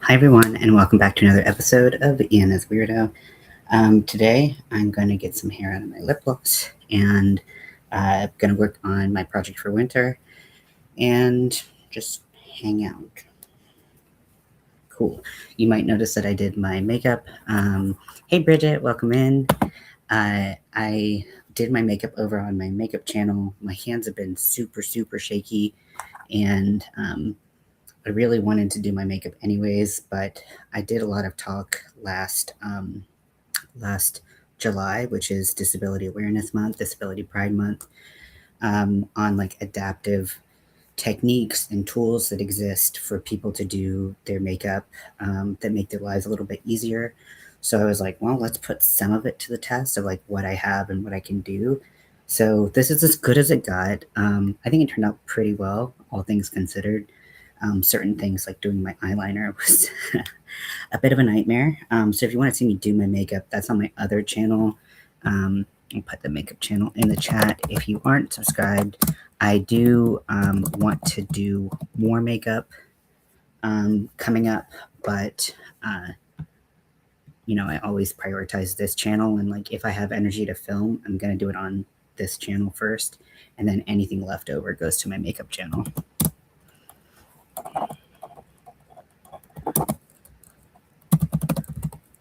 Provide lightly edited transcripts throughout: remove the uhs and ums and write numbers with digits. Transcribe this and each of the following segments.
Hi, everyone, and welcome back to another episode of Iana's Weirdo. Today, I'm going to get some hair out of my lip gloss and I'm going to work on my project for winter and just hang out. Cool. You might notice that I did my makeup. Hey, Bridget, welcome in. I did my makeup over on my makeup channel. My hands have been super shaky, and I really wanted to do my makeup anyways, but I did a lot of talk last July, which is Disability Awareness Month, Disability Pride Month, on like adaptive techniques and tools that exist for people to do their makeup that make their lives a little bit easier. So I was like, well, let's put some of it to the test of like what I have and what I can do. So this is as good as it got. I think it turned out pretty well, all things considered. Certain things like doing my eyeliner was a bit of a nightmare. So if you want to see me do my makeup, that's on my other channel. I'll put the makeup channel in the chat. If you aren't subscribed, I do want to do more makeup coming up, but I always prioritize this channel, and like if I have energy to film, I'm gonna do it on this channel first, and then anything left over goes to my makeup channel.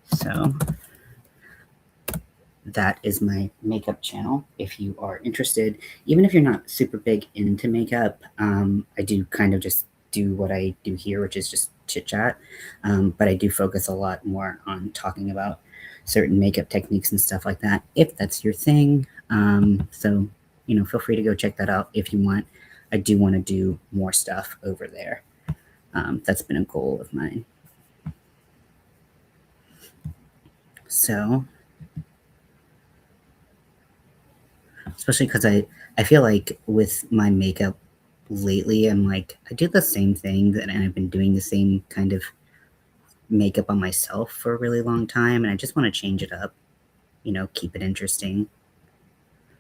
So that is my makeup channel. If you are interested, even if you're not super big into makeup, I do kind of just do what I do here, which is just chit chat. But I do focus a lot more on talking about certain makeup techniques and stuff like that, if that's your thing. So, feel free to go check that out if you want. I do want to do more stuff over there. That's been a goal of mine. So, especially because I feel like with my makeup lately, I'm like, I do the same thing and I've been doing the same kind of makeup on myself for a really long time, and I just want to change it up, keep it interesting.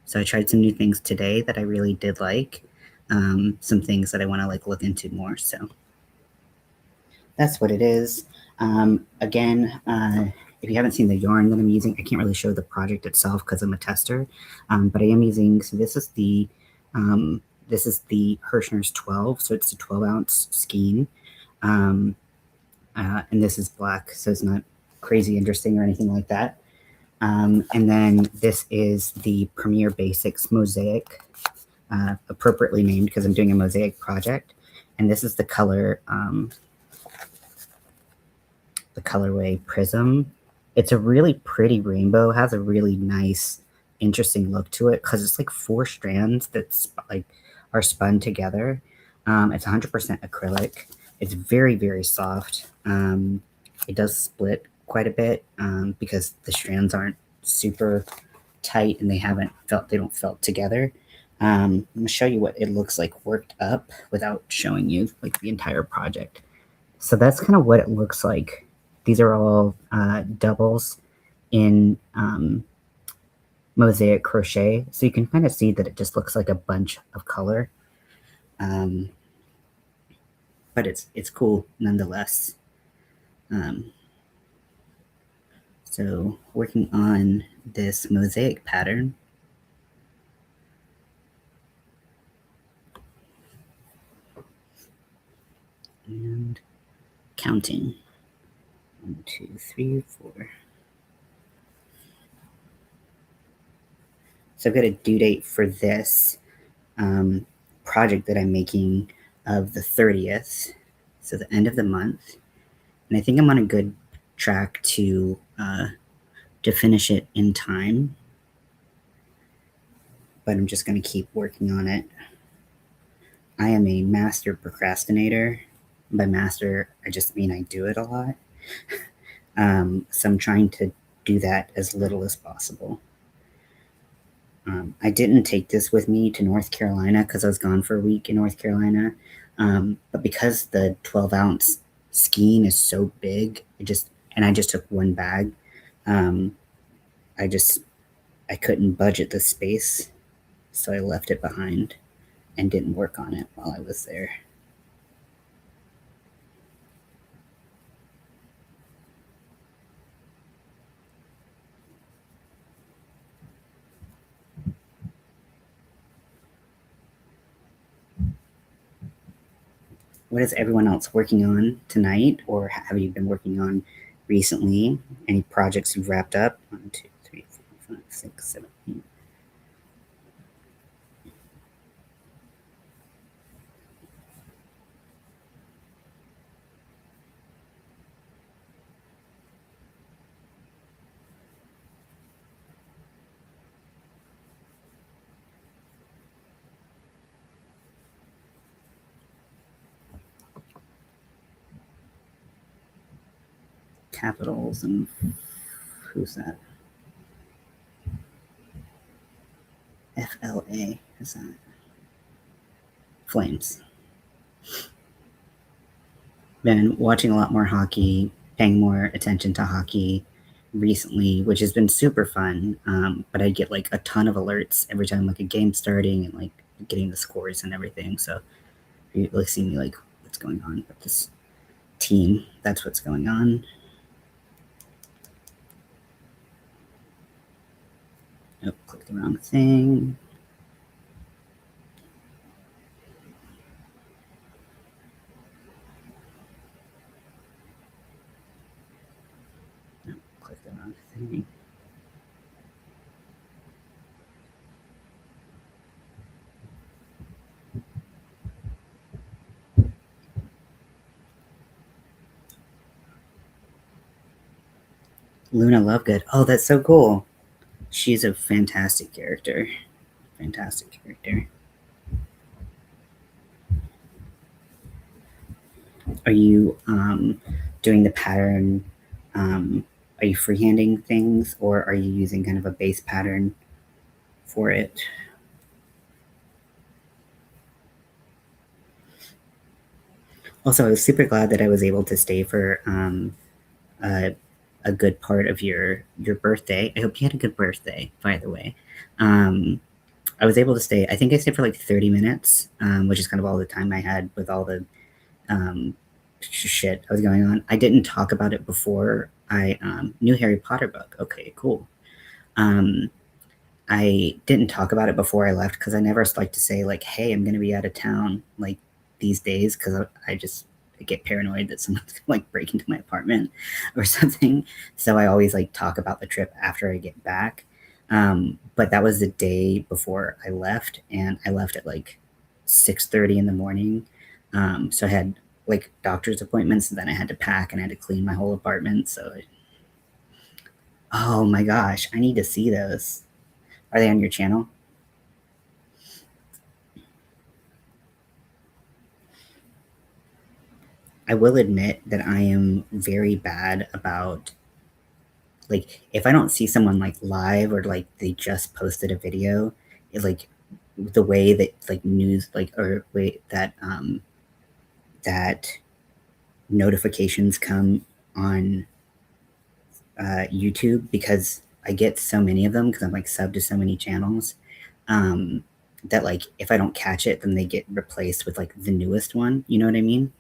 So I tried some new things today that I really did like, some things that I want to like look into more. So that's what it is. Again, if you haven't seen the yarn that I'm using, I can't really show the project itself because I'm a tester, but I am using. So this is the Hirschner's 12, so it's a 12-ounce skein, and this is black, so it's not crazy interesting or anything like that. And then this is the Premier Basics Mosaic, appropriately named because I'm doing a mosaic project, and this is the colorway Prism. It's a really pretty rainbow, has a really nice, interesting look to it because it's like 4 strands that's like are spun together. It's 100% acrylic. It's very soft. It does split quite a bit because the strands aren't super tight and they don't felt together. I'm gonna show you what it looks like worked up without showing you like the entire project. So that's kind of what it looks like. These are all doubles in mosaic crochet, so you can kind of see that it just looks like a bunch of color, but it's cool nonetheless. So working on this mosaic pattern, and counting 1, 2, 3, 4. So I've got a due date for this project that I'm making of the 30th, so the end of the month, and I think I'm on a good track to finish it in time, but I'm just going to keep working on it. I am a master procrastinator. By master, I just mean I do it a lot. So I'm trying to do that as little as possible. I didn't take this with me to North Carolina because I was gone for a week in North Carolina. But because the 12-ounce skein is so big, I just took one bag. I couldn't budget the space, so I left it behind and didn't work on it while I was there. what is everyone else working on tonight, or have you been working on recently? Any projects you've wrapped up? 1, 2, 3, 4, 5, 6, 7, 8. Capitals and who's that? FLA. Who's that? Flames. Been watching a lot more hockey, paying more attention to hockey recently, which has been super fun. But I get like a ton of alerts every time like a game's starting and like getting the scores and everything. So you like see me like what's going on with this team. That's what's going on. Oh, click the wrong thing. No, click the wrong thing. Luna Lovegood. Oh, that's so cool. She's a fantastic character. Fantastic character. Are you doing the pattern? Are you freehanding things, or are you using kind of a base pattern for it? Also, I was super glad that I was able to stay for a good part of your birthday. I hope you had a good birthday, by the way. I was able to stay. I think I stayed for like 30 minutes, which is kind of all the time I had with all the shit that was going on. I didn't talk about it before. I new Harry Potter book. Okay, cool. I didn't talk about it before I left because I never like to say like, "Hey, I'm going to be out of town," like these days, because I just I get paranoid that someone's gonna like break into my apartment or something. So I always like talk about the trip after I get back. But that was the day before I left, and I left at like 6:30 in the morning. So I had like doctor's appointments, and then I had to pack and I had to clean my whole apartment. Oh my gosh, I need to see those. Are they on your channel? I will admit that I am very bad about like if I don't see someone like live or like they just posted a video, it like the way that like news like or way that notifications come on YouTube, because I get so many of them because I'm like subbed to so many channels, um, that like if I don't catch it, then they get replaced with like the newest one. You know what I mean?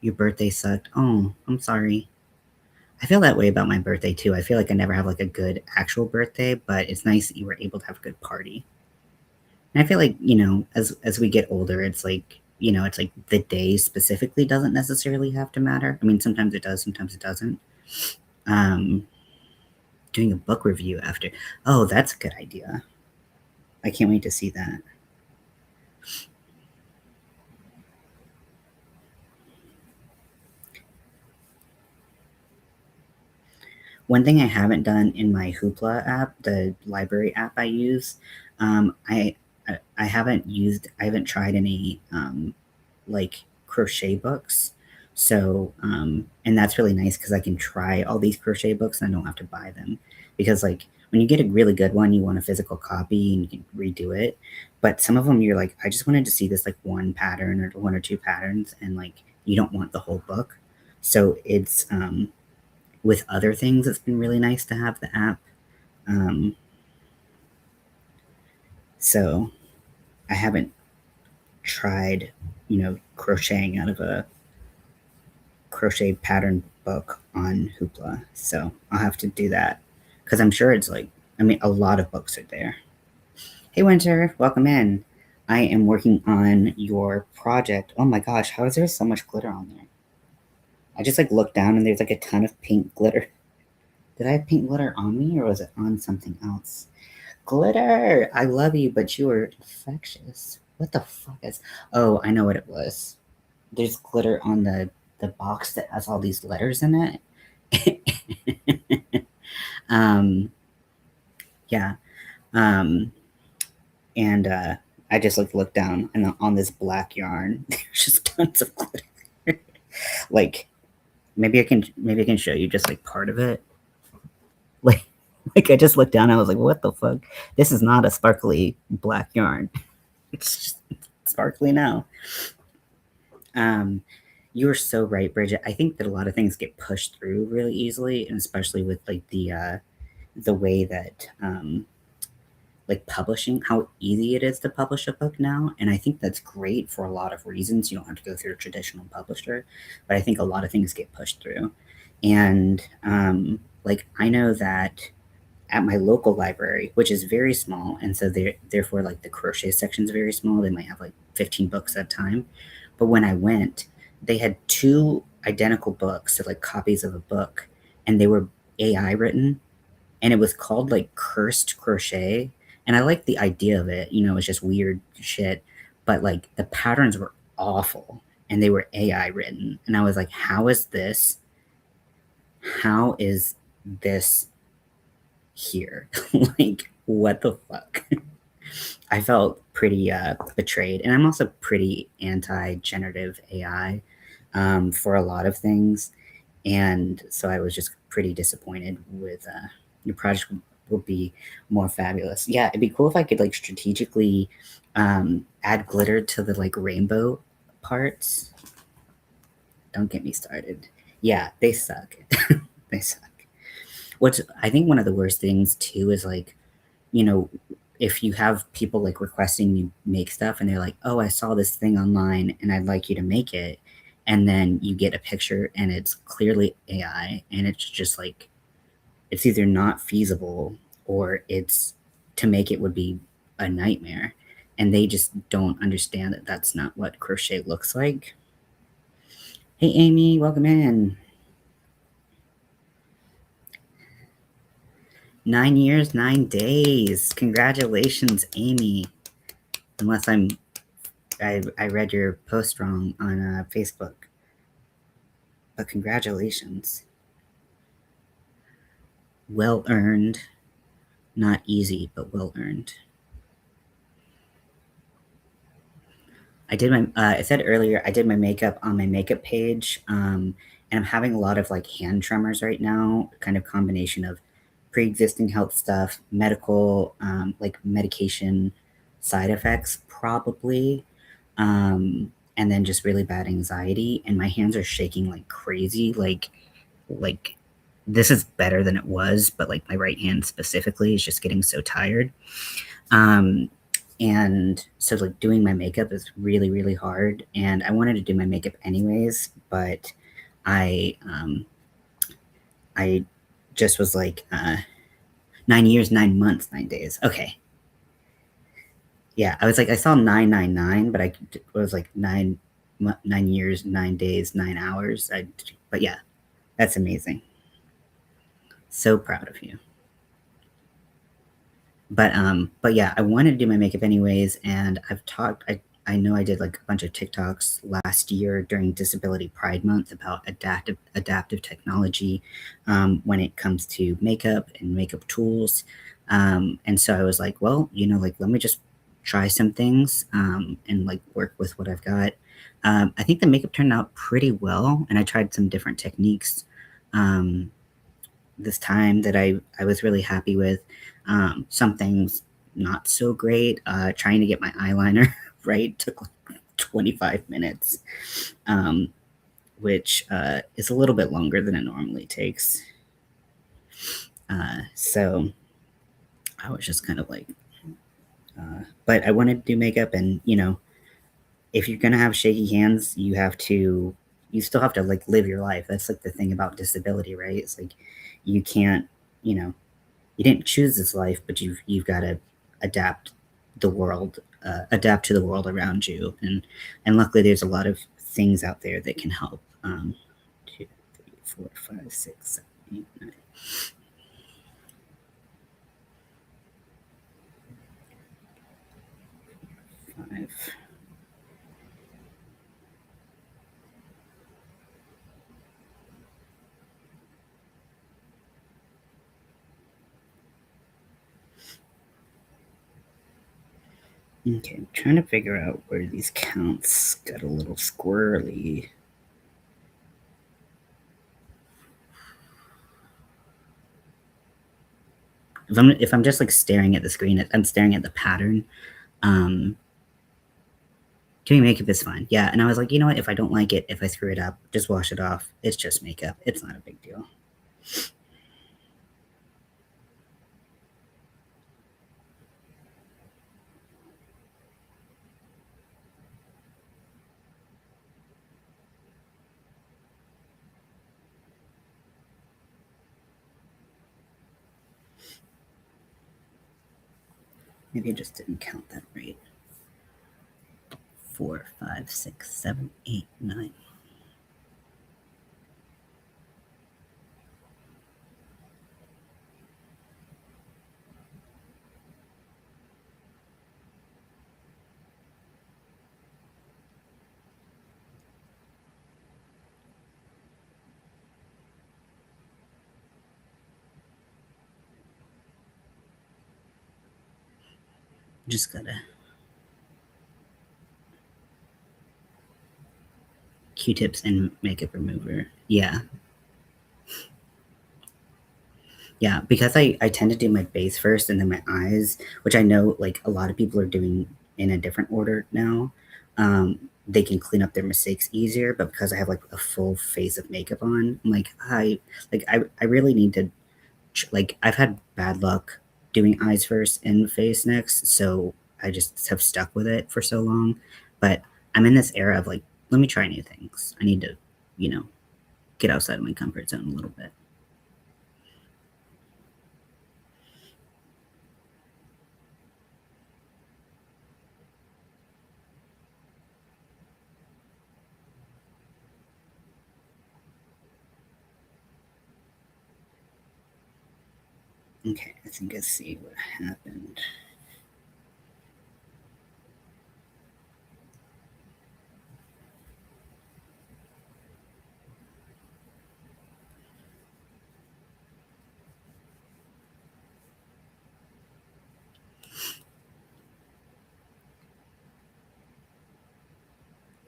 Your birthday sucked. Oh, I'm sorry. I feel that way about my birthday too. I feel like I never have like a good actual birthday, but it's nice that you were able to have a good party. And I feel like, as we get older, it's like, it's like the day specifically doesn't necessarily have to matter. I mean, sometimes it does, sometimes it doesn't. Um, Doing a book review after. Oh, that's a good idea. I can't wait to see that. One thing I haven't done in my Hoopla app, the library app I use, I haven't tried any like crochet books. So and that's really nice because I can try all these crochet books and I don't have to buy them, because like when you get a really good one, you want a physical copy and you can redo it. But some of them you're like, I just wanted to see this like one pattern or one or two patterns, and like you don't want the whole book. So it's with other things, it's been really nice to have the app. Um, so I haven't tried, crocheting out of a crochet pattern book on Hoopla. So I'll have to do that because I'm sure it's like, I mean, a lot of books are there. Hey, Winter, welcome in. I am working on your project. Oh my gosh, how is there so much glitter on there? I just like looked down and there's like a ton of pink glitter. Did I have pink glitter on me or was it on something else? Glitter! I love you, but you are infectious. What the fuck is. Oh, I know what it was. There's glitter on the box that has all these letters in it. Yeah. Um, and I just like looked down and on this black yarn, there's just tons of glitter. Like maybe I can show you just like part of it. Like like I just looked down and I was like, what the fuck? This is not a sparkly black yarn. It's just sparkly now. Um, you are so right, Bridget. I think that a lot of things get pushed through really easily, and especially with like the way that like publishing, how easy it is to publish a book now. And I think that's great for a lot of reasons. You don't have to go through a traditional publisher, but I think a lot of things get pushed through. And like I know that at my local library, which is very small, and so therefore like the crochet section is very small. They might have like 15 books at a time. But when I went, they had two identical books, so like copies of a book, and they were AI written, and it was called like Cursed Crochet. And I like the idea of it, it's just weird shit, but like the patterns were awful and they were AI written. And I was like, how is this here? Like, what the fuck? I felt pretty betrayed. And I'm also pretty anti generative AI for a lot of things. And so I was just pretty disappointed with your project will be more fabulous. Yeah, it'd be cool if I could like strategically add glitter to the like rainbow parts. Don't get me started. Yeah, they suck. They suck. What's I think one of the worst things too is like, you know, if you have people like requesting you make stuff and they're like, oh, I saw this thing online and I'd like you to make it. And then you get a picture and it's clearly AI and it's just like, it's either not feasible or it's to make it would be a nightmare. And they just don't understand that that's not what crochet looks like. Hey, Amy, welcome in. 9 years, 9 days. Congratulations, Amy. Unless I read your post wrong on Facebook. But congratulations. Well earned. Not easy, but well earned. I said earlier, I did my makeup on my makeup page. And I'm having a lot of like hand tremors right now, kind of combination of pre-existing health stuff, medical, like medication side effects, probably. And then just really bad anxiety. And my hands are shaking like crazy. Like this is better than it was, but like my right hand specifically is just getting so tired. And so like doing my makeup is really, really hard. And I wanted to do my makeup anyways, but I just was like 9 years, 9 months, 9 days. Okay. Yeah, I was like, I saw 999, but I was like 9 years, 9 days, 9 hours. But yeah, that's amazing. So proud of you. But yeah, I wanted to do my makeup anyways, and I know I did like a bunch of TikToks last year during Disability Pride Month about adaptive technology when it comes to makeup and makeup tools. And so I was like, well, like let me just try some things and like work with what I've got. I think the makeup turned out pretty well, and I tried some different techniques this time that I was really happy with. Some things not so great. Trying to get my eyeliner right took like 25 minutes, which is a little bit longer than it normally takes. So I was just kind of like, but I wanted to do makeup, and if you're gonna have shaky hands, you still have to like live your life. That's like the thing about disability, right? It's like you can't, you didn't choose this life, but you've got to adapt the world adapt to the world around you, and luckily there's a lot of things out there that can help. 2, 3, 4, 5, 6, 7, 8, 9. Five. Okay, I'm trying to figure out where these counts got a little squirrely. If I'm just like staring at the screen, I'm staring at the pattern. Doing makeup is fine. Yeah, and I was like, you know what? If I don't like it, if I screw it up, just wash it off. It's just makeup. It's not a big deal. Maybe I just didn't count that right. 4, 5, 6, 7, 8, 9. Just gotta Q-tips and makeup remover. Yeah. Yeah, because I tend to do my base first and then my eyes, which I know like a lot of people are doing in a different order now. They can clean up their mistakes easier, but because I have like a full face of makeup on, I'm like I really need to like I've had bad luck doing eyes first and face next, so I just have stuck with it for so long. But I'm in this era of like, let me try new things. I need to, you know, get outside of my comfort zone a little bit. Okay, I think I see what happened.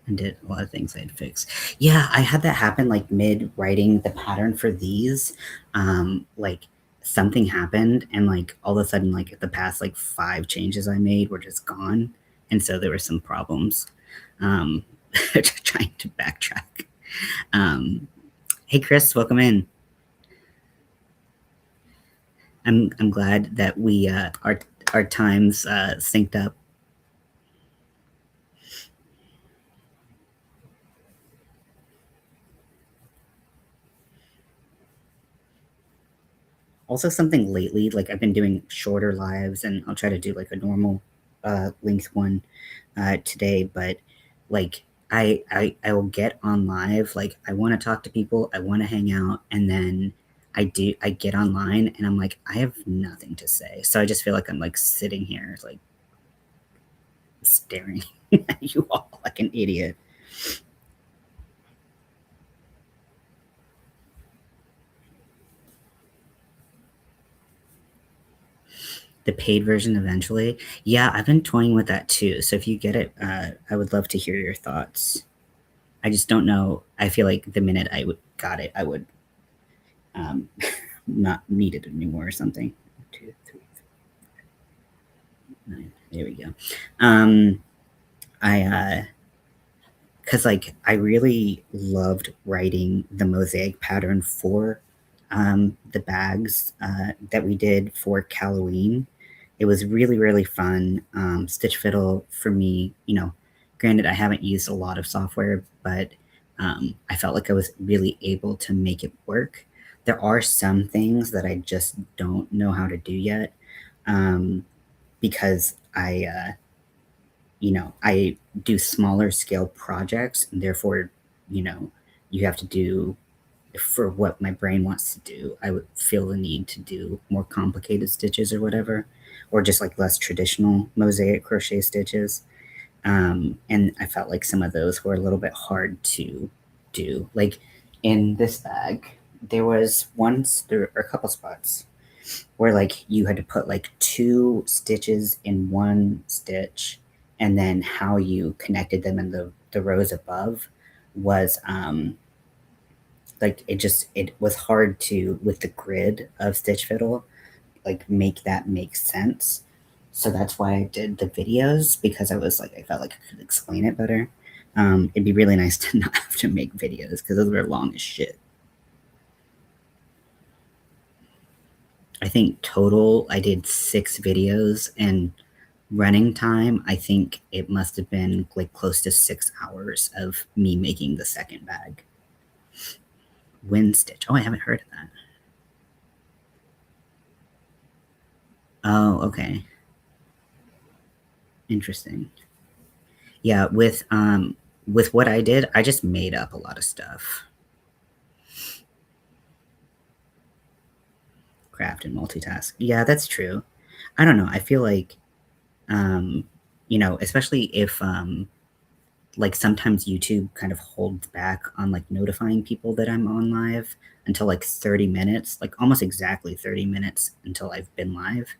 And did a lot of things I'd fix. Yeah, I had that happen like mid writing the pattern for these. Like something happened and like all of a sudden like the past like 5 changes I made were just gone. And so there were some problems. Um trying to backtrack. Um hey Chris, welcome in. I'm glad that we our times synced up. Also something lately, like I've been doing shorter lives and I'll try to do like a normal length one today, but like I will get on live, like I want to talk to people, I want to hang out, and then I get online and I'm like I have nothing to say, so I just feel like I'm like sitting here like staring at you all like an idiot. The paid version eventually. Yeah, I've been toying with that too. So if you get it, I would love to hear your thoughts. I just don't know. I feel like the minute got it, I would um, not need it anymore or something. 2, 3, 9. There we go. I because like I really loved writing the mosaic pattern for the bags that we did for Halloween. It was really really fun. Stitch Fiddle for me, you know, granted I haven't used a lot of software, but I felt like I was really able to make it work. There are some things that I just don't know how to do yet, because I do smaller scale projects, and therefore, you have to do for what my brain wants to do. I would feel the need to do more complicated stitches or whatever, or just like less traditional mosaic crochet stitches. And I felt like some of those were a little bit hard to do. Like in this bag, there are a couple spots where like you had to put like two stitches in one stitch, and then how you connected them in the rows above was like it was hard to, with the grid of Stitch Fiddle, like make that make sense. So that's why I did the videos, because I felt like I could explain it better. It'd be really nice to not have to make videos because those were long as shit. I think total I did 6 videos, and running time, I think it must have been like close to 6 hours of me making the second bag. Wind stitch. Oh, I haven't heard of that. Oh, okay. Interesting. Yeah, with what I did, I just made up a lot of stuff. Craft and multitask. Yeah, that's true. I don't know. I feel like um, especially if like sometimes YouTube kind of holds back on like notifying people that I'm on live until like 30 minutes, like almost exactly 30 minutes until I've been live.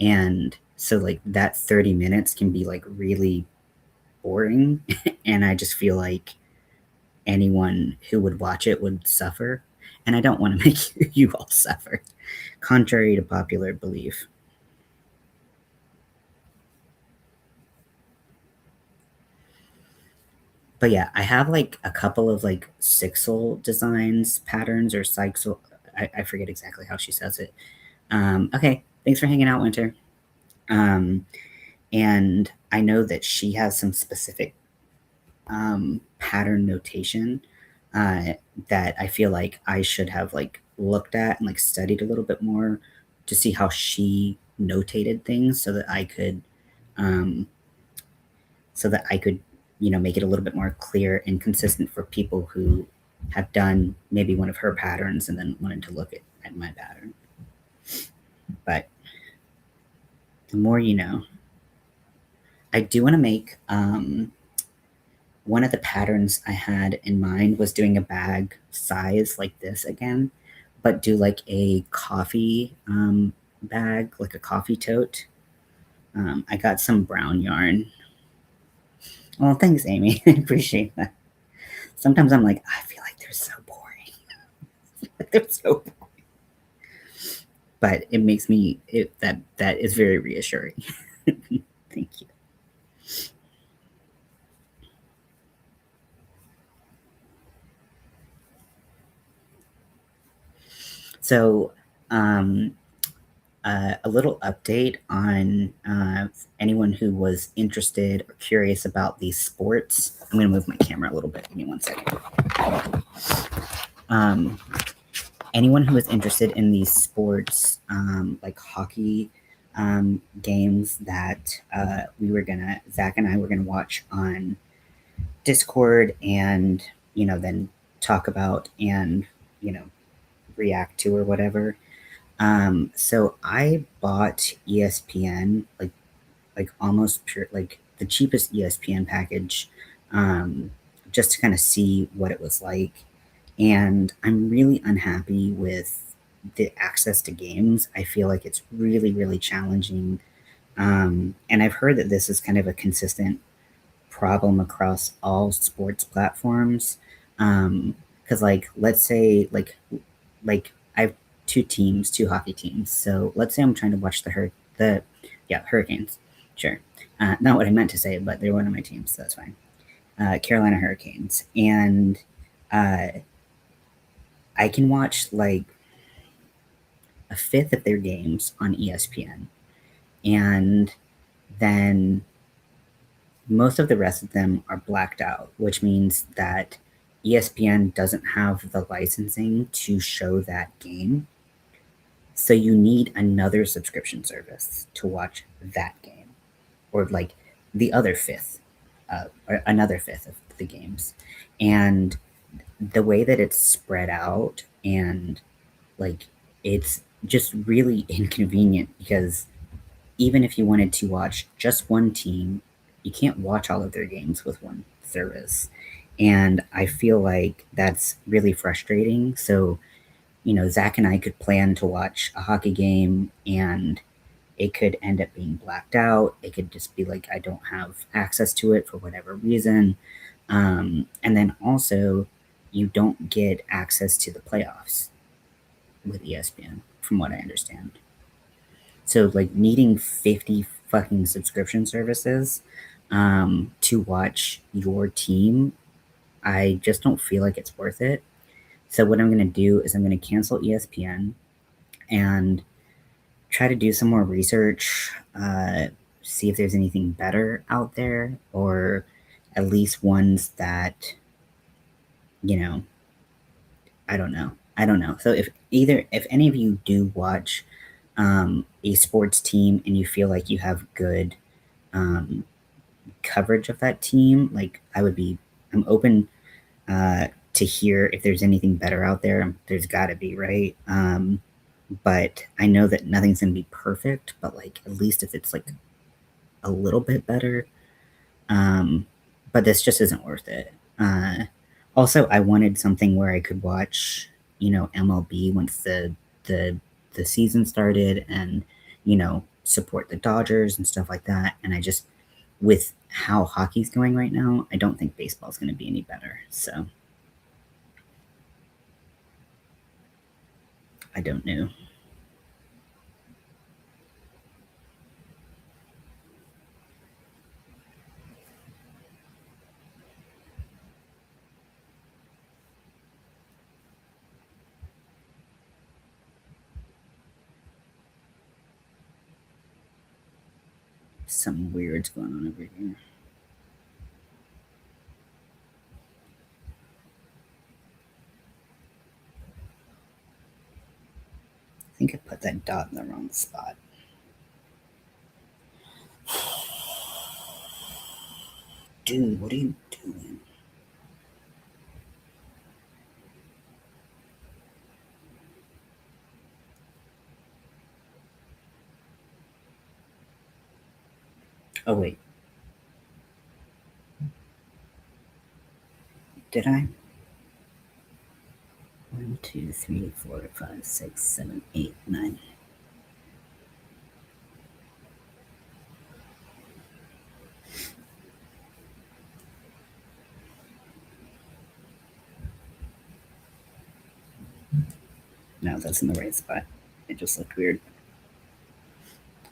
And so like that 30 minutes can be like really boring and I just feel like anyone who would watch it would suffer, and I don't want to make you all suffer, contrary to popular belief. But yeah, I have like a couple of like sixel designs patterns or sixel. I forget exactly how she says it. Okay, thanks for hanging out, Winter. Um, and I know that she has some specific pattern notation uh, that I feel like I should have like looked at and like studied a little bit more to see how she notated things, um, so that I could make it a little bit more clear and consistent for people who have done maybe one of her patterns and then wanted to look at my pattern. But the more you know. I do want to make one of the patterns I had in mind was doing a bag size like this again, but do like a coffee bag, like a coffee tote. I got some brown yarn. Well, thanks, Amy. I appreciate that. Sometimes I'm like, I feel like they're so boring. They're so boring. But it makes me that is very reassuring. Thank you. So, um, a little update on anyone who was interested or curious about these sports. I'm going to move my camera a little bit. Give me 1 second. Anyone who is interested in these sports, like hockey games that Zach and I were gonna watch on Discord, and then talk about and you know react to or whatever. So I bought ESPN, like almost pure, like the cheapest ESPN package, just to kind of see what it was like. And I'm really unhappy with the access to games. I feel like it's really, really challenging. And I've heard that this is kind of a consistent problem across all sports platforms. Because like, let's say like I have two hockey teams. So let's say I'm trying to watch the Hurricanes. Sure, not what I meant to say, but they're one of my teams, so that's fine. Carolina Hurricanes, and uh, I can watch like a fifth of their games on ESPN, and then most of the rest of them are blacked out, which means that ESPN doesn't have the licensing to show that game. So you need another subscription service to watch that game, or like the other fifth, or another fifth of the games, and the way that it's spread out and like it's just really inconvenient because even if you wanted to watch just one team, you can't watch all of their games with one service. And I feel like that's really frustrating. So, Zach and I could plan to watch a hockey game and it could end up being blacked out. It could just be like, I don't have access to it for whatever reason. And then also, you don't get access to the playoffs with ESPN, from what I understand. So like needing 50 fucking subscription services to watch your team, I just don't feel like it's worth it. So what I'm gonna do is I'm gonna cancel ESPN and try to do some more research, see if there's anything better out there, or at least ones that you know I don't know. I don't know. So if any of you do watch a sports team and you feel like you have good um, coverage of that team, like I'm open to hear if there's anything better out there. There's got to be, right? But I know that nothing's gonna be perfect. But like at least if it's like a little bit better, um, but this just isn't worth it. Also, I wanted something where I could watch, MLB once the the season started, and support the Dodgers and stuff like that. And I just, with how hockey's going right now, I don't think baseball's going to be any better. So I don't know. Something weird's going on over here. I think I put that dot in the wrong spot. Dude, what are you doing? Oh, wait. Did I? 1, 2, 3, 4, 5, 6, 7, 8, 9. No, that's in the right spot. It just looked weird.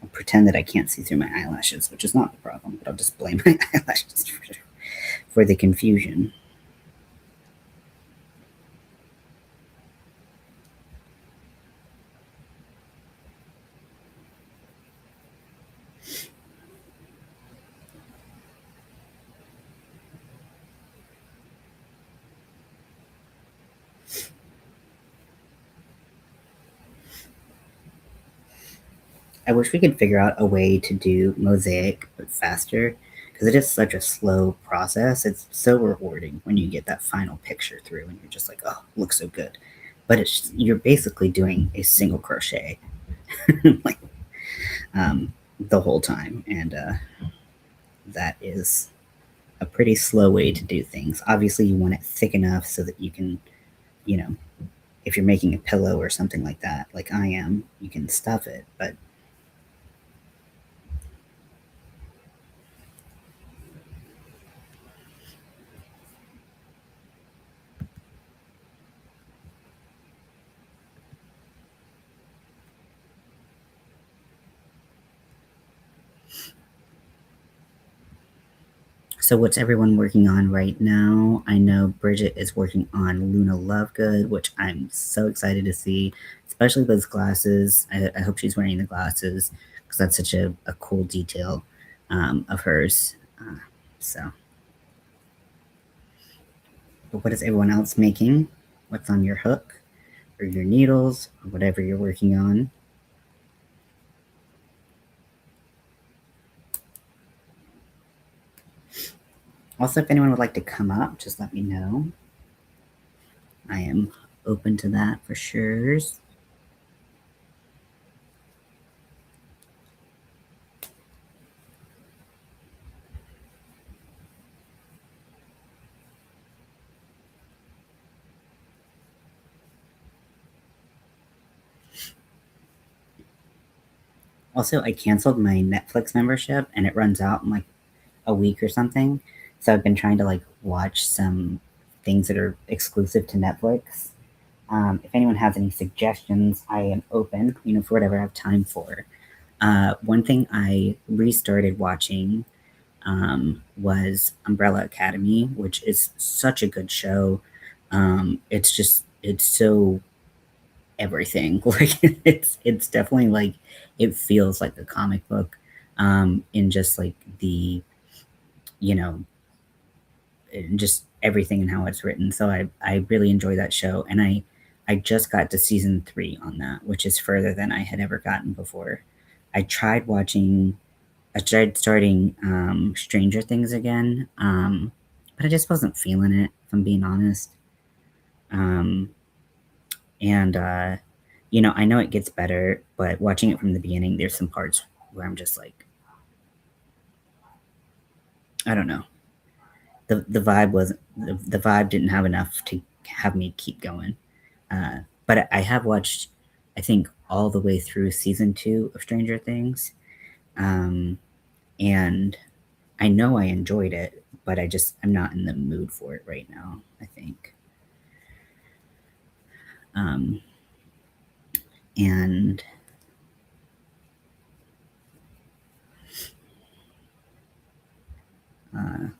I'll pretend that I can't see through my eyelashes, which is not the problem, but I'll just blame my eyelashes for the confusion. I wish we could figure out a way to do mosaic but faster because it is such a slow process. It's so rewarding when you get that final picture through and you're just like, oh, looks so good. But you're basically doing a single crochet like the whole time, and that is a pretty slow way to do things. Obviously, you want it thick enough so that you can, you know, if you're making a pillow or something like that, like I am, you can stuff it. But so, what's everyone working on right now? I know Bridget is working on Luna Lovegood, which I'm so excited to see, especially those glasses. I hope she's wearing the glasses because that's such a cool detail of hers. So, but what is everyone else making? What's on your hook or your needles or whatever you're working on? Also, if anyone would like to come up, just let me know. I am open to that for sure. Also, I canceled my Netflix membership and it runs out in like a week or something. So I've been trying to like watch some things that are exclusive to Netflix. If anyone has any suggestions, I am open, for whatever I have time for. One thing I restarted watching was Umbrella Academy, which is such a good show. It's so everything. Like it's definitely like it feels like a comic book, in just like the you know just everything and how it's written. So I really enjoy that show, and I just got to season 3 on that, which is further than I had ever gotten before. I tried watching. I tried starting Stranger Things again, but I just wasn't feeling it. If I'm being honest, um, and I know it gets better, but watching it from the beginning, there's some parts where I'm just like, I don't know. The vibe was the vibe didn't have enough to have me keep going. But I have watched, I think, all the way through season 2 of Stranger Things, um, and I know I enjoyed it, but I'm not in the mood for it right now. I think, um, and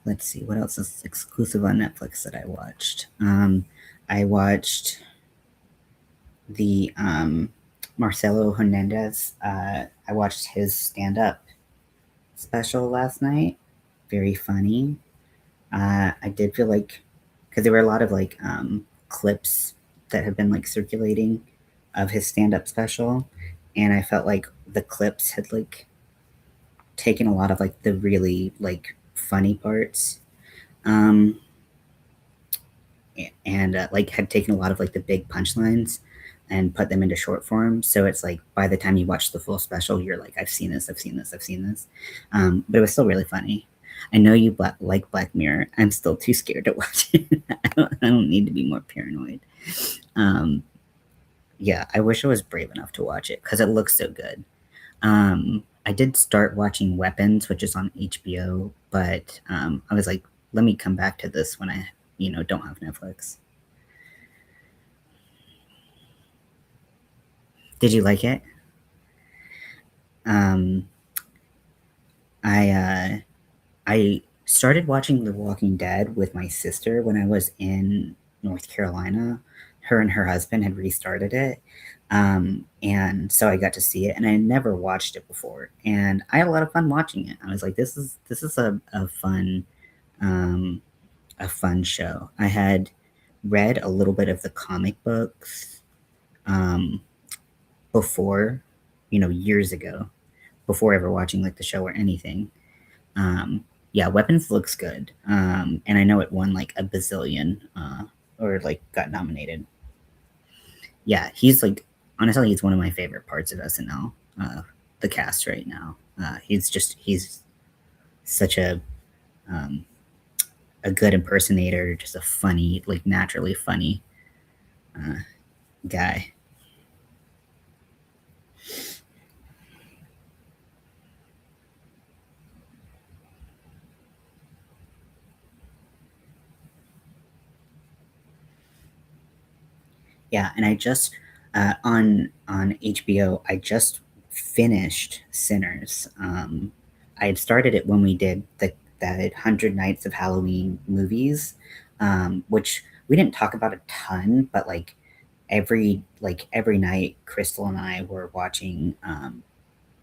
let's see what else is exclusive on Netflix that I watched. I watched the Marcelo Hernandez. I watched his stand up special last night. Very funny. I did feel like, because there were a lot of like clips that have been like circulating of his stand up special, and I felt like the clips had like taken a lot of like the really like funny parts. Um, and like had taken a lot of like the big punchlines and put them into short form. So it's like by the time you watch the full special, you're like, I've seen this, I've seen this, I've seen this. But it was still really funny. I know you like Black Mirror. I'm still too scared to watch it. I don't need to be more paranoid. Um, yeah, I wish I was brave enough to watch it because it looks so good. I did start watching Weapons, which is on HBO, but I was like, let me come back to this when I, don't have Netflix. Did you like it? Um, I started watching The Walking Dead with my sister when I was in North Carolina. Her and her husband had restarted it, and so I got to see it. And I never watched it before, and I had a lot of fun watching it. I was like, this is um, a fun show. I had read a little bit of the comic books um, before, years ago, before ever watching like the show or anything. Yeah, Weapons looks good, and I know it won like a bazillion, or like got nominated. Yeah, he's like honestly, he's one of my favorite parts of SNL. The cast right now. He's such um, a good impersonator, just a funny, like naturally funny uh, guy. Yeah, and I just on HBO, I just finished Sinners. I had started it when we did the that 100 Nights of Halloween movies, which we didn't talk about a ton, but like every night, Crystal and I were watching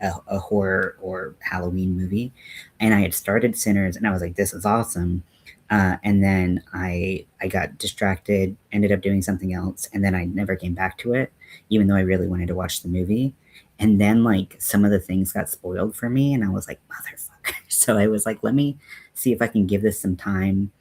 a horror or Halloween movie, and I had started Sinners, and I was like, "This is awesome," and then I got distracted, ended up doing something else, and then I never came back to it, even though I really wanted to watch the movie. And then like some of the things got spoiled for me, and I was like, "Motherfucker!" So I was like, let me see if I can give this some time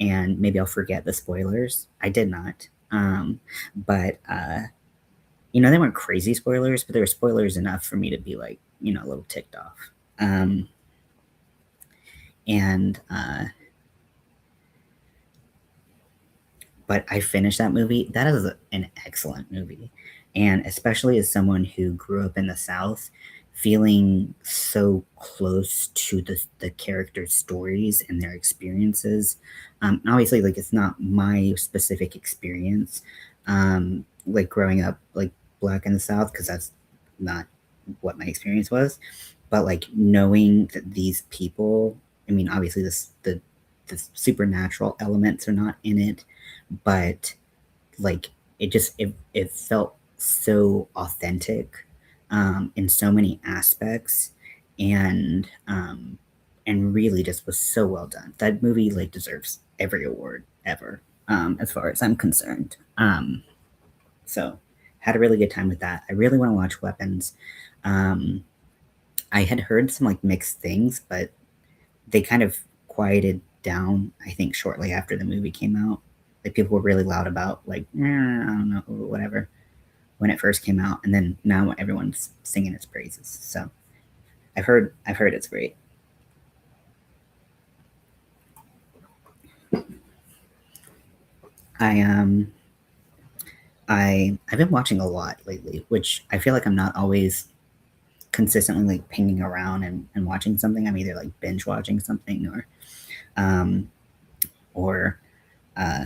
and maybe I'll forget the spoilers. I did not. But they weren't crazy spoilers, but they were spoilers enough for me to be like, a little ticked off. Um, and But I finished that movie. That is an excellent movie. And especially as someone who grew up in the South, feeling so close to the characters' stories and their experiences. Obviously, like it's not my specific experience, like growing up like black in the South, because that's not what my experience was. But like knowing that these people, I mean, obviously the supernatural elements are not in it, but like it felt so authentic in so many aspects, and really just was so well done. That movie like deserves every award ever, as far as I'm concerned. So had a really good time with that. I really want to watch Weapons. um, I had heard some like mixed things, but they kind of quieted down, I think, shortly after the movie came out. Like people were really loud about like, I don't know, whatever, when it first came out, and then now everyone's singing its praises. So I've heard it's great. I I've been watching a lot lately, which I feel like I'm not always consistently like pinging around and watching something. I'm either like binge watching something um or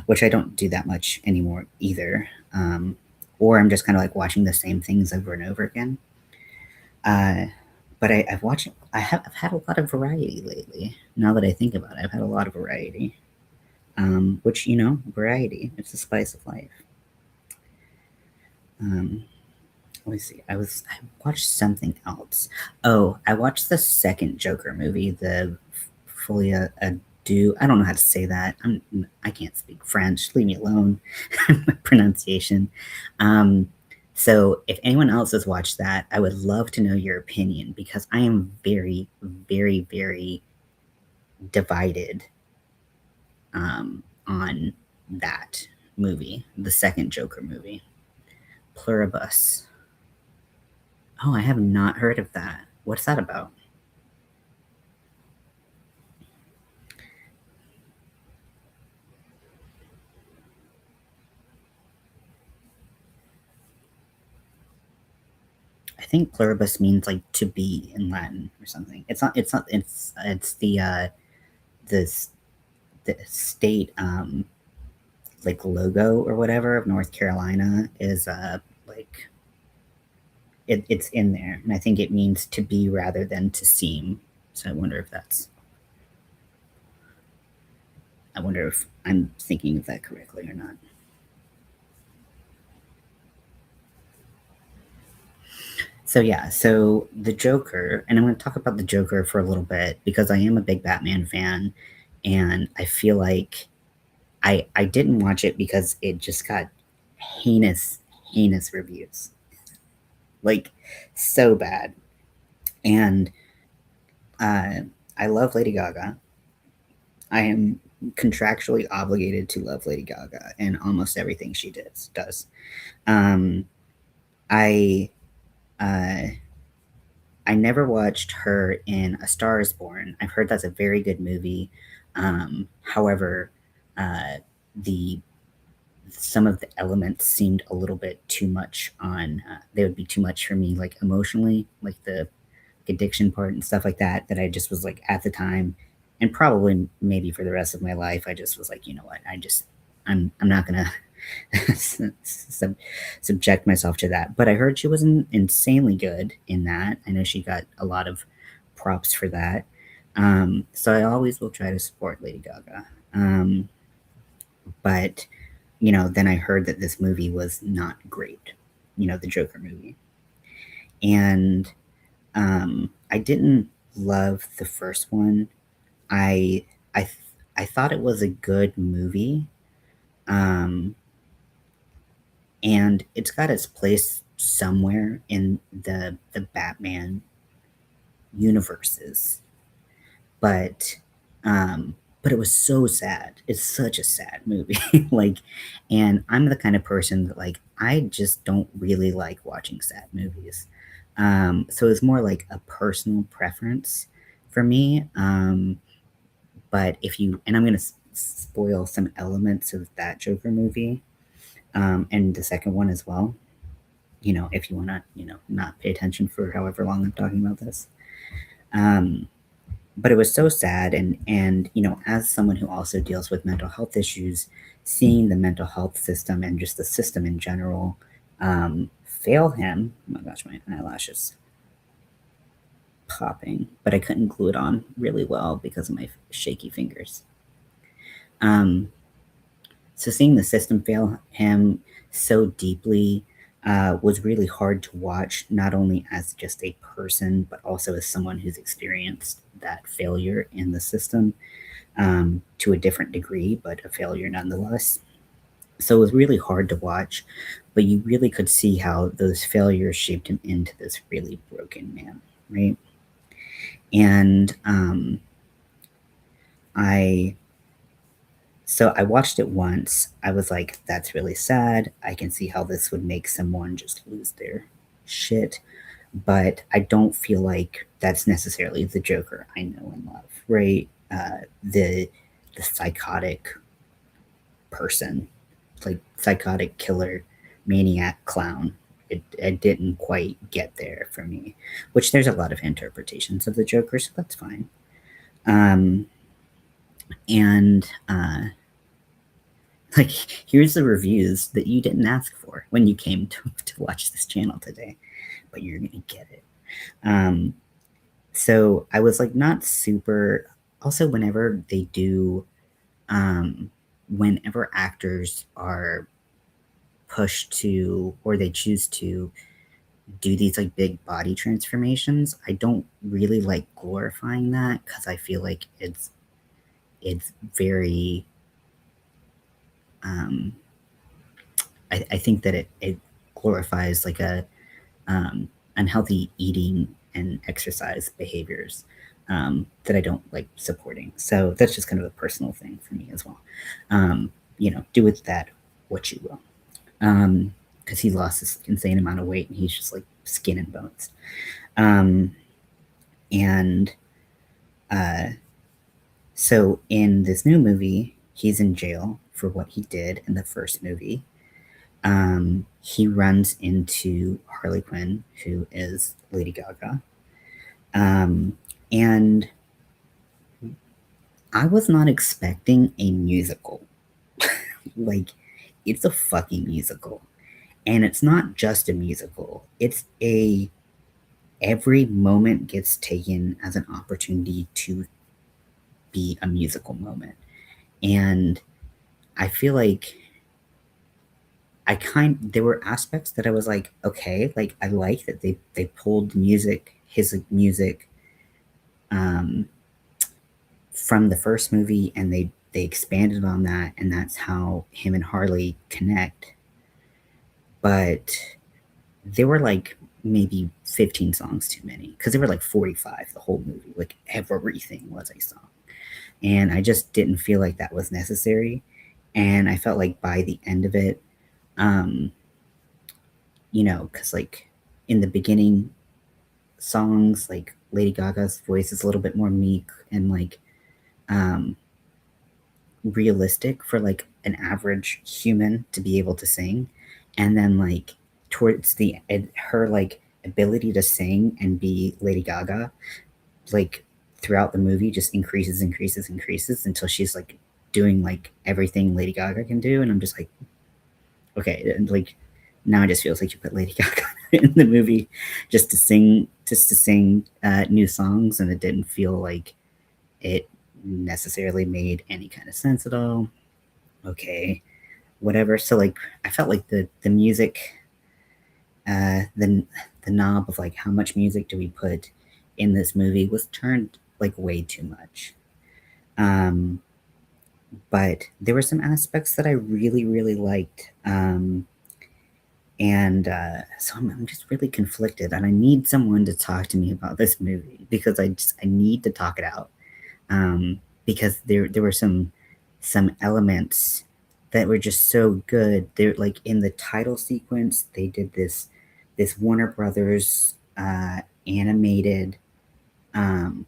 which I don't do that much anymore either. Or I'm just kind of like watching the same things over and over again. Uh, but I've had a lot of variety lately. Now that I think about it, I've had a lot of variety. Which variety, it's the spice of life. Um, Let me see. I watched something else. Oh, I watched the second Joker movie, the Folia Ado. I don't know how to say that. I can't speak French. Leave me alone. My pronunciation. Um, so if anyone else has watched that, I would love to know your opinion because I am very, very, very divided on that movie, the second Joker movie, Pluribus. Oh, I have not heard of that. What's that about? I think pluribus means like to be in Latin or something. It's not. It's not. It's this the state like logo or whatever of North Carolina is like it's in there, and I think it means to be rather than to seem. So I wonder if that's. I wonder if I'm thinking of that correctly or not. So yeah, so the Joker, and I'm going to talk about the Joker for a little bit because I am a big Batman fan, and I feel like I didn't watch it because it just got heinous heinous reviews, like so bad, and uh, I love Lady Gaga. I am contractually obligated to love Lady Gaga and almost everything she does. Um, I uh, I never watched her in A Star Is Born. I've heard that's a very good movie. However, uh, the some of the elements seemed a little bit too much on. They would be too much for me, like emotionally, like the addiction part and stuff like that. That I just was like at the time, and probably maybe for the rest of my life, I just was like, you know what, I'm not gonna sub- subject myself to that. But I heard she was insanely good in that. I know she got a lot of props for that. So I always will try to support Lady Gaga. But then I heard that this movie was not great. The Joker movie, and I didn't love the first one. I I I thought it was a good movie. Um, and it's got its place somewhere in the Batman universes. but um but it was so sad. It's such a sad movie. Like, and I'm the kind of person that, like, I just don't really like watching sad movies. So it's more like a personal preference for me. But if you, and I'm going to spoil some elements of that Joker movie, and the second one as well, if you want to, not pay attention for however long I'm talking about this. But it was so sad, and as someone who also deals with mental health issues, seeing the mental health system and just the system in general fail him. Oh my gosh, my eyelashes popping, but I couldn't glue it on really well because of my shaky fingers. um So seeing the system fail him so deeply was really hard to watch, not only as just a person, but also as someone who's experienced that failure in the system, to a different degree, but a failure nonetheless. So it was really hard to watch, but you really could see how those failures shaped him into this really broken man, right? And I So I watched it once. I was like, that's really sad. I can see how this would make someone just lose their shit. But I don't feel like that's necessarily the Joker I know and love, right? The psychotic person, like psychotic killer, maniac clown. It didn't quite get there for me, which there's a lot of interpretations of the Joker, so that's fine. Um, and Like, here's the reviews that you didn't ask for when you came to watch this channel today, but you're gonna get it. So I was like not super. Also, whenever actors are pushed to, or they choose to do these like big body transformations, I don't really like glorifying that because I feel like it's very um, I think that it glorifies like a unhealthy eating and exercise behaviors that I don't like supporting. So that's just kind of a personal thing for me as well. Do with that what you will. Because he lost this insane amount of weight and he's just like skin and bones. Um, and uh, so in this new movie, he's in jail for what he did in the first movie. He runs into Harley Quinn, who is Lady Gaga. And I was not expecting a musical. Like, it's a fucking musical. And it's not just a musical, every moment gets taken as an opportunity to be a musical moment. And I feel like there were aspects that I was like, okay, like I like that they pulled his like, music um from the first movie, and they expanded on that, and that's how him and Harley connect. But there were like maybe 15 songs too many because there were like 45 the whole movie. Like everything was a song, and I just didn't feel like that was necessary. And I felt like by the end of it, um, because like in the beginning songs, like Lady Gaga's voice is a little bit more meek and like um, realistic for like an average human to be able to sing. And then like towards her like ability to sing and be Lady Gaga, like throughout the movie just increases until she's like doing like everything Lady Gaga can do. And I'm just like, okay, and like now it just feels like you put Lady Gaga in the movie just to sing new songs, and it didn't feel like it necessarily made any kind of sense at all. Okay, whatever. So like I felt like the music, the knob of like how much music do we put in this movie was turned like way too much. Um, but there were some aspects that I really really liked. And so I'm just really conflicted, and I need someone to talk to me about this movie because I need to talk it out. because there were some elements that were just so good. They're like in the title sequence, they did this Warner Brothers animated, um,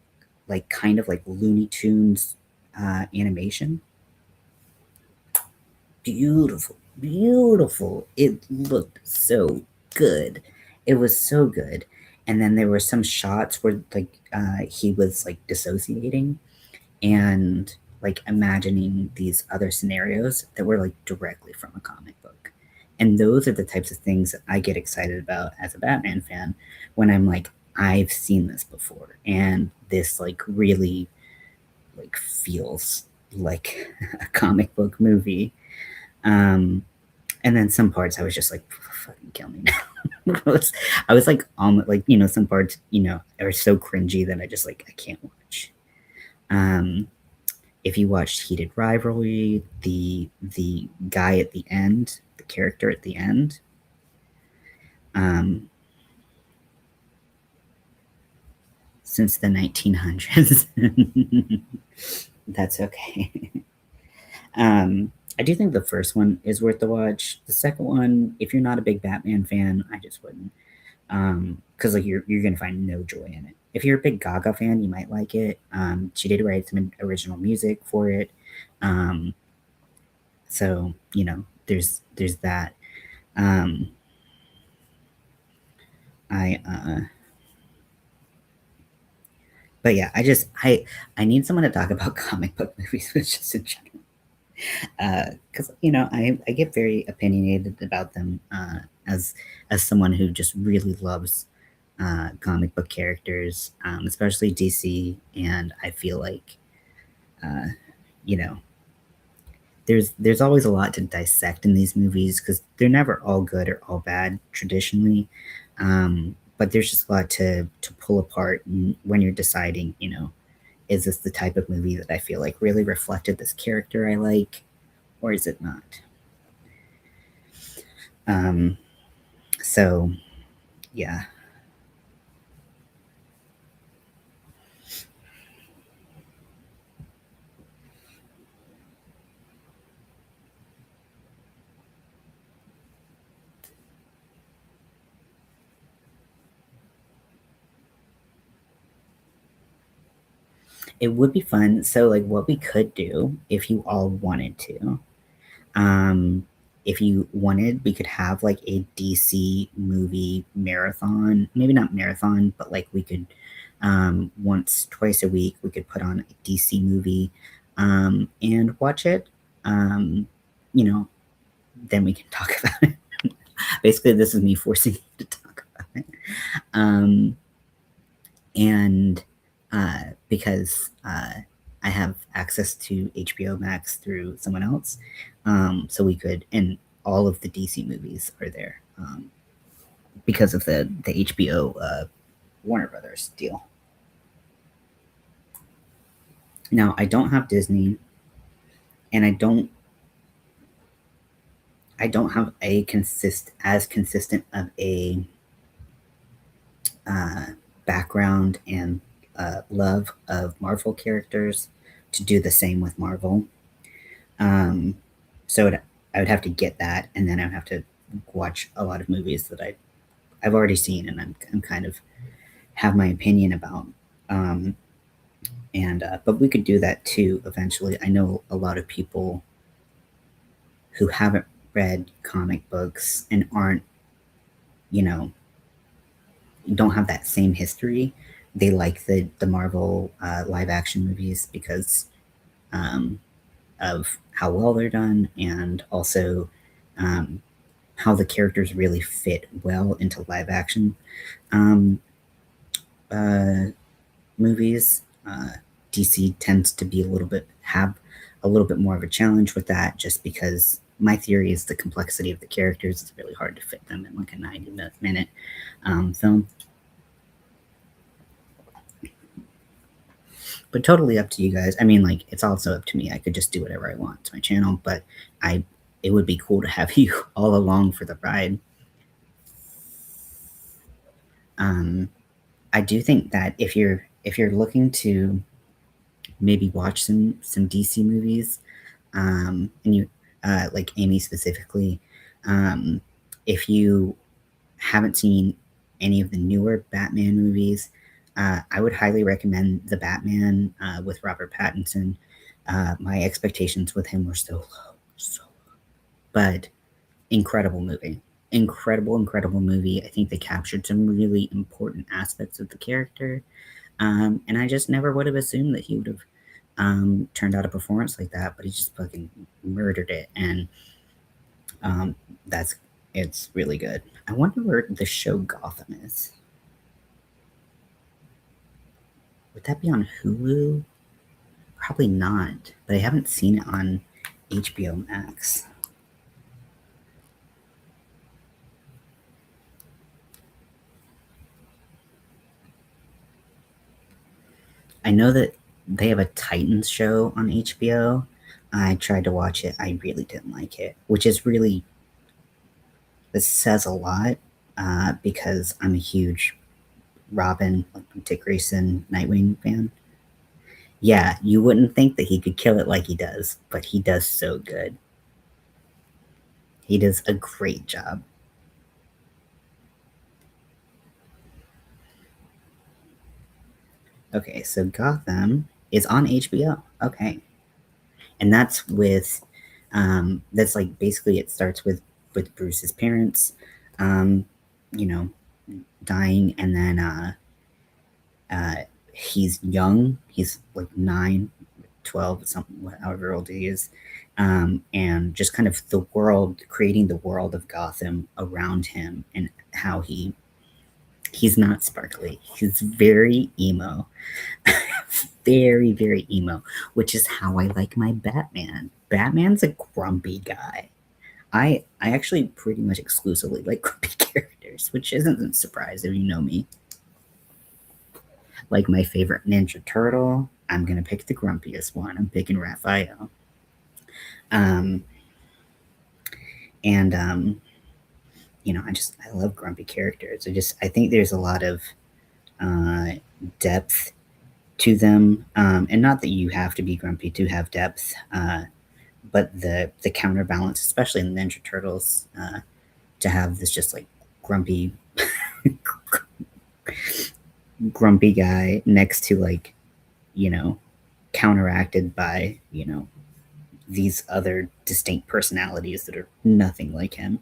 like kind of like Looney Tunes animation. Beautiful, beautiful. It looked so good. It was so good. And then there were some shots where like he was like dissociating and like imagining these other scenarios that were like directly from a comic book. And those are the types of things that I get excited about as a Batman fan when I'm like, I've seen this before and this like really like feels like a comic book movie. Um, and then some parts I was just like, fucking kill me now. I was like, like, you know, some parts, you know, are so cringy that I just like, I can't watch. Um, if you watched Heated Rivalry, the guy at the end, the character at the end, um, since the 1900s, that's okay. I do think the first one is worth the watch. The second one, if you're not a big Batman fan, I just wouldn't, because like you're gonna find no joy in it. If you're a big Gaga fan, you might like it. She did write some original music for it, um, so you know there's that. Um, I but yeah, I need someone to talk about comic book movies with just in general, because you know I get very opinionated about them as someone who just really loves comic book characters, especially DC, and I feel like uh, you know there's always a lot to dissect in these movies because they're never all good or all bad traditionally. But there's just a lot to pull apart when you're deciding, you know, is this the type of movie that I feel like really reflected this character I like, or is it not? Um, so yeah, it would be fun. So like, what we could do if you all wanted to, um, if you wanted, we could have like a DC movie marathon. Maybe not marathon, but like we could once, twice a week, we could put on a DC movie and watch it. Um, you know, then we can talk about it. Basically, this is me forcing you to talk about it. Um, and because I have access to HBO Max through someone else, so we could, and all of the DC movies are there because of the HBO Warner Brothers deal. Now I don't have Disney, and I don't have a consistent of a uh, background and love of Marvel characters to do the same with Marvel. Um, I would have to get that, and then I would have to watch a lot of movies that I've already seen, and I'm kind of have my opinion about. Um, and but we could do that too eventually. I know a lot of people who haven't read comic books and aren't, you know, don't have that same history. They like the Marvel live action movies because um, of how well they're done, and also um, how the characters really fit well into live action um, uh, movies. DC tends to be have a little bit more of a challenge with that, just because my theory is the complexity of the characters. It's really hard to fit them in like a 90-minute film. But totally up to you guys. I mean, like it's also up to me. I could just do whatever I want. It's my channel, but I it would be cool to have you all along for the ride. Um, I do think that if you're looking to maybe watch some DC movies, and you like Amy specifically. Um, if you haven't seen any of the newer Batman movies, I would highly recommend the Batman with Robert Pattinson. My expectations with him were so low, so low. But incredible movie. Incredible movie. I think they captured some really important aspects of the character. And I just never would have assumed that he would have turned out a performance like that, but he just fucking murdered it. And um, that's it's really good. I wonder where the show Gotham is. Would that be on Hulu? Probably not, but I haven't seen it on HBO Max. I know that they have a Titans show on HBO. I tried to watch it. I really didn't like it, which is really, this says a lot because I'm a huge Robin, like Dick Grayson, Nightwing fan. Yeah, you wouldn't think that he could kill it like he does, but he does so good. He does a great job. Okay, so Gotham is on HBO. Okay, and that's with that's like basically it starts with Bruce's parents, um, you know, dying, and then uh, he's young. He's like 9, 12, something, however old he is, and just kind of the world, creating the world of Gotham around him, and how he's not sparkly. He's very emo, very emo, which is how I like my Batman. Batman's a grumpy guy. I actually pretty much exclusively like grumpy characters, which isn't a surprise if you know me. Like my favorite Ninja Turtle, I'm gonna pick the grumpiest one. I'm picking Raphael. Um, and I love grumpy characters. I think there's a lot of uh, depth to them, and not that you have to be grumpy to have depth, but the counterbalance, especially in the Ninja Turtles, to have this just like grumpy grumpy guy next to, like, you know counteracted by these other distinct personalities that are nothing like him.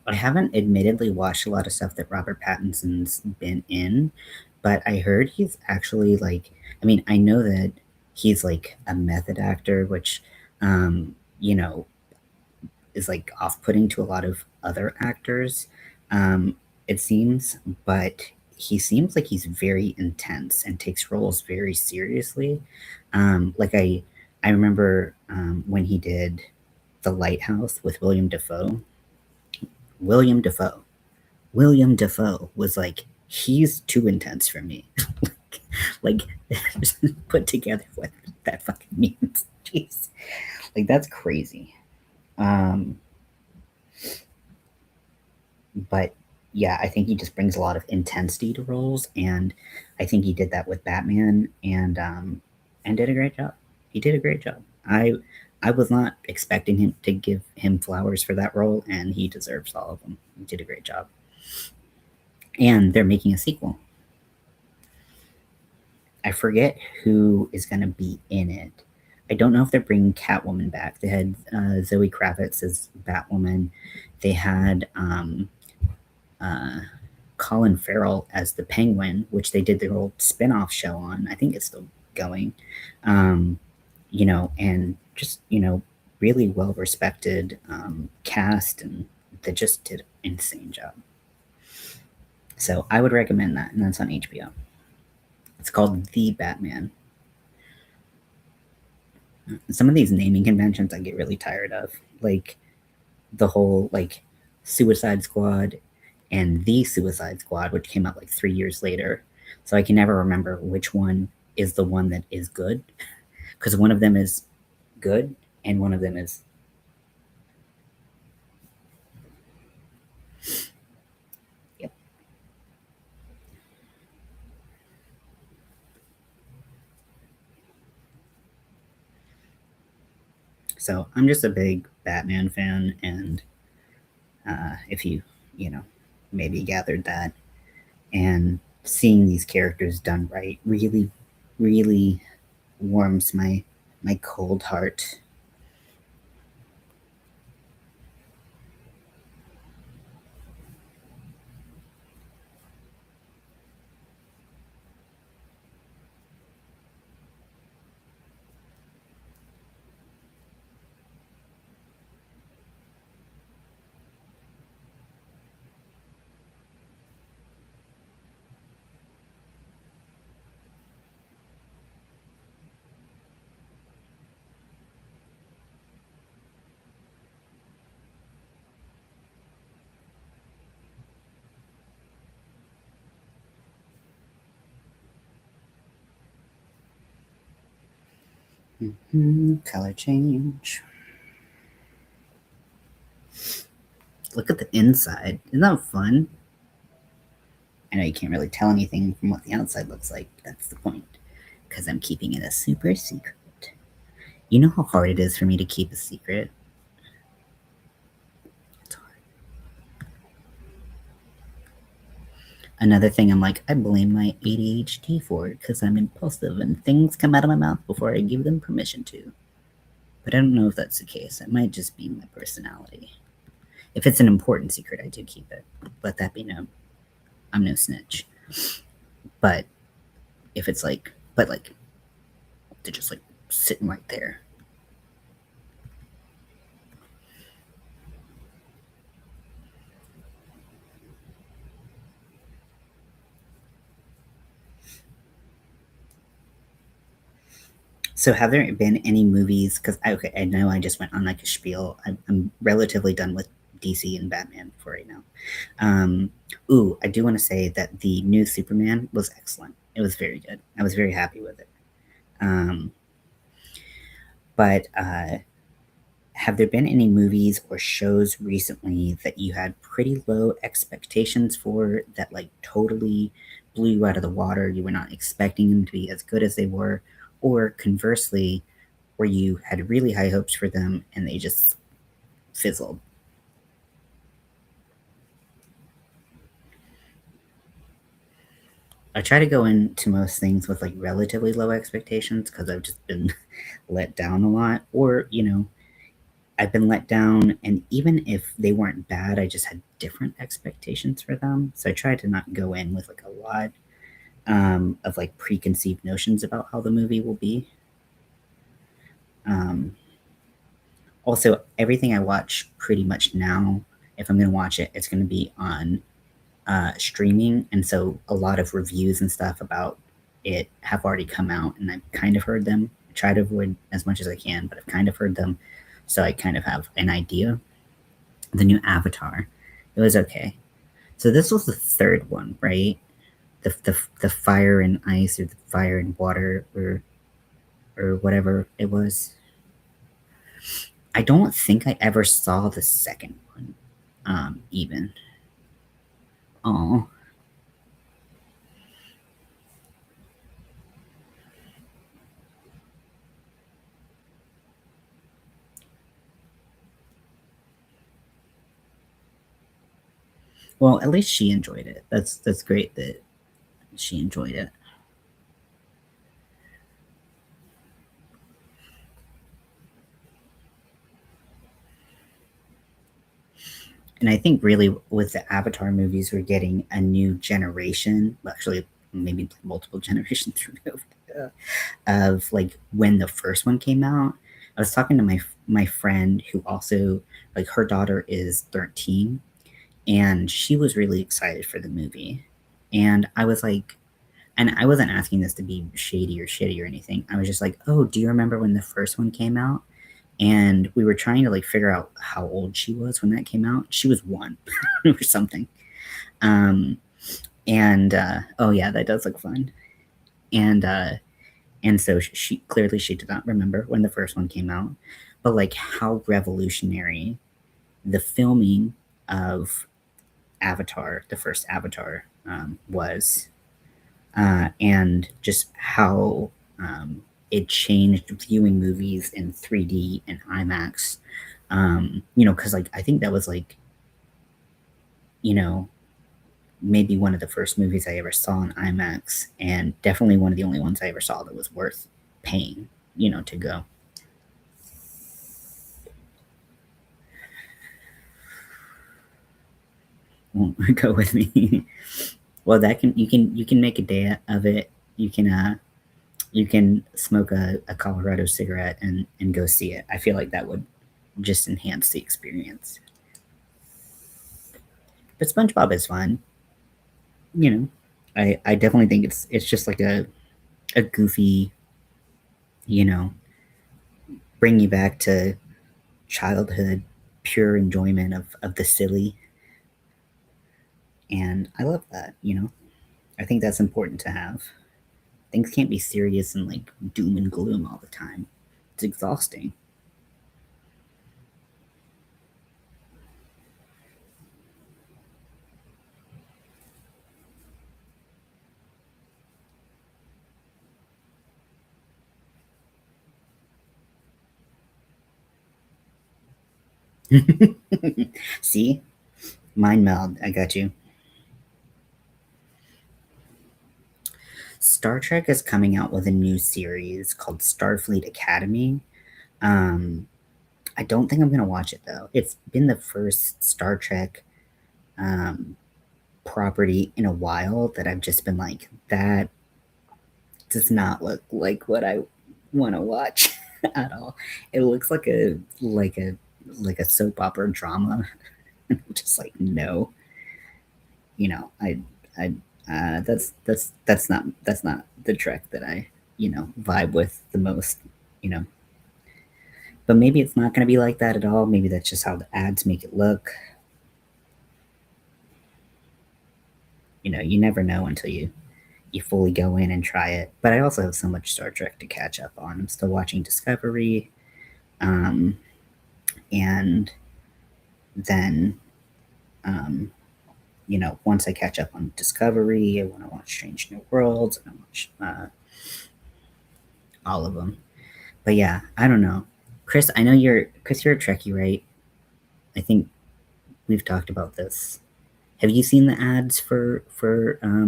I haven't admittedly watched a lot of stuff that Robert Pattinson's been in, but I heard he's actually like, I mean, I know that he's like a method actor, which, you know, is like off putting to a lot of other actors, um, it seems, but he seems like he's very intense and takes roles very seriously. Like I remember when he did The Lighthouse with William Defoe. William Defoe. William Defoe was like, he's too intense for me. like, put together what that fucking means. Jeez. Like, that's crazy. Um, but yeah, I think he just brings a lot of intensity to roles, and I think he did that with Batman, and did a great job. He did a great job. I was not expecting him to give him flowers for that role, and he deserves all of them. He did a great job. And they're making a sequel. I forget who is going to be in it. I don't know if they're bringing Catwoman back. They had Zoe Kravitz as Batwoman. They had uh, Colin Farrell as the Penguin, which they did their old spin-off show on. I think it's still going. Um, and just, really well respected cast, and they just did an insane job. So I would recommend that, and that's on HBO. It's called The Batman. Some of these naming conventions I get really tired of, like the whole like Suicide Squad and The Suicide Squad, which came out like 3 years later. So I can never remember which one is the one that is good, because one of them is good and one of them is So I'm just a big Batman fan, and if you, you know, maybe gathered that, and seeing these characters done right really, really warms my cold heart. Color change. Look at the inside. Isn't that fun? I know you can't really tell anything from what the outside looks like. That's the point. Because I'm keeping it a super secret. You know how hard it is for me to keep a secret? It's hard. Another thing I'm like, I blame my ADHD for it because I'm impulsive and things come out of my mouth before I give them permission to. But I don't know if that's the case. It might just be my personality. If it's an important secret, I do keep it. Let that be known. I'm no snitch. But if it's like, but like, they're just like sitting right there. So, have there been any movies? Because okay, I know I just went on like a spiel. I'm relatively done with DC and Batman for right now. Um, ooh, I do want to say that the new Superman was excellent. It was very good. I was very happy with it. Um, but have there been any movies or shows recently that you had pretty low expectations for that like totally blew you out of the water? You were not expecting them to be as good as they were, or conversely, where you had really high hopes for them and they just fizzled? I try to go into most things with like relatively low expectations because I've just been let down a lot, or I've been let down, and even if they weren't bad, I just had different expectations for them. So I tried to not go in with like a lot of like preconceived notions about how the movie will be. Um, Also, everything I watch pretty much now, if I'm going to watch it, it's going to be on streaming, and so a lot of reviews and stuff about it have already come out, and I've kind of heard them. I try to avoid as much as I can, but I've kind of heard them, so I kind of have an idea. The new Avatar, it was okay. So this was the third one, right? The fire and ice, or the fire and water, or whatever it was. I don't think I ever saw the second one. Even. Oh, well, at least she enjoyed it. That's great that she enjoyed it. And I think really with the Avatar movies, we're getting a new generation. Well, actually, maybe multiple generations removed of like when the first one came out. I was talking to my friend who also, like, her daughter is 13, and she was really excited for the movie. And I was like, and I wasn't asking this to be shady or shitty or anything. I was just like, oh, do you remember when the first one came out? And we were trying to like figure out how old she was when that came out. She was one or something. Um, and oh yeah, that does look fun. And and so she clearly she did not remember when the first one came out, but like how revolutionary the filming of Avatar, the first Avatar, was, and just how it changed viewing movies in 3D and IMAX. Because like I think that was like, you know, maybe one of the first movies I ever saw in IMAX, and definitely one of the only ones I ever saw that was worth paying, to go. Won't go with me. Well, that can you can make a day of it. You can smoke a Colorado cigarette and go see it. I feel like that would just enhance the experience. But SpongeBob is fun. You know, I definitely think it's just like a goofy, you know, bring you back to childhood, pure enjoyment of the silly, and I love that. I think that's important to have. Things can't be serious and like doom and gloom all the time. It's exhausting. See, mind meld. I got you. Star Trek is coming out with a new series called Starfleet Academy. Um, I don't think I'm gonna watch it though. It's been the first Star Trek um, property in a while that I've just been like, that does not look like what I want to watch at all. It looks like a soap opera drama. Just like no, I that's not the Trek that I vibe with the most. You know, but maybe it's not going to be like that at all. Maybe that's just how the ads make it look. You never know until you fully go in and try it. But I also have so much Star Trek to catch up on. I'm still watching Discovery, um, and then um, once I catch up on Discovery, I want to watch Strange New Worlds. I watch all of them. But yeah, I don't know, Chris. I know you're a Trekkie, right? I think we've talked about this. Have you seen the ads for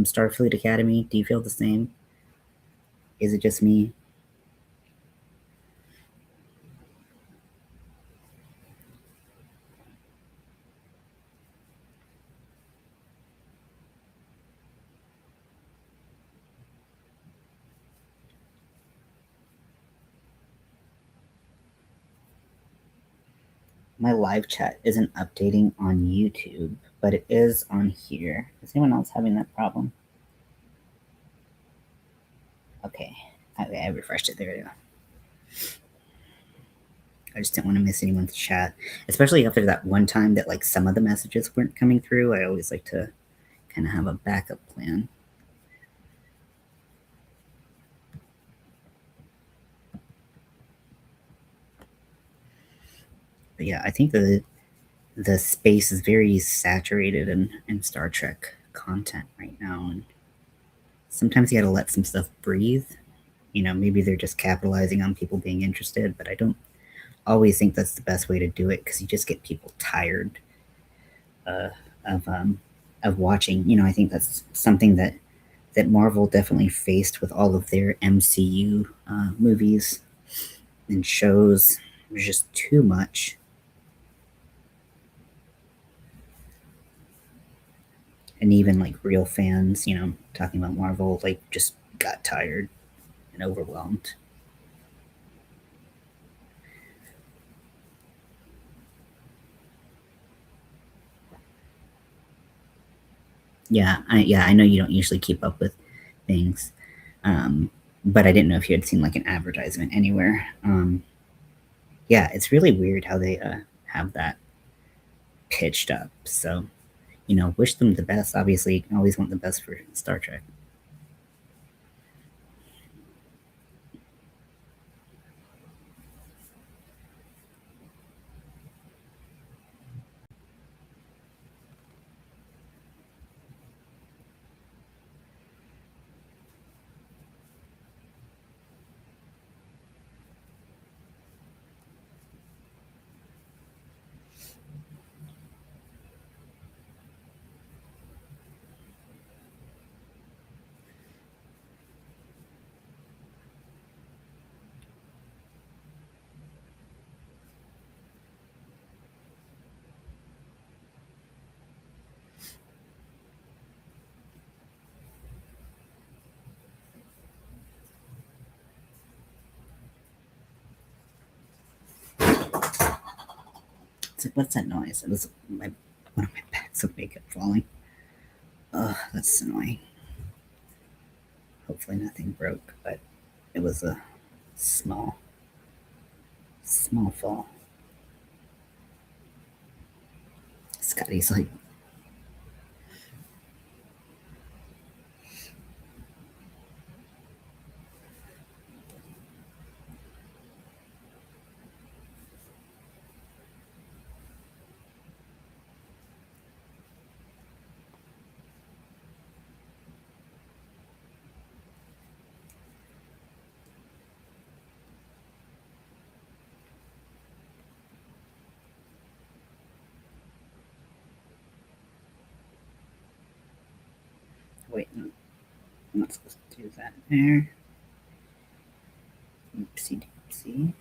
Starfleet Academy? Do you feel the same? Is it just me? My live chat isn't updating on YouTube, but it is on here. Is anyone else having that problem? Okay, I refreshed it. There we go. I just didn't want to miss anyone's chat, especially after that one time that like some of the messages weren't coming through. I always like to kind of have a backup plan. But yeah, I think the space is very saturated in Star Trek content right now, and sometimes you got to let some stuff breathe. Maybe they're just capitalizing on people being interested, but I don't always think that's the best way to do it because you just get people tired uh, of of watching. I think that's something that Marvel definitely faced with all of their MCU movies and shows. There's just too much. And even like real fans, talking about Marvel, like just got tired and overwhelmed. Yeah, I know you don't usually keep up with things, um, but I didn't know if you had seen like an advertisement anywhere. Yeah, it's really weird how they have that pitched up. So wish them the best. Obviously, you can always want the best for Star Trek. It's like, what's that noise? It was one of my bags of makeup falling. Ugh, that's annoying. Hopefully nothing broke, but it was a small, small fall. Scotty's like, wait, no, I'm not supposed to do that there. Oopsie doopsie.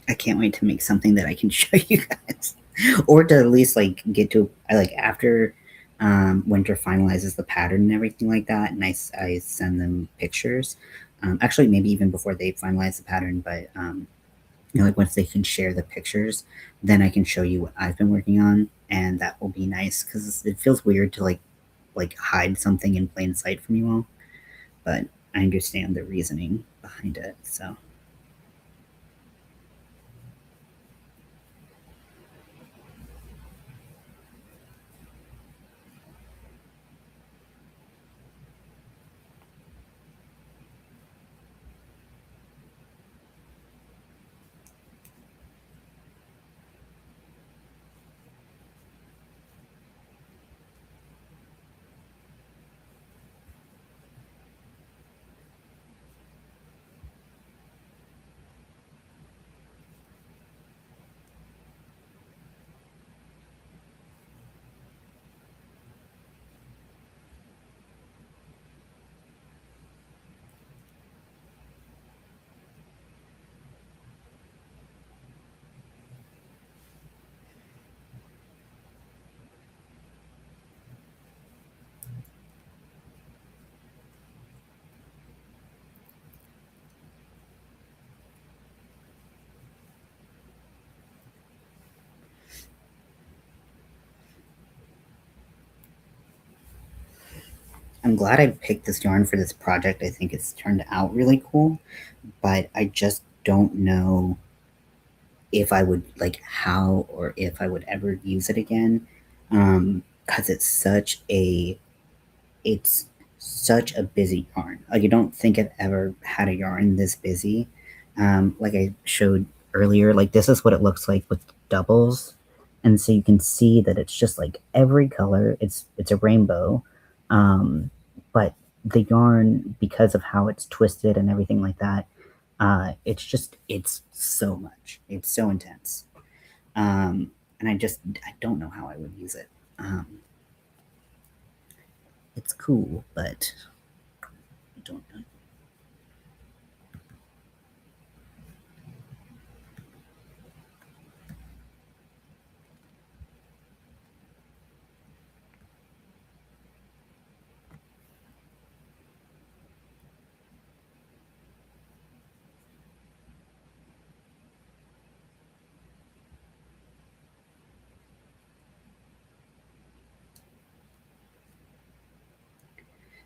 I can't wait to make something that I can show you guys, or to at least like get to like after Winter finalizes the pattern and everything like that, and I send them pictures. Actually, maybe even before they finalize the pattern, but like once they can share the pictures, then I can show you what I've been working on, and that will be nice because it feels weird to like hide something in plain sight from you all, but I understand the reasoning behind it. So I'm glad I picked this yarn for this project. I think it's turned out really cool, but I just don't know if I would like how or if I would ever use it again. Because it's such a busy yarn. Like I don't think I've ever had a yarn this busy. Like I showed earlier, like this is what it looks like with doubles, and so you can see that it's just like every color. It's a rainbow, but the yarn, because of how it's twisted and everything like that, it's so much. It's so intense, and I don't know how I would use it. It's cool, but I don't know.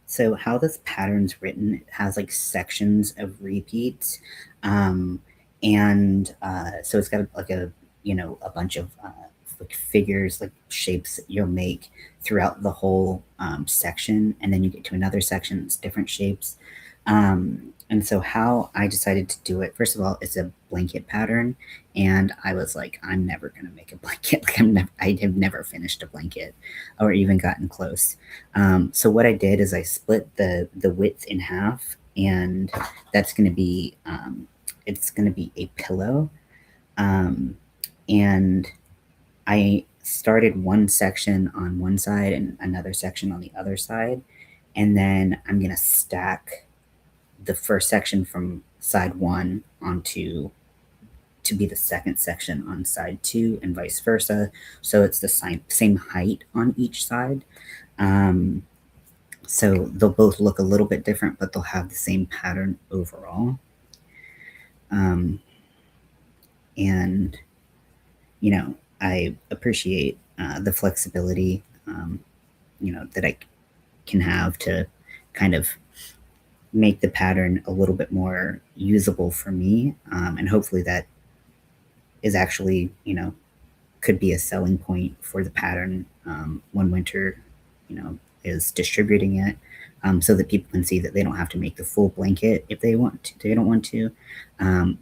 So how this pattern's written, it has like sections of repeats, and so it's got like a a bunch of like figures, like shapes that you'll make throughout the whole section, and then you get to another section, it's different shapes. And so how I decided to do it, first of all, it's a blanket pattern, and I was like, I'm never gonna make a blanket. Like I have never finished a blanket or even gotten close. So what I did is I split the width in half, and that's gonna be it's gonna be a pillow. Um, and I started one section on one side and another section on the other side, and then I'm gonna stack the first section from side one onto to be the second section on side two, and vice versa. So it's the same height on each side. Um, so they'll both look a little bit different, but they'll have the same pattern overall. Um, and I appreciate the flexibility, that I can have to kind of make the pattern a little bit more usable for me, and hopefully that is actually, could be a selling point for the pattern, when winter, is distributing it, so that people can see that they don't have to make the full blanket if they want to. They don't want to.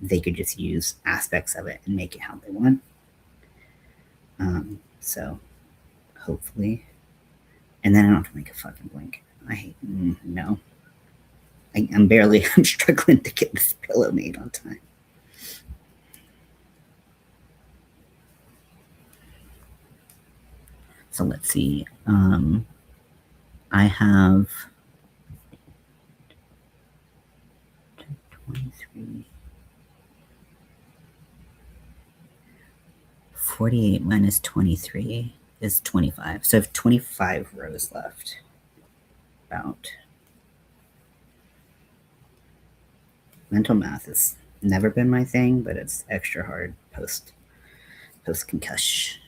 They could just use aspects of it and make it how they want. So hopefully, and then I don't have to make a fucking blanket. I hate no. I'm barely. I'm struggling to get this pillow made on time. So let's see. I have 23. 48 minus 23 is 25. So I have 25 rows left. About. Mental math has never been my thing, but it's extra hard post concussion.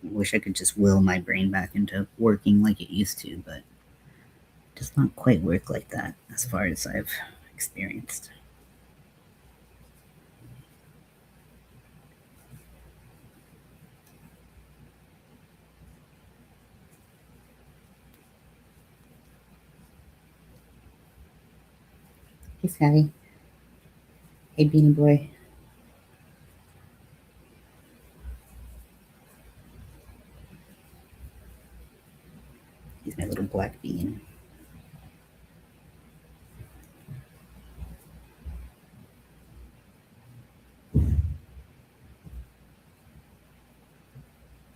I wish I could just will my brain back into working like it used to, but it does not quite work like that as far as I've experienced. Hey, Scotty. Hey, Beanie Boy. He's my little black bean.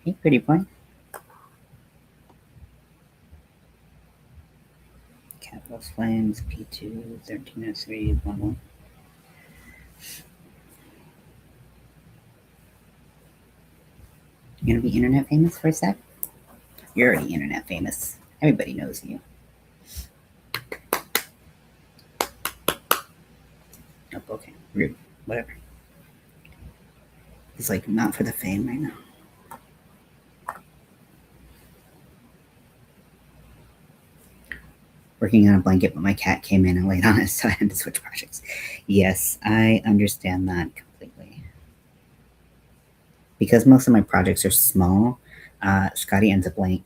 Hey, pretty boy. Capital Flames, P2, 1303, 11. You gonna be internet famous for a sec? You're already internet famous. Everybody knows you. Oh, okay. Rude. Whatever. It's like not for the fame right now. Working on a blanket, but my cat came in and laid on it, so I had to switch projects. Yes, I understand that completely. Because most of my projects are small, Scotty ends up laying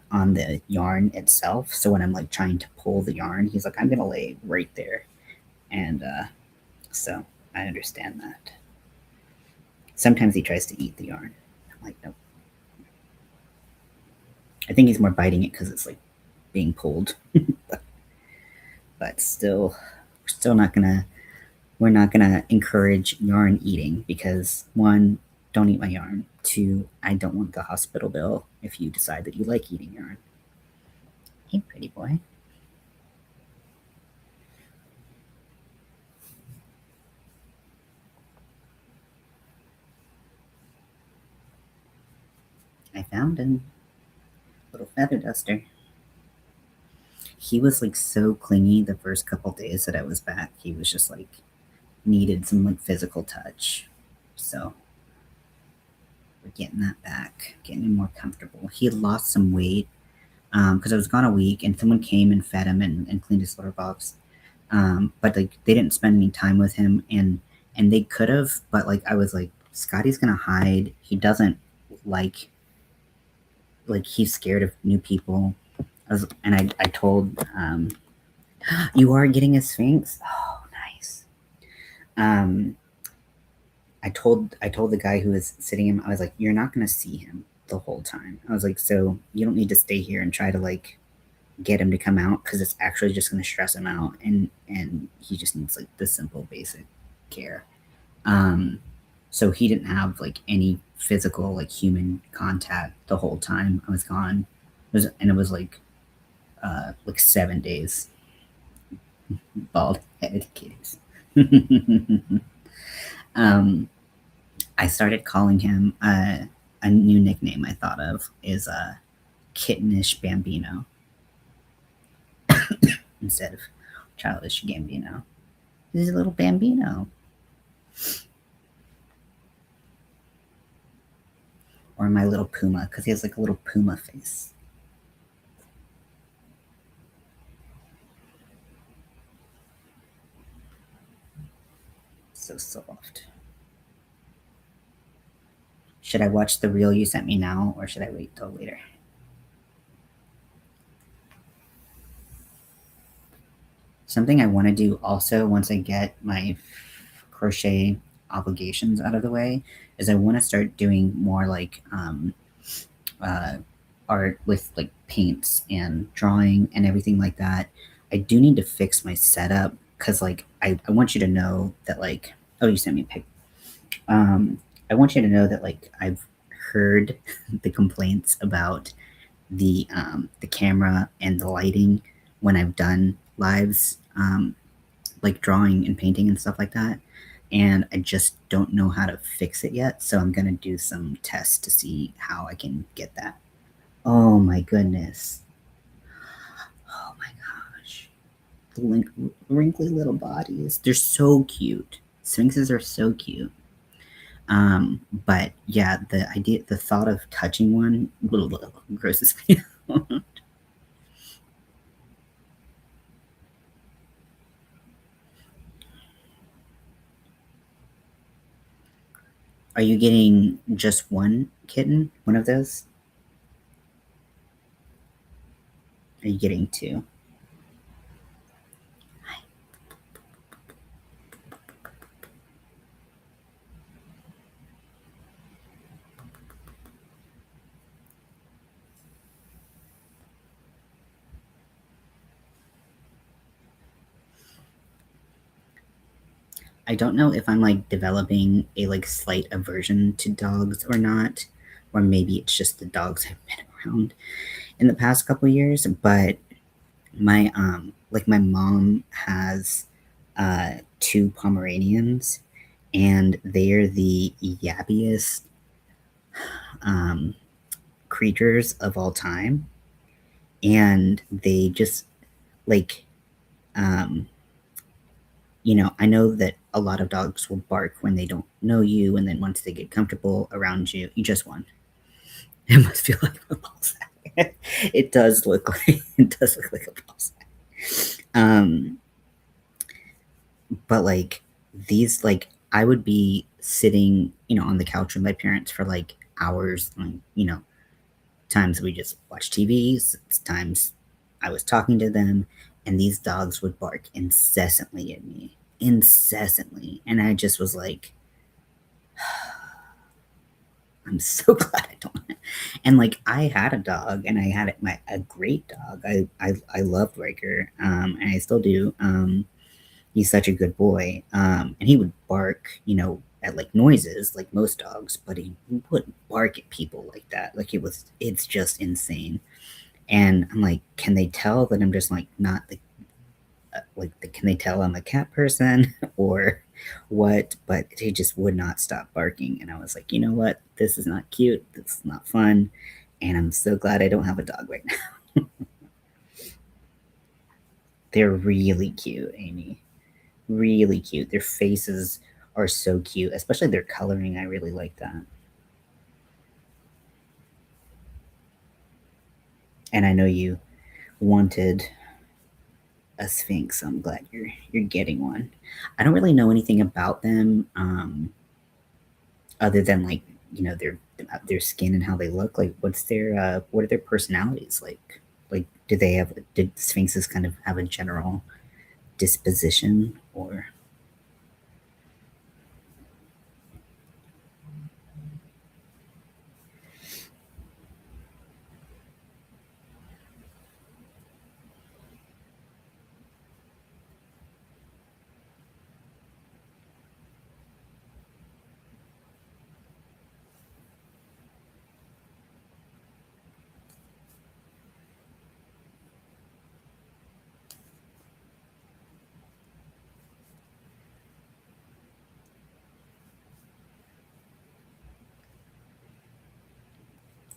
on the yarn itself. So when I'm like trying to pull the yarn, he's like, I'm gonna lay right there, and so I understand that. Sometimes he tries to eat the yarn. I'm like, nope. I think he's more biting it because it's like being pulled. But still, we're not gonna encourage yarn eating because one, don't eat my yarn. Two, I don't want the hospital bill if you decide that you like eating yarn. Hey, pretty boy. I found him. Little feather duster. He was like so clingy the first couple days that I was back. He was just like needed some like physical touch. So we're getting that back, getting him more comfortable. He had lost some weight because I was gone a week, and someone came and fed him and cleaned his litter box. But like they didn't spend any time with him, and they could have, but like I was like, Scotty's gonna hide. He doesn't like he's scared of new people. I told you are getting a Sphinx. Oh, nice. Um, I told the guy who was sitting him, I was like, you're not gonna see him the whole time. I was like, so you don't need to stay here and try to like get him to come out because it's actually just gonna stress him out, and he just needs like the simple basic care. Um, so he didn't have like any physical like human contact the whole time I was gone. It was like 7 days. Bald headed kitties. um, I started calling him a new nickname I thought of is Kittenish Bambino instead of Childish Gambino. He's a little Bambino. Or my little Puma, because he has like a little Puma face. So soft. Should I watch the reel you sent me now, or should I wait till later? Something I want to do also once I get my crochet obligations out of the way is I want to start doing more like uh, art with like paints and drawing and everything like that. I do need to fix my setup because like I want you to know that like, oh, you sent me a pic. Um, I want you to know that like I've heard the complaints about the camera and the lighting when I've done lives, like drawing and painting and stuff like that. And I just don't know how to fix it yet. So I'm gonna do some tests to see how I can get that. Oh my goodness. Oh my gosh. The wrinkly little bodies. They're so cute. Sphinxes are so cute. But yeah, the thought of touching one grosses me out. Are you getting just one kitten? One of those? Are you getting two? I don't know if I'm like developing a like slight aversion to dogs or not, or maybe it's just the dogs I've been around in the past couple years. But my mom has two Pomeranians, and they're the yappiest um, creatures of all time, and they just like um, I know that a lot of dogs will bark when they don't know you, and then once they get comfortable around you, you just won. It must feel like a ball sack. It does look like a ball sack. But like these, like I would be sitting, on the couch with my parents for like hours, times we just watch TV, times I was talking to them, and these dogs would bark incessantly at me, incessantly. And I just was like, I'm so glad I don't. And like I had a dog, and I had a great dog. I loved Riker, and I still do. He's such a good boy, and he would bark, at like noises like most dogs, but he wouldn't bark at people like that. Like it's just insane. And I'm like, can they tell that I'm just like not can they tell I'm a cat person or what? But he just would not stop barking, and I was like, you know what? This is not cute. This is not fun, and I'm so glad I don't have a dog right now. They're really cute, Amy. Really cute. Their faces are so cute, especially their coloring. I really like that. And I know you wanted a sphinx. So I'm glad you're getting one. I don't really know anything about them, other than like their skin and how they look. Like, what are their personalities like? Like, did sphinxes kind of have a general disposition, or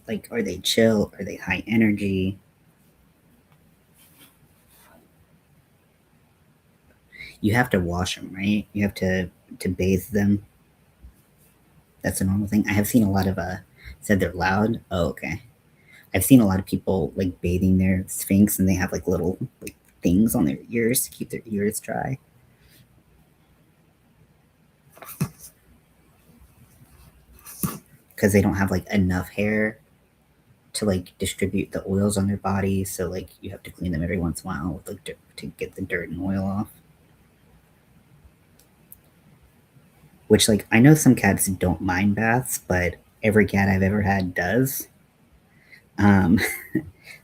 like, are they chill? Are they high energy? You have to wash them, right? You have to bathe them. That's a normal thing. I have seen a lot of said they're loud. Oh, okay. I've seen a lot of people like bathing their sphinx, and they have like little like things on their ears to keep their ears dry because they don't have like enough hair to like distribute the oils on their body. So like you have to clean them every once in a while with like to get the dirt and oil off. Which, like, I know some cats don't mind baths, but every cat I've ever had does. Um,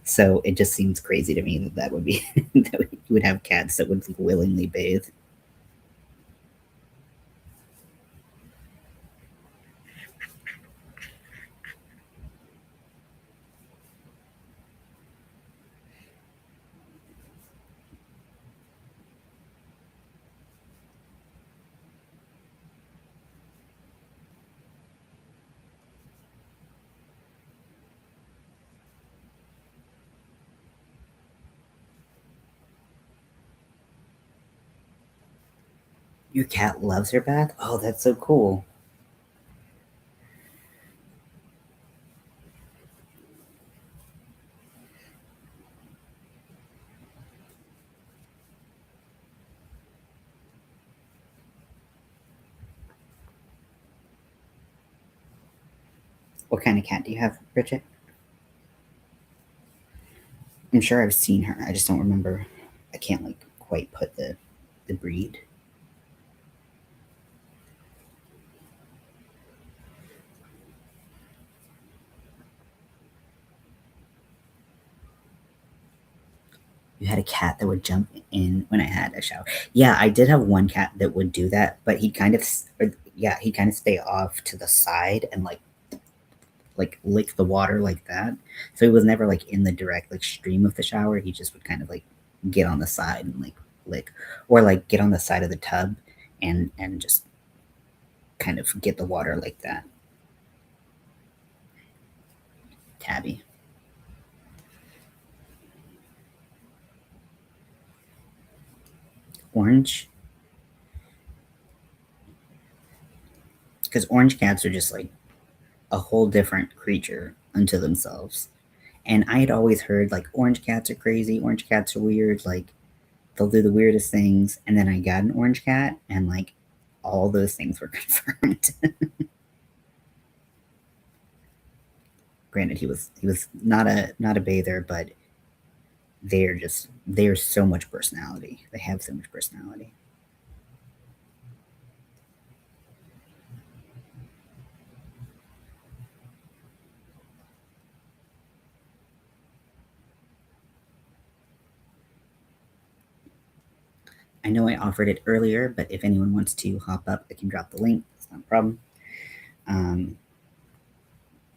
so it just seems crazy to me that would be that you would have cats that would willingly bathe. Your cat loves her bath. Oh, that's so cool. What kind of cat do you have, Bridget? I'm sure I've seen her. I just don't remember. I can't like quite put the breed. You had a cat that would jump in when I had a shower. Yeah, I did have one cat that would do that, but he'd kind of yeah, he'd kind of stay off to the side and like lick the water like that. So he was never like in the direct like stream of the shower. He just would kind of like get on the side and like lick, or like get on the side of the tub and just kind of get the water like that. Tabby. Orange, because orange cats are just like a whole different creature unto themselves. And I had always heard like orange cats are crazy, orange cats are weird, like they'll do the weirdest things. And then I got an orange cat, and like all those things were confirmed. Granted, he was not a bather, but they're so much personality. They have so much personality. I know I offered it earlier, but if anyone wants to hop up, I can drop the link. It's not a problem.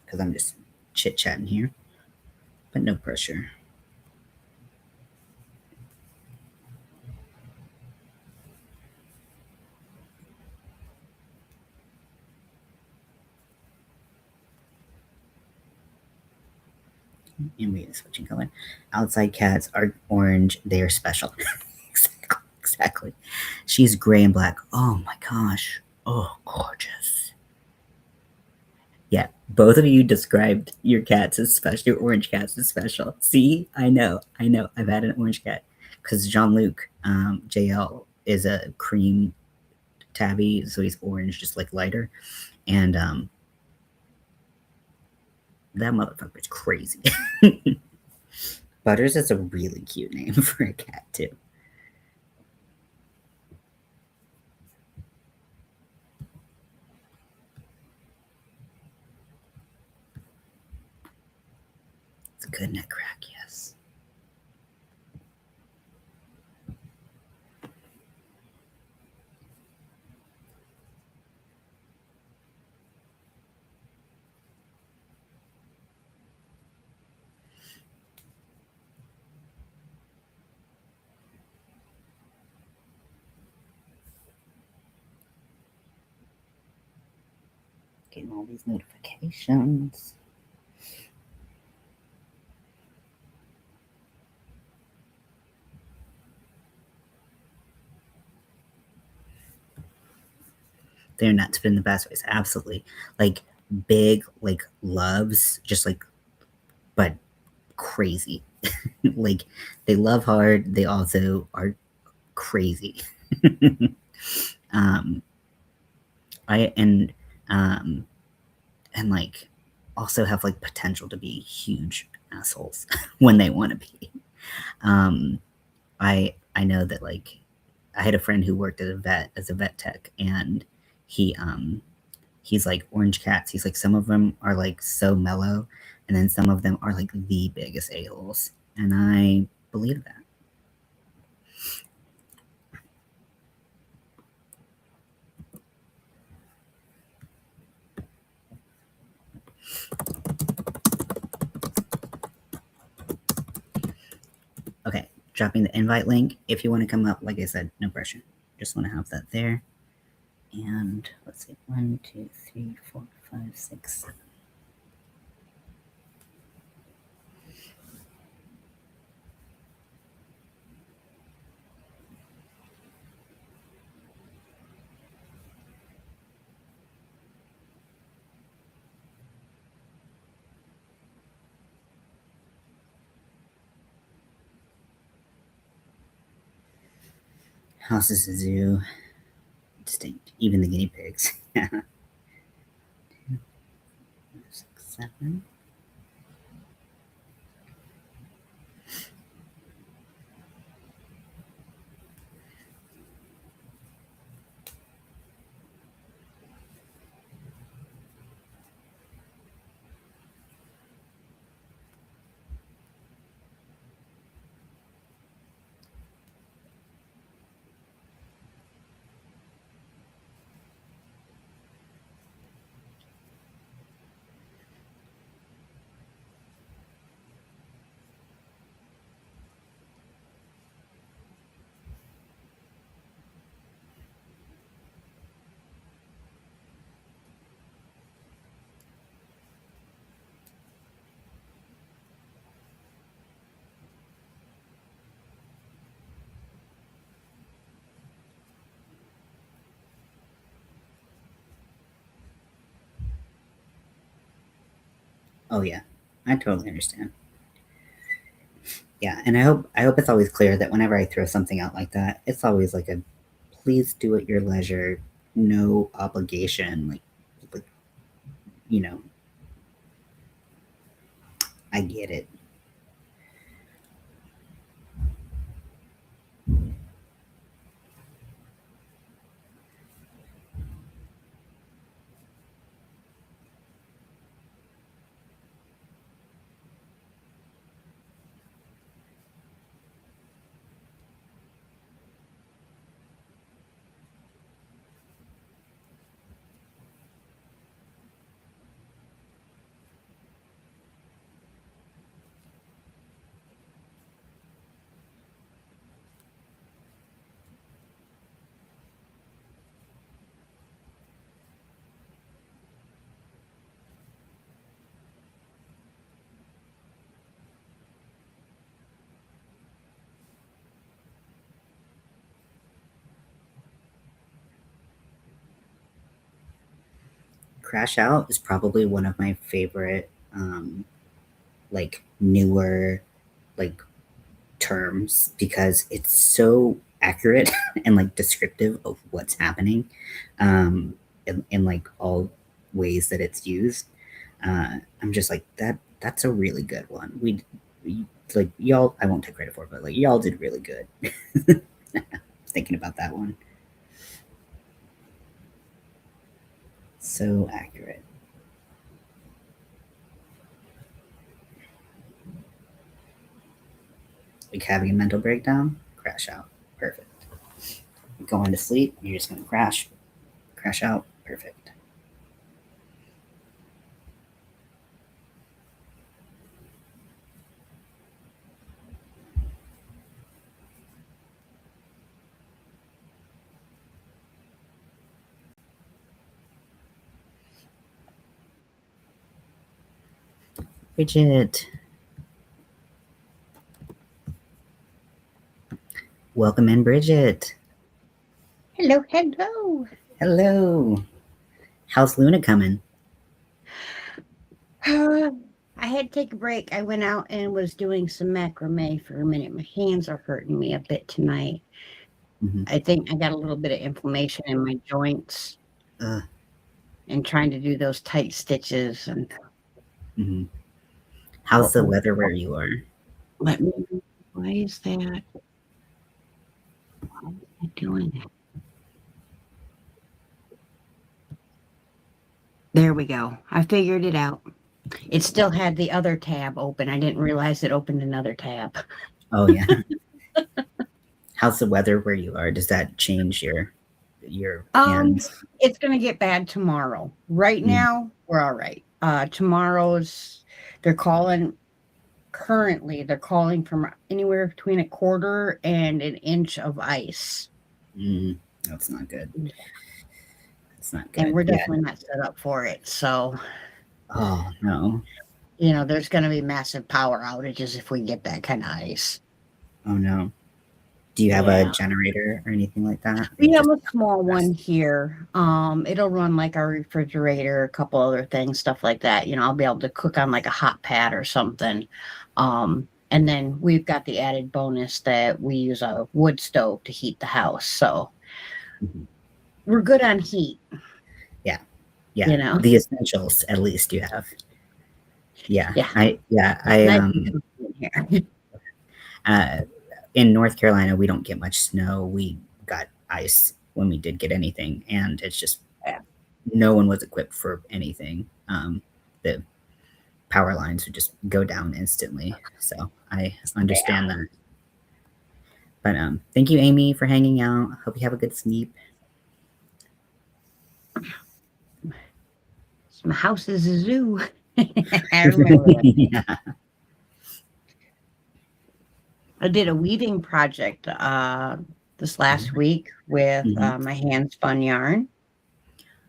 Because I'm just chit chatting here, but no pressure. And we switching color. Outside cats are orange. They are special. Exactly. Exactly. She's gray and black. Oh my gosh. Oh, gorgeous. Yeah, both of you described your cats as special, your orange cats as special. See, I know. I've had an orange cat. because Jean-Luc JL is a cream tabby, so he's orange, just like lighter, and that motherfucker's crazy. Butters is a really cute name for a cat too. It's a good neck crack, yes. Getting all these notifications. They're not in the best ways, absolutely. Like big, like loves, just like, but crazy. Like they love hard. They also are crazy. um, I and like also have like potential to be huge assholes when they want to be. Um, I know that like I had a friend who worked at a vet as a vet tech, and he he's like orange cats. He's like some of them are like so mellow, and then some of them are like the biggest a-holes, and I believe that. Okay, dropping the invite link. If you want to come up, like I said, no pressure. Just want to have that there. And let's see, 1, 2, 3, 4, 5, 6, 7. House is a zoo. Distinct. Even the guinea pigs. 2, 6, 7. Oh yeah, I totally understand. Yeah, and I hope it's always clear that whenever I throw something out like that, it's always like a please do at your leisure, no obligation. Like you know, I get it. Crash Out is probably one of my favorite, like newer, like terms because it's so accurate and like descriptive of what's happening, in like all ways that it's used. I'm just like that. That's a really good one. We like y'all. I won't take credit for it, but like y'all did really good. Thinking about that one. So accurate. Like having a mental breakdown, crash out. Perfect. Going to sleep, you're just gonna crash out. Perfect. Bridget. Welcome in, Bridget. Hello, hello. Hello. How's Luna coming? I had to take a break. I went out and was doing some macrame for a minute. My hands are hurting me a bit tonight. Mm-hmm. I think I got a little bit of inflammation in my joints and trying to do those tight stitches. And mm-hmm. How's the weather where you are? Let me. Why is that? Why is it doing that? There we go. I figured it out. It still had the other tab open. I didn't realize it opened another tab. Oh yeah. How's the weather where you are? Does that change your hands? It's gonna get bad tomorrow. Right now, we're all right. Tomorrow's they're calling currently they're calling from anywhere between a quarter and an inch of ice. That's not good. That's not And good. we're definitely not set up for it. So oh no. there's gonna be massive power outages if we get that kind of ice. Oh no. Do you have a generator or anything like that? We have a small one here. It'll run like our refrigerator, a couple other things, stuff like that. I'll be able to cook on like a hot pad or something. And then we've got the added bonus that we use a wood stove to heat the house. So we're good on heat. Yeah. Yeah. The essentials at least you have. Yeah. In North Carolina, we don't get much snow. We got ice when we did get anything, and it's just no one was equipped for anything. The power lines would just go down instantly. So I understand that. But thank you, Amy, for hanging out. Hope you have a good sleep. My house is a zoo. I remember that. Yeah. I did a weaving project this last week with my hand spun yarn,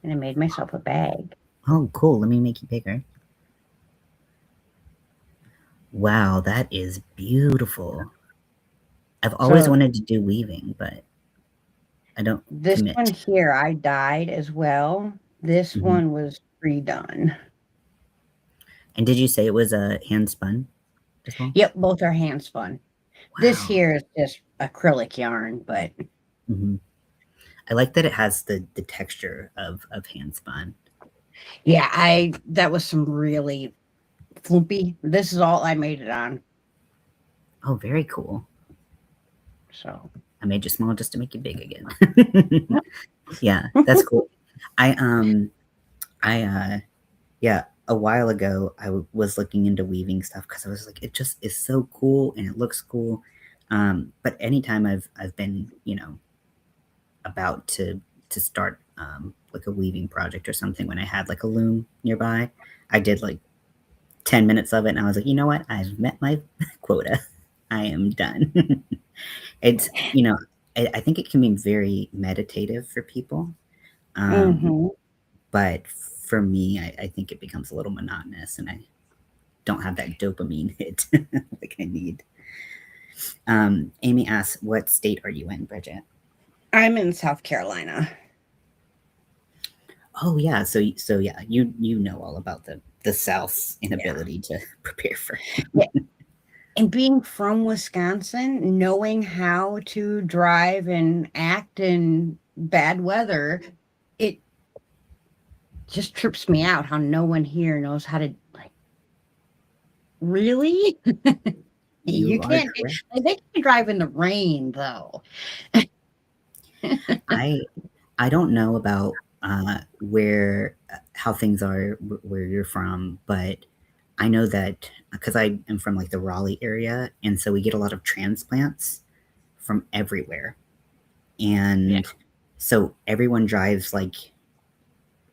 and I made myself a bag. Oh, cool. Let me make you bigger. Wow, that is beautiful. I've always wanted to do weaving, but I don't This commit. one here, I dyed as well. This one was redone. And did you say it was a hand spun as well? Yep, both are hand spun. Wow. This here is just acrylic yarn, but I like that it has the texture of hand spun. Yeah, that was some really floopy. This is all I made it on. Oh, very cool. So I made you small just to make you big again. Yeah, that's cool. A while ago, I was looking into weaving stuff because I was like, it just is so cool and it looks cool. But anytime I've been, about to start like a weaving project or something, when I had like a loom nearby, I did like 10 minutes of it and I was like, you know what? I've met my quota. I am done. It's, I think it can be very meditative for people. But for me, I think it becomes a little monotonous and I don't have that dopamine hit like I need. Amy asks, what state are you in, Bridget? I'm in South Carolina. Oh yeah, so yeah, you know all about the South's inability to prepare for. And being from Wisconsin, knowing how to drive and act in bad weather, it just trips me out how no one here knows how to, like, really? You You are can't, correct. they can drive in the rain though. I I don't know about where how things are where you're from, but I know that because I am from like the Raleigh area, and so we get a lot of transplants from everywhere, Yeah. and so everyone drives like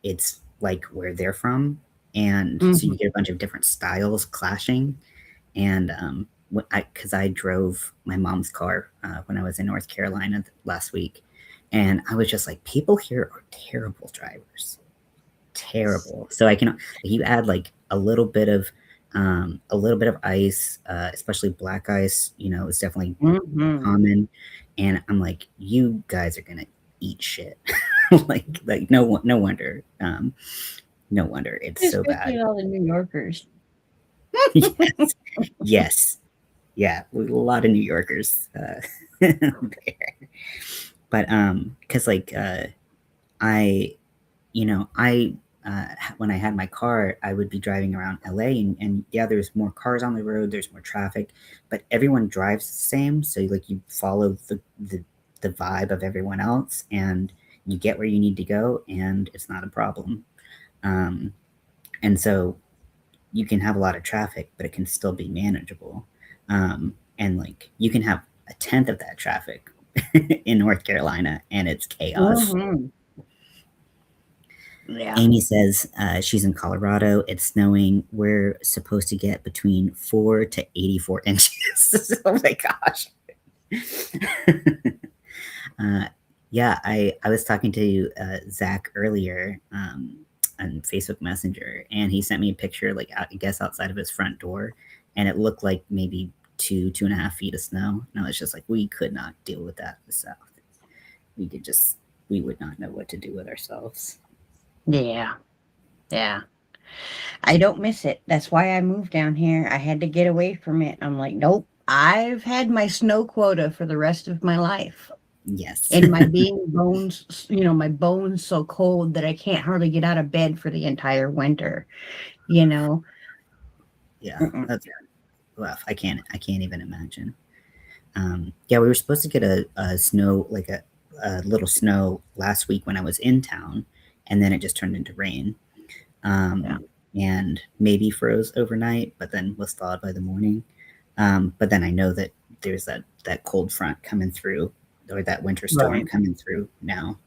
it's like where they're from, and so Mhm. you get a bunch of different styles clashing. And because I drove my mom's car when I was in North Carolina last week, and I was just like, people here are terrible drivers, terrible. So I can you add like a little bit of ice, especially black ice. You know, is definitely Mhm. common, and I'm like, you guys are gonna eat shit. like no wonder, no wonder it's so Especially bad. all the New Yorkers. Yes, yes, yeah, a lot of New Yorkers there. But because like I, you know, when I had my car, I would be driving around LA, and yeah, there's more cars on the road, there's more traffic, but everyone drives the same. So like you follow the vibe of everyone else, and you get where you need to go, and it's not a problem. Um, and so you can have a lot of traffic, but it can still be manageable. And like you can have a tenth of that traffic in North Carolina, and it's chaos. Mhm. Yeah. Amy says she's in Colorado. It's snowing. We're supposed to get between 4 to 84 inches. Oh my gosh. uh, yeah, I was talking to Zach earlier on Facebook Messenger, and he sent me a picture, like I guess outside of his front door, and it looked like maybe 2.5 feet of snow. And I was just like, we could not deal with that in the South. We could just, we would not know what to do with ourselves. Yeah. Yeah. I don't miss it. That's why I moved down here. I had to get away from it. I'm like, nope. I've had my snow quota for the rest of my life. Yes. And my being bones, my bones so cold that I can't hardly get out of bed for the entire winter, you know. Yeah, Mm-mm. that's rough. I can't even imagine. Yeah, we were supposed to get a snow, like a little snow last week when I was in town, and then it just turned into rain. Yeah. And maybe froze overnight, but then was thawed by the morning. But then I know that there's that cold front coming through, or that winter storm Right. coming through now.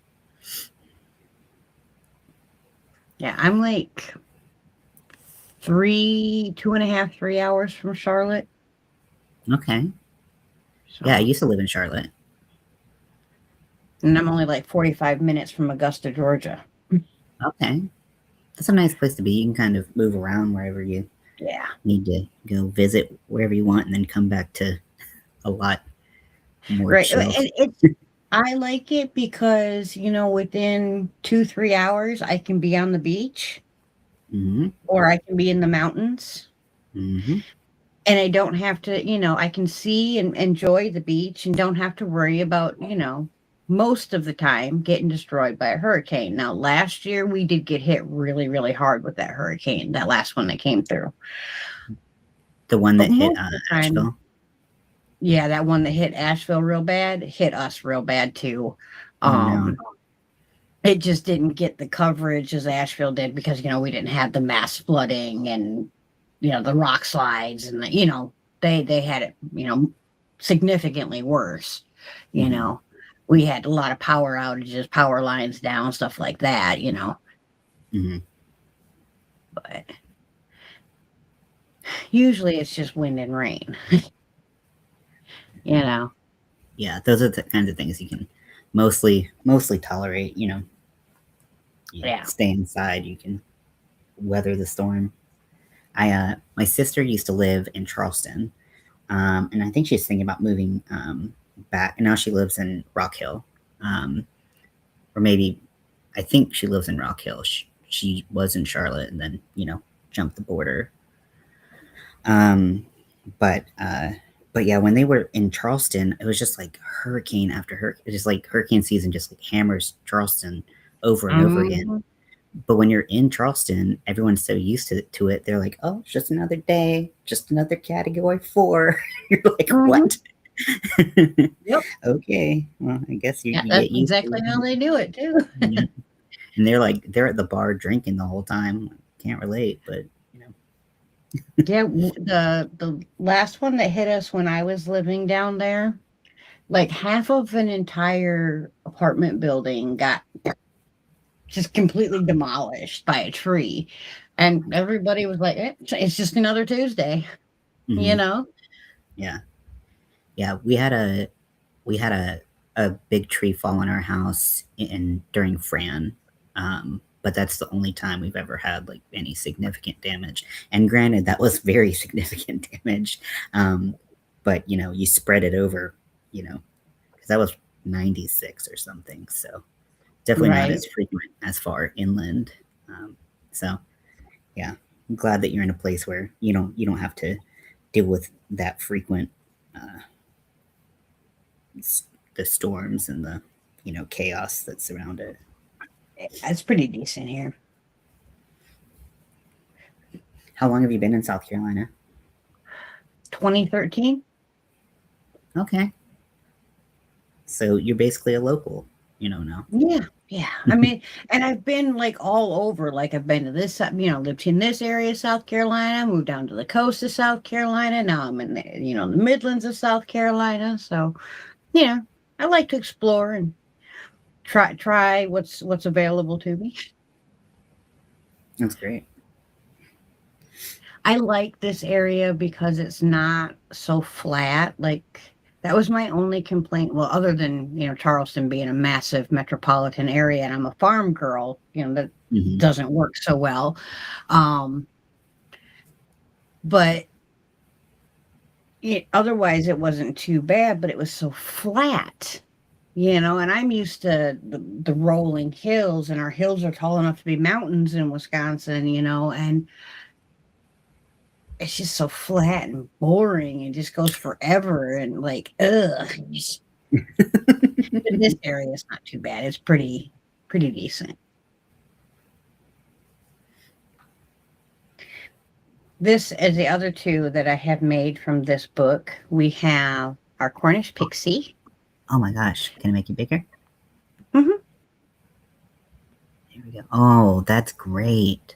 Yeah. I'm like 2.5, 3 hours from Charlotte. Okay. Yeah, I So, used to live in Charlotte. and I'm only like 45 minutes from Augusta, Georgia. Okay, that's a nice place to be. You can kind of move around wherever you Yeah. need to go visit, wherever you want, and then come back to a lot more Right. chill. And I like it because, within 2, 3 hours, I can be on the beach Hmm. or I can be in the mountains. Hmm. And I don't have to, I can see and enjoy the beach and don't have to worry about, most of the time getting destroyed by a hurricane. Now, last year we did get hit really, really hard with that hurricane, that last one that came through. The one But that hit most of the time, Asheville. yeah, that one that hit Asheville real bad hit us real bad too. Oh no. Um, it just didn't get the coverage as Asheville did because, we didn't have the mass flooding and, the rock slides and they had it, significantly worse. You Hmm. know, we had a lot of power outages, power lines down, stuff like that, Hmm. but usually it's just wind and rain, you know. Yeah, those are the kinds of things you can mostly tolerate. You Yeah. stay inside. You can weather the storm. My sister used to live in Charleston, and I think she's thinking about moving back. And now she lives in Rock Hill, um, or maybe I think she lives in Rock Hill. She was in Charlotte, and then jumped the border. Um, but yeah, when they were in Charleston, it was just like hurricane after hurricane, just like hurricane season, just like hammers Charleston over and over again. Mhm. But when you're in Charleston, everyone's so used to it. They're like, "Oh, it's just another day, just another Category 4." You're like, Mhm. "What?" Yep. Okay, well, I guess Yeah, you that's get used to exactly how it. they do it too. Yeah. And they're at the bar drinking the whole time. Can't relate, but you know. Yeah, the last one that hit us when I was living down there, like half of an entire apartment building got just completely demolished by a tree. And everybody was like, it's just another Tuesday, you Hmm. know? Yeah, yeah. We had a big tree fall on our house in during Fran, but that's the only time we've ever had like any significant damage. And granted, that was very significant damage, um, but you spread it over, because that was 96 or something. So definitely not Right. as frequent as far inland. So yeah, I'm glad that you're in a place where you don't have to deal with that frequent uh, the storms and the chaos that surround it. It's pretty decent here. How long have you been in South Carolina? 2013? Okay, so you're basically a local, now. Yeah. Yeah. I mean, and I've been like all over. Like I've been to lived in this area of South Carolina, moved down to the coast of South Carolina. Now I'm in the Midlands of South Carolina. So, yeah, I like to explore and try what's available to me. That's great. I like this area because it's not so flat. Like that was my only complaint. Well, other than, Charleston being a massive metropolitan area and I'm a farm girl, that Hmm. doesn't work so well. Um, but otherwise it wasn't too bad, but it was so flat. And I'm used to the rolling hills, and our hills are tall enough to be mountains in Wisconsin, and it's just so flat and boring and just goes forever and like, ugh. But this area is not too bad. It's pretty decent. This is the other two that I have made from this book. We have our Cornish pixie. Oh my gosh, can I make it bigger? Mhm. There we go. Oh, that's great.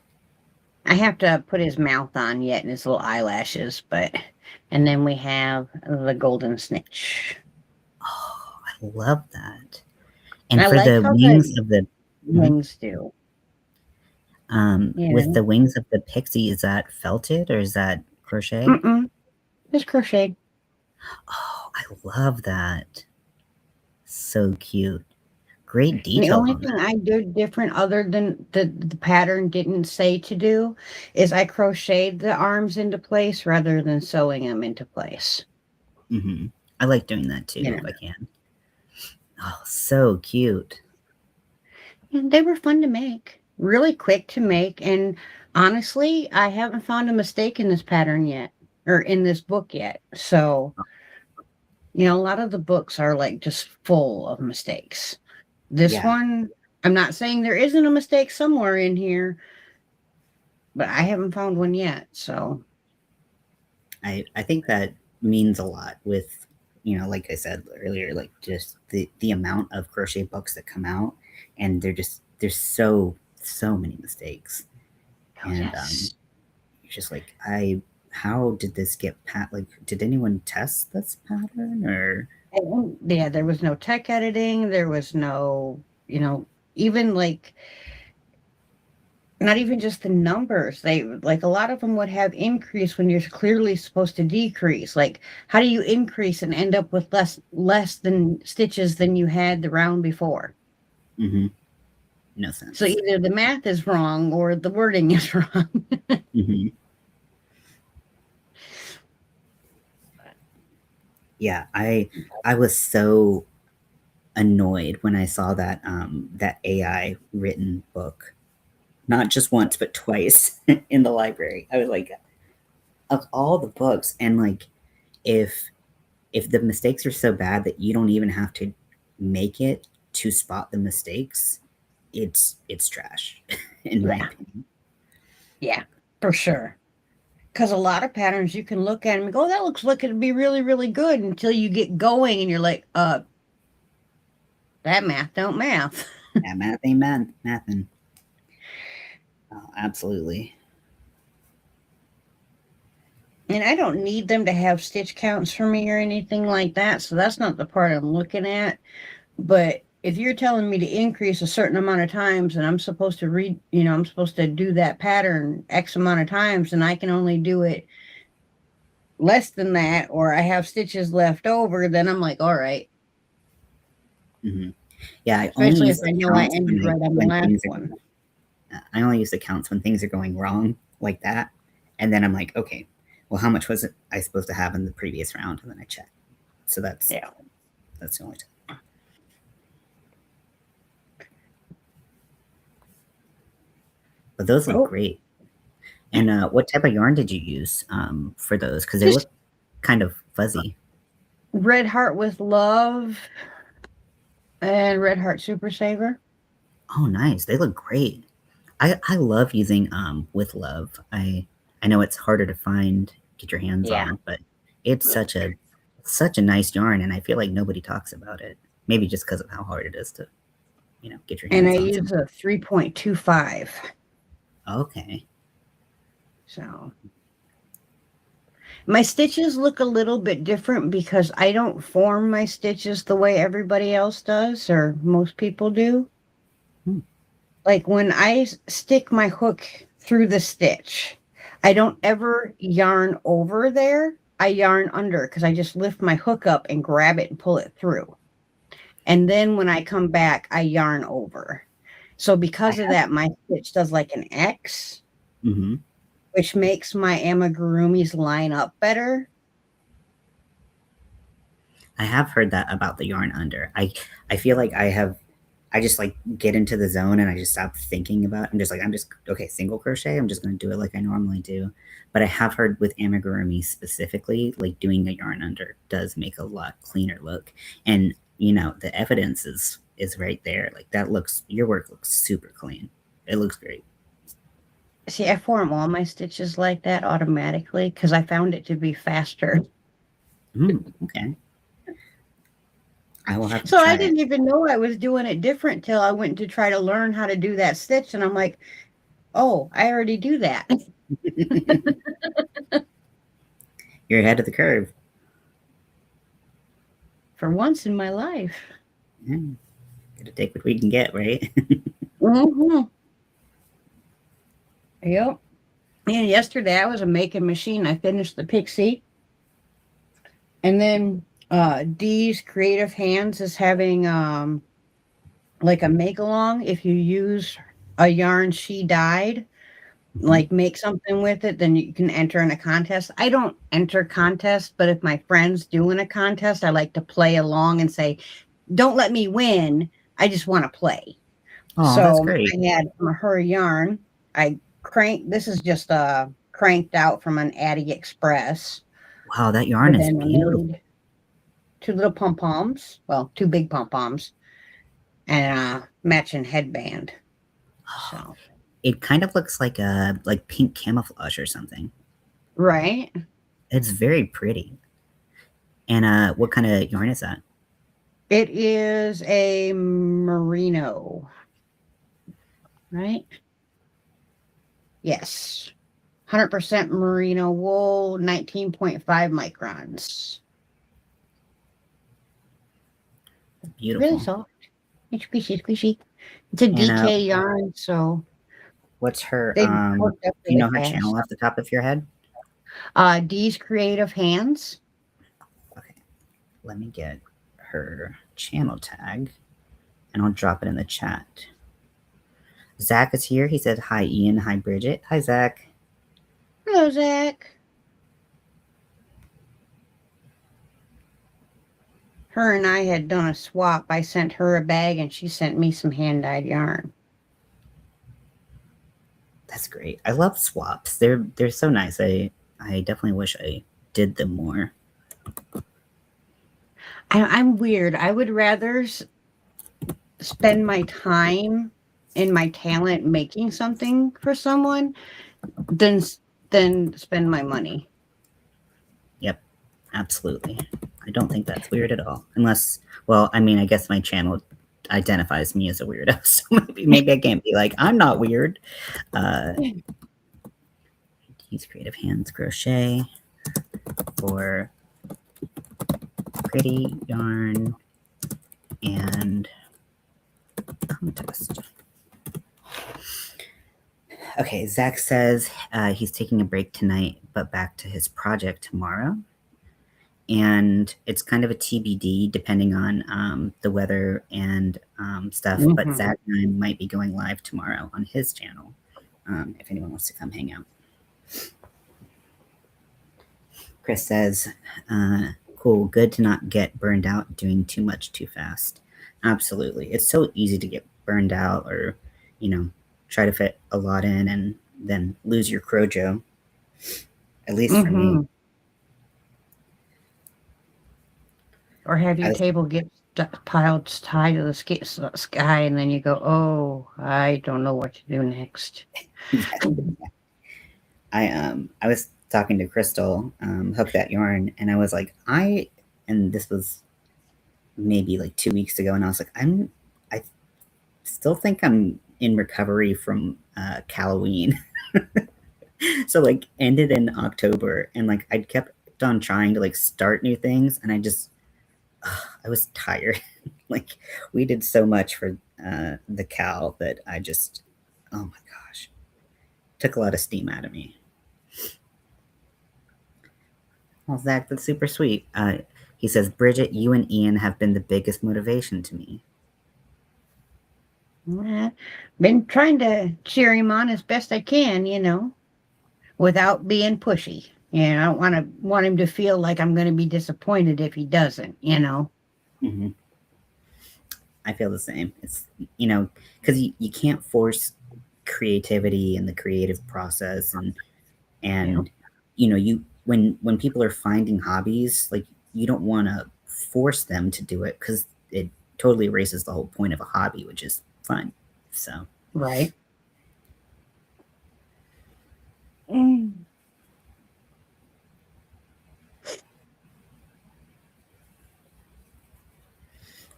I have to put his mouth on yet and his little eyelashes, and then we have the golden snitch. Oh, I love that. And And I for like the how wings the of the mhm. wings do. With Yeah. the wings of the pixie, is that felted or is that crochet? Mm-mm. It's crocheted. Oh, I love that. So cute. Great And the detail only on thing that. I did different other than the pattern didn't say to do is I crocheted the arms into place rather than sewing them into place. Hmm. I like doing that You too know, if I can. Oh, so cute. and they were fun to make, really quick to make. And honestly, I haven't found a mistake in this pattern yet or in this book yet. So, a lot of the books are like just full of mistakes. This Yeah, one, I'm not saying there isn't a mistake somewhere in here, but I haven't found one yet. So, I think that means a lot with, like I said earlier, like just the amount of crochet books that come out, and there's so many mistakes, oh, and yes. you're just like, how did this get like, did anyone test this pattern or And, yeah, there was no tech editing. There was no, even like not even just the numbers. They like a lot of them would have increase when you're clearly supposed to decrease. Like, how do you increase and end up with less than stitches than you had the round before? mm-hmm, no So sense. either the math is wrong or the wording is wrong. Hmm. Yeah, I was so annoyed when I saw that AI written book, not just once but twice in the library. I was like, of all the books, and like if the mistakes are so bad that you don't even have to make it to spot the mistakes, it's trash, in my Yeah. opinion. Yeah, for sure. Because a lot of patterns you can look at them and go, that looks like it'd be really, really good until you get going and you're like, that math don't math. Yeah, math ain't math, and absolutely. And I don't need them to have stitch counts for me or anything like that. So that's not the part I'm looking at. But if you're telling me to increase a certain amount of times and I'm supposed to read, I'm supposed to do that pattern X amount of times and I can only do it less than that, or I have stitches left over, then I'm like, all right. Hmm. Yeah, I only Especially if use I the know I counts ended right on the when last things one. are. I only use the counts when things are going wrong like that, and then I'm like, okay, well, how much was it I supposed to have in the previous round, and then I check. So Yeah. that's the only time. But those look Oh, great. And what type of yarn did you use for those? Because they just look kind of fuzzy. Red Heart with Love and Red Heart Super Saver. Oh, nice. They look great. I love using with love. I know it's harder to find, get your hands Yeah. on, but it's such a nice yarn, and I feel like nobody talks about it. Maybe just because of how hard it is to get your And I hands on use something. a 3.25. Okay. So my stitches look a little bit different because I don't form my stitches the way everybody else does or most people do. Hmm. Like when I stick my hook through the stitch, I don't ever yarn over there. I yarn under because I just lift my hook up and grab it and pull it through. And then when I come back, I yarn over. So I because of have. that, my stitch does like an X, Hmm. which makes my amigurumis line up better. I have heard that about the yarn under. I feel like I just like get into the zone and I just stop thinking about it. I'm just okay, single crochet. I'm just gonna do it like I normally do. But I have heard with amigurumi specifically, like doing a yarn under does make a lot cleaner look. And the evidence is right there. Like that looks your work looks super clean. It looks great. See, I form all my stitches like that automatically because I found it to be faster. Okay. I will have to So I try it. didn't even know I was doing it different till I went to try to learn how to do that stitch. And I'm like, oh, I already do that. You're ahead of the curve. For once in my life. Yeah. Gotta take what we can get, right? Mm-hmm. Yep. And yesterday I was a making machine. I finished the pixie. And then Dee's Creative Hands is having like a make along. If you use a yarn she dyed, Mhm. like make something with it, then you can enter in a contest. I don't enter contests, but if my friends do in a contest, I like to play along and say, don't let me win. I just want to play. Oh, that's So great. I had from her yarn. I cranked, this is just cranked out from an Addy Express. Wow, that yarn But is then I beautiful. made two little pom poms, well, two big pom poms, and a matching headband. So, It kind of looks like a like pink camouflage or something. right. It's very pretty. And what kind of yarn is that? It is a merino, right? Yes. 100% merino wool, 19.5 microns. Really Beautiful. soft. It's squishy, squishy. It's a And DK yarn, so what's her they worked up do you really know her channel fast. off the top of your head? Dee's Creative Hands. Okay. Let me get her channel tag and I'll drop it in the chat. Zach is here. He said hi Ian, hi Bridget. Hi Zach. Hello, Zach. Her and I had done a swap. I sent her a bag and she sent me some hand dyed yarn. That's great. I love swaps. They're so nice. I definitely wish I did them more. I'm weird. I would rather spend my time and my talent making something for someone than than spend my money. Yep, absolutely. I don't think that's weird at all. Unless, well, I mean, I guess my channel identifies me as a weirdo, so maybe I can't be like, I'm not weird. Uh, use Creative Hands Crochet for pretty yarn and contest. Okay, Zach says he's taking a break tonight, but back to his project tomorrow. And it's kind of a TBD depending on the weather and stuff. But Mhm. Zach and I might be going live tomorrow on his channel if anyone wants to come hang out. Chris says, cool, good to not get burned out doing too much too fast. Absolutely. It's so easy to get burned out or, try to fit a lot in and then lose your crojo. At least for me. Mhm. Or have I your was, table get piled high to the sky, and then you go, "Oh, I don't know what to do next." yeah, I was talking to Crystal, Hook That Yarn, and I was like, and this was maybe like 2 weeks ago, and I was like, I still think I'm in recovery from Halloween. So like ended in October, and like I kept on trying to like start new things, and I was tired. Like we did so much for the Cal that I just, oh my gosh, took a lot of steam out of me. Well, Zach, that's super sweet. He says, Bridget, you and Ian have been the biggest motivation to me. Been trying to cheer him on as best I can, without being pushy. I don't want him to feel like I'm going to be disappointed if he doesn't. Mm-hmm. I feel the same. It's, because you can't force creativity and the creative process, Yeah. and you when people are finding hobbies, like you don't want to force them to do it because it totally erases the whole point of a hobby, which is fun. So Right. Mm.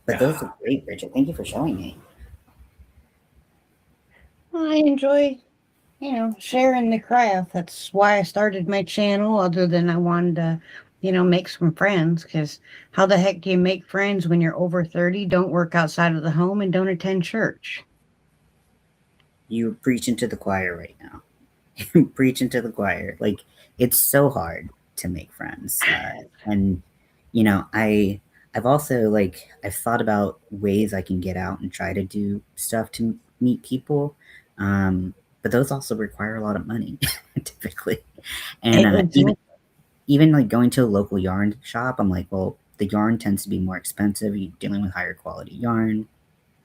but those are great, Bridget. Thank you for showing me. I enjoy, sharing the craft. That's why I started my channel, other than I wanted to, make some friends. Because how the heck do you make friends when you're over 30, don't work outside of the home, and don't attend church? You're preaching to the choir right now. Preaching to the choir. Like it's so hard to make friends, and I've also like I've thought about ways I can get out and try to do stuff to meet people, but those also require a lot of money typically. And even Exactly. even like going to a local yarn shop, I'm like, well, the yarn tends to be more expensive. You're dealing with higher quality yarn,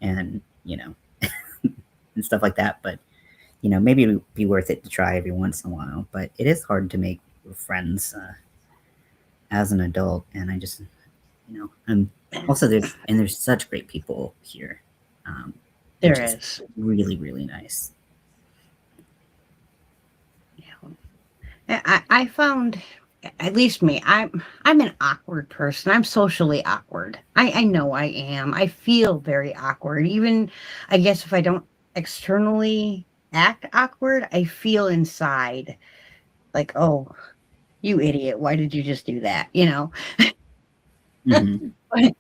and and stuff like that. But maybe it would be worth it to try every once in a while. But it is hard to make friends as an adult, and I just, I'm also there's such great people here, There which is is. really really nice. I found, at least me, I'm an awkward person. I'm socially awkward. I know I am. I feel very awkward. Even I guess if I don't externally act awkward, I feel inside like, oh, you idiot, why did you just do that? Mm-hmm. But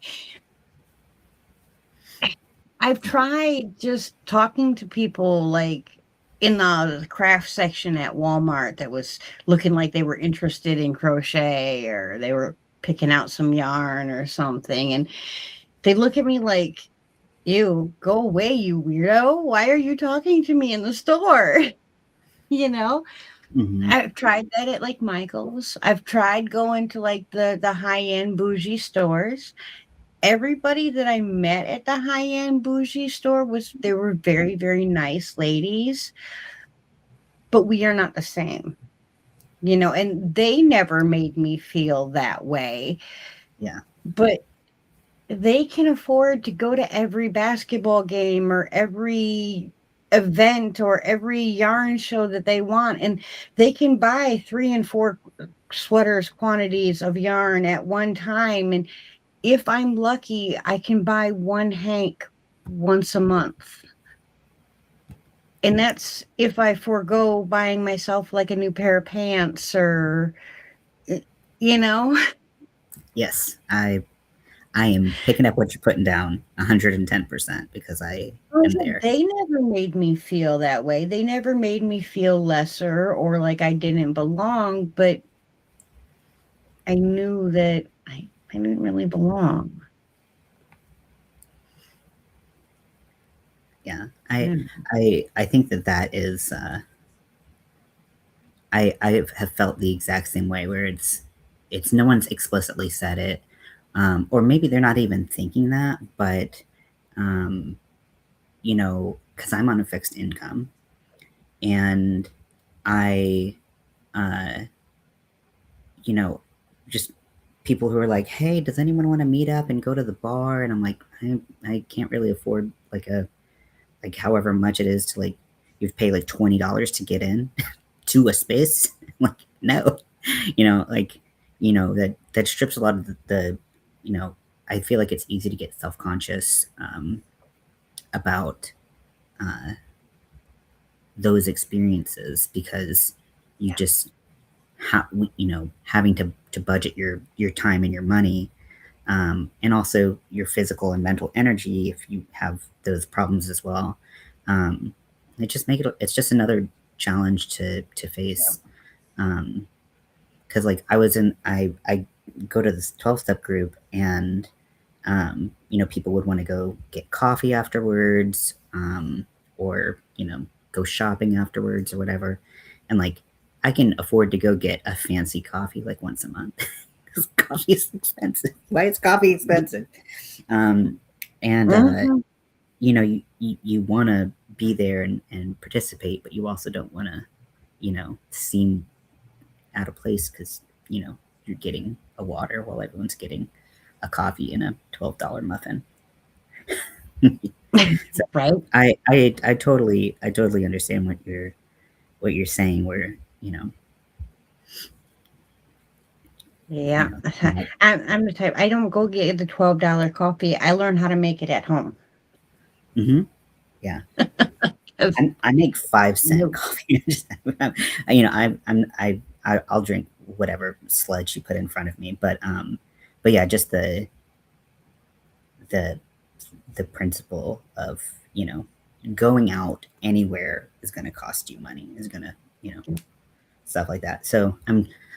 I've tried just talking to people like in the craft section at Walmart that was looking like they were interested in crochet, or they were picking out some yarn or something. And they look at me like, ew, go away, you weirdo. Why are you talking to me in the store? You know, Mm-hmm. I've tried that at like Michael's. I've tried going to like the high-end bougie stores. Everybody that I met at the high-end bougie store they were very, very nice ladies, but we are not the same. and they never made me feel that way. Yeah. But they can afford to go to every basketball game or every event or every yarn show that they want, and they can buy 3 and 4 sweaters quantities of yarn at one time, and if I'm lucky I can buy one hank once a month, and that's if I forego buying myself like a new pair of pants or eh, you know. Yes. I am picking up what you're putting down 110% because I Oh, am yeah, there. they never made me feel that way. They never made me feel lesser or like I didn't belong, but I knew that I didn't really belong. Yeah. Yeah. I think that that is I have felt the exact same way where it's no one's explicitly said it, or maybe they're not even thinking that, but um, because I'm on a fixed income and I, uh, you know, just people who are like, hey, does anyone want to meet up and go to the bar? And I'm like, I can't really afford like however much it is to like you've paid like $20 to get in to a space. Like, no, like, that strips a lot of the you know, I feel like it's easy to get self-conscious about uh, those experiences because you just having to budget your time and your money, and also your physical and mental energy if you have those problems as well. Um, it's just another challenge to face. Because like I go to this 12-step group and people would want to go get coffee afterwards, or go shopping afterwards or whatever, and like I can afford to go get a fancy coffee like once a month because coffee is expensive. Why is coffee expensive? Um, and Mhm. you want to be there and participate, but you also don't want to seem out of place because you're getting a water while everyone's getting a coffee and a $12 muffin. So Right? I totally understand what you're saying. Where Yeah. that, I'm the type, I don't go get the $12 coffee. I learn how to make it at home. mm-hmm, yeah. 'Cause I make 5-cent no. coffee. I'll drink whatever sludge you put in front of me, but yeah, just the the principle of going out anywhere is going to cost you money, is going to stuff like that. So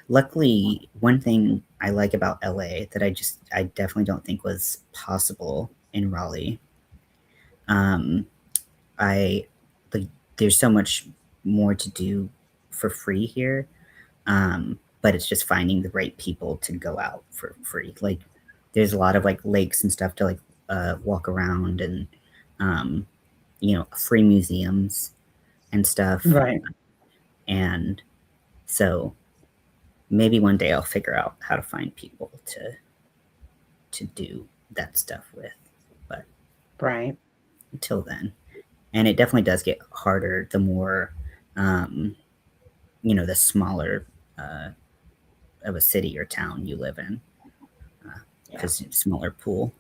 luckily, one thing I like about LA that I definitely don't think was possible in Raleigh. um I like there's so much more to do for free here, but it's just finding the right people to go out for free. Like there's a lot of like lakes and stuff to like walk around, and um, free museums and stuff. Right. And so maybe one day I'll figure out how to find people to do that stuff with. But Right. until then, and it definitely does get harder the more um, the smaller of a city or town you live in, Yeah. because smaller pool.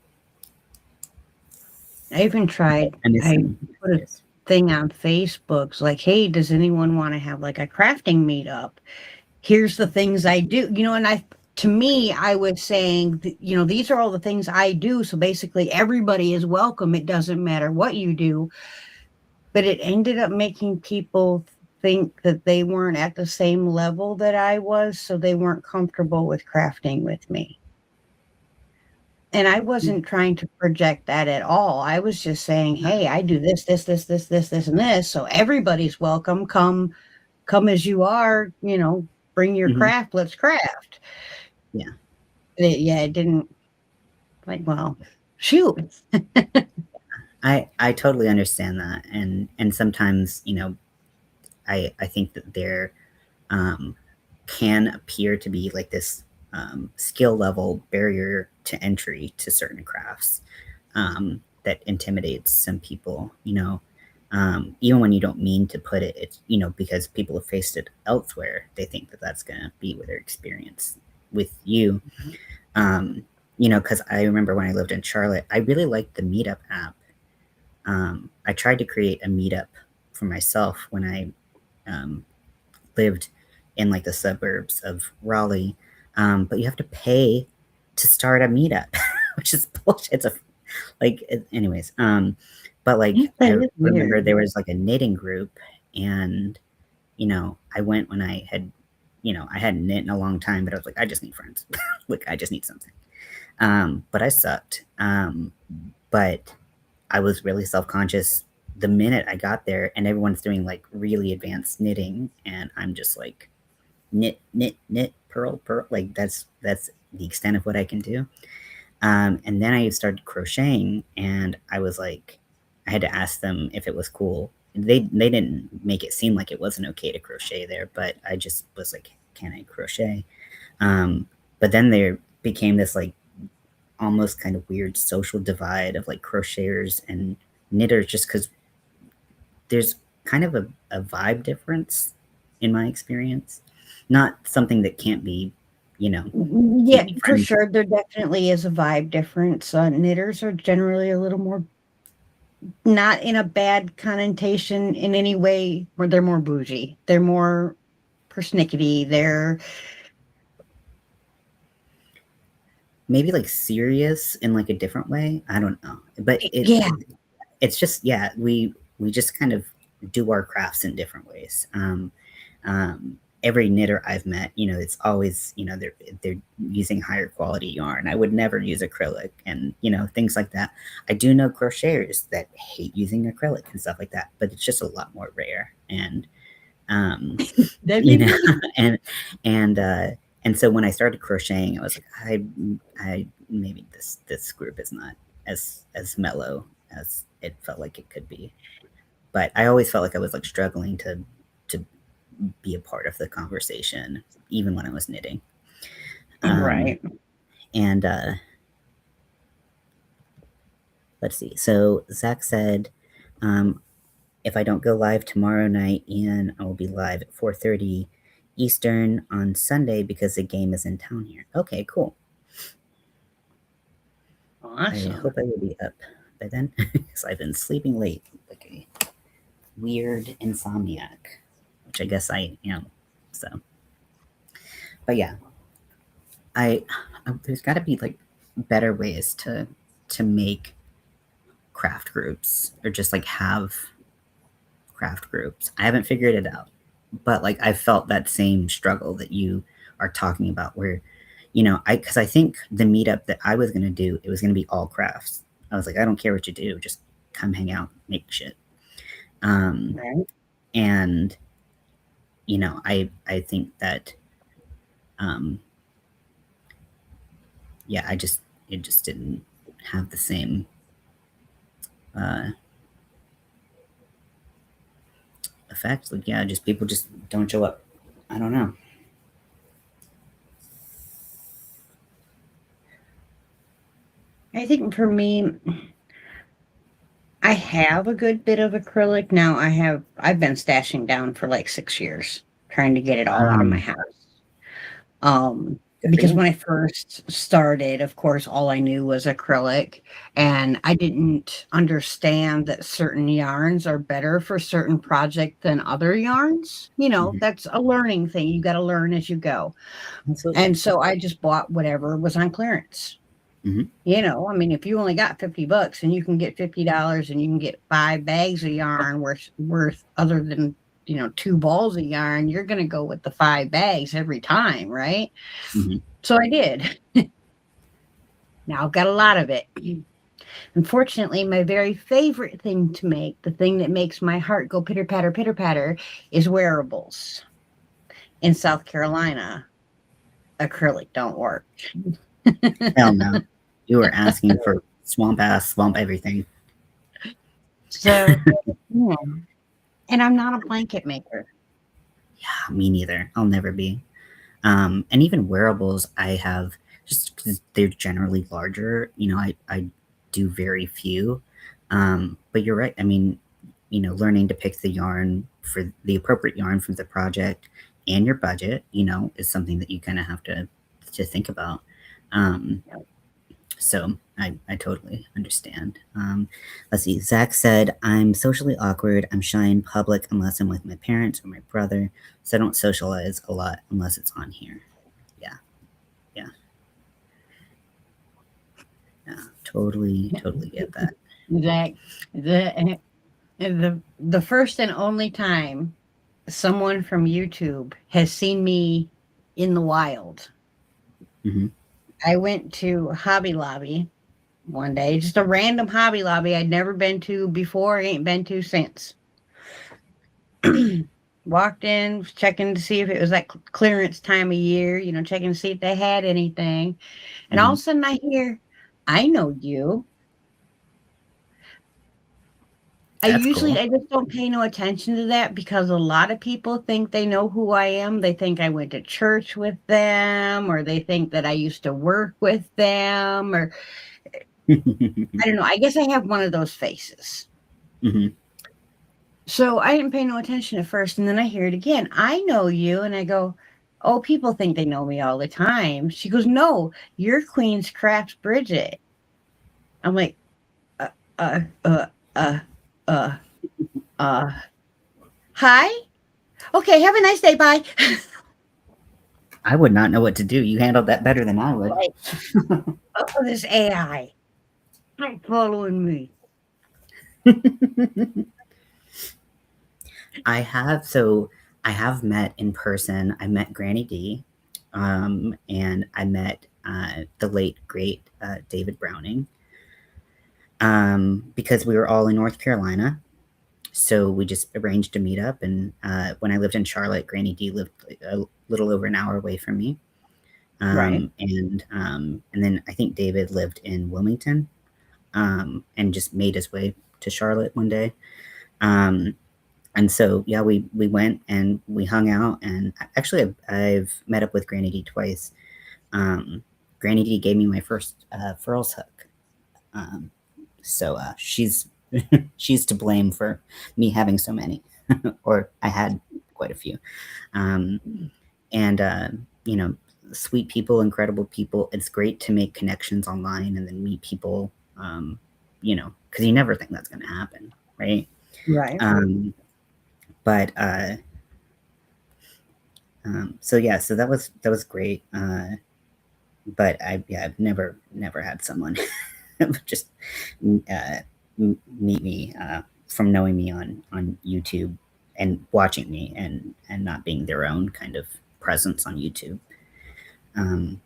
I even tried, And it's I put a yes. thing on Facebook, it's like, hey, does anyone want to have like a crafting meetup? Here's the things I do, and to me, I was saying, these are all the things I do. So basically, everybody is welcome. It doesn't matter what you do. But it ended up making people think that they weren't at the same level that I was. So they weren't comfortable with crafting with me. And I wasn't trying to project that at all. I was just saying, hey, I do this, this, this, this, this, this, and this. So everybody's welcome. Come as you are, bring your Mhm. craft, let's craft. Yeah. Yeah, it didn't, like, well, shoot. I totally understand that, and sometimes I think that there um, can appear to be like this skill level barrier to entry to certain crafts that intimidates some people, even when you don't mean to put it, it's, because people have faced it elsewhere, they think that that's going to be with their experience with you. Because I remember when I lived in Charlotte, I really liked the Meetup app. I tried to create a meetup for myself when I lived in like the suburbs of Raleigh, but you have to pay to start a meetup, which is bullshit. It's anyways. But like That I is remember weird. there was like a knitting group, and I went when I hadn't knit in a long time, but I was like, I just need friends, like I just need something. But I sucked. But I was really self conscious the minute I got there, and everyone's doing like really advanced knitting, and I'm just like knit, knit, knit, purl, purl. Like that's the extent of what I can do. And then I started crocheting, and I was like, I had to ask them if it was cool. They didn't make it seem like it wasn't okay to crochet there, but I just was like, can I crochet? But then there became this like almost kind of weird social divide of like crocheters and knitters, just because there's kind of a vibe difference in my experience. Not something that can't be, can't Yeah, be for friends. sure. There definitely is a vibe difference. Knitters are generally a little more, not in a bad connotation in any way, where they're more bougie. They're more persnickety. They're, Maybe like serious in like a different way. I don't know, but yeah, it's just, yeah, we just kind of do our crafts in different ways. Every knitter I've met, it's always, they're using higher quality yarn. I would never use acrylic, and things like that. I do know crocheters that hate using acrylic and stuff like that, but it's just a lot more rare. And um, that'd you be know, me. and and uh, and so when I started crocheting, I was like, I maybe this group is not as mellow as it felt like it could be. But I always felt like I was like struggling to be a part of the conversation, even when I was knitting. Um, Right. and let's see. So Zach said, um, if I don't go live tomorrow night, Ian, I will be live at 4:30 Eastern on Sunday because the game is in town here. Okay, cool. I Awesome. hope I will be up by then because I've been sleeping late, like a weird insomniac, which I guess I am. So, but yeah, there's got to be like better ways to make craft groups, or just like have craft groups. I haven't figured it out, but like I felt that same struggle that you are talking about, where because I think the meetup that I was gonna do, it was gonna be all crafts. I was like, I don't care what you do, just come hang out, make shit. Um, Right. and I think that um, yeah, it just didn't have the same uh, effect. Like, yeah, just people just don't show up. I don't know. I think for me, I have a good bit of acrylic now. I've been stashing down for like 6 years, trying to get it all out of my Um, house. Good for Because you. when I first started, of course, all I knew was acrylic, and I didn't understand that certain yarns are better for certain project than other yarns. Mhm. That's a learning thing. You got to learn as you go. Absolutely. And so I just bought whatever was on clearance. Hmm. I mean, if you only got $50 and you can get $50 and you can get 5 bags of yarn worth other than, two balls of yarn, you're going to go with the 5 bags every time, right? Hmm. So I did. Now I've got a lot of it. Unfortunately, my very favorite thing to make, the thing that makes my heart go pitter patter, is wearables. In South Carolina, acrylic don't work. Hell no. You were asking for swamp ass, swamp everything. So, yeah. And I'm not a blanket maker. Yeah, me neither. I'll never be. And even wearables, I have just because they're generally larger. I do very few. But you're right. I mean, learning to pick the yarn for the appropriate yarn for the project and your budget, is something that you kind of have to think about. Um, so I totally understand. Let's see. Zach said, I'm socially awkward. I'm shy in public unless I'm with my parents or my brother. So I don't socialize a lot unless it's on here. Yeah. Yeah. Yeah. Totally get that. That the first and only time someone from YouTube has seen me in the wild. Hmm. I went to Hobby Lobby one day, just a random Hobby Lobby I'd never been to before, ain't been to since. Walked in, was checking to see if it was like clearance time of year, checking to see if they had anything. And all Hmm. of a sudden I hear, I know you. That's cool. I just don't pay no attention to that because a lot of people think they know who I am. They think I went to church with them, or they think that I used to work with them, or I don't know. I guess I have one of those faces. Hmm. So I didn't pay no attention at first, and then I hear it again. I know you, and I go, "Oh, people think they know me all the time." She goes, "No, you're Queen's Crafts Bridget." I'm like, uh, uh, uh, uh, uh, uh, hi. Okay, have a nice day. Bye. I would not know what to do. You handled that better than I would. Like, oh, this AI. Not following me. I have met in person. I met Granny D, and I met the late great David Browning, because we were all in North Carolina. So we just arranged to meet up. And when I lived in Charlotte, Granny D lived like a little over an hour away from me. Right. And then I think David lived in Wilmington, and just made his way to Charlotte one day. Um, and so yeah, we went and we hung out. And actually, I've met up with Granny D twice. Um, Granny D gave me my first furls hook. Um, so she's she's to blame for me having so many, or I had quite a few. Um, and sweet people, incredible people. It's great to make connections online and then meet people. Because you never think that's going to happen, right? Right. But so yeah, so that was great. But I've never had someone just uh, meet me from knowing me on YouTube and watching me and not being their own kind of presence on YouTube. Um,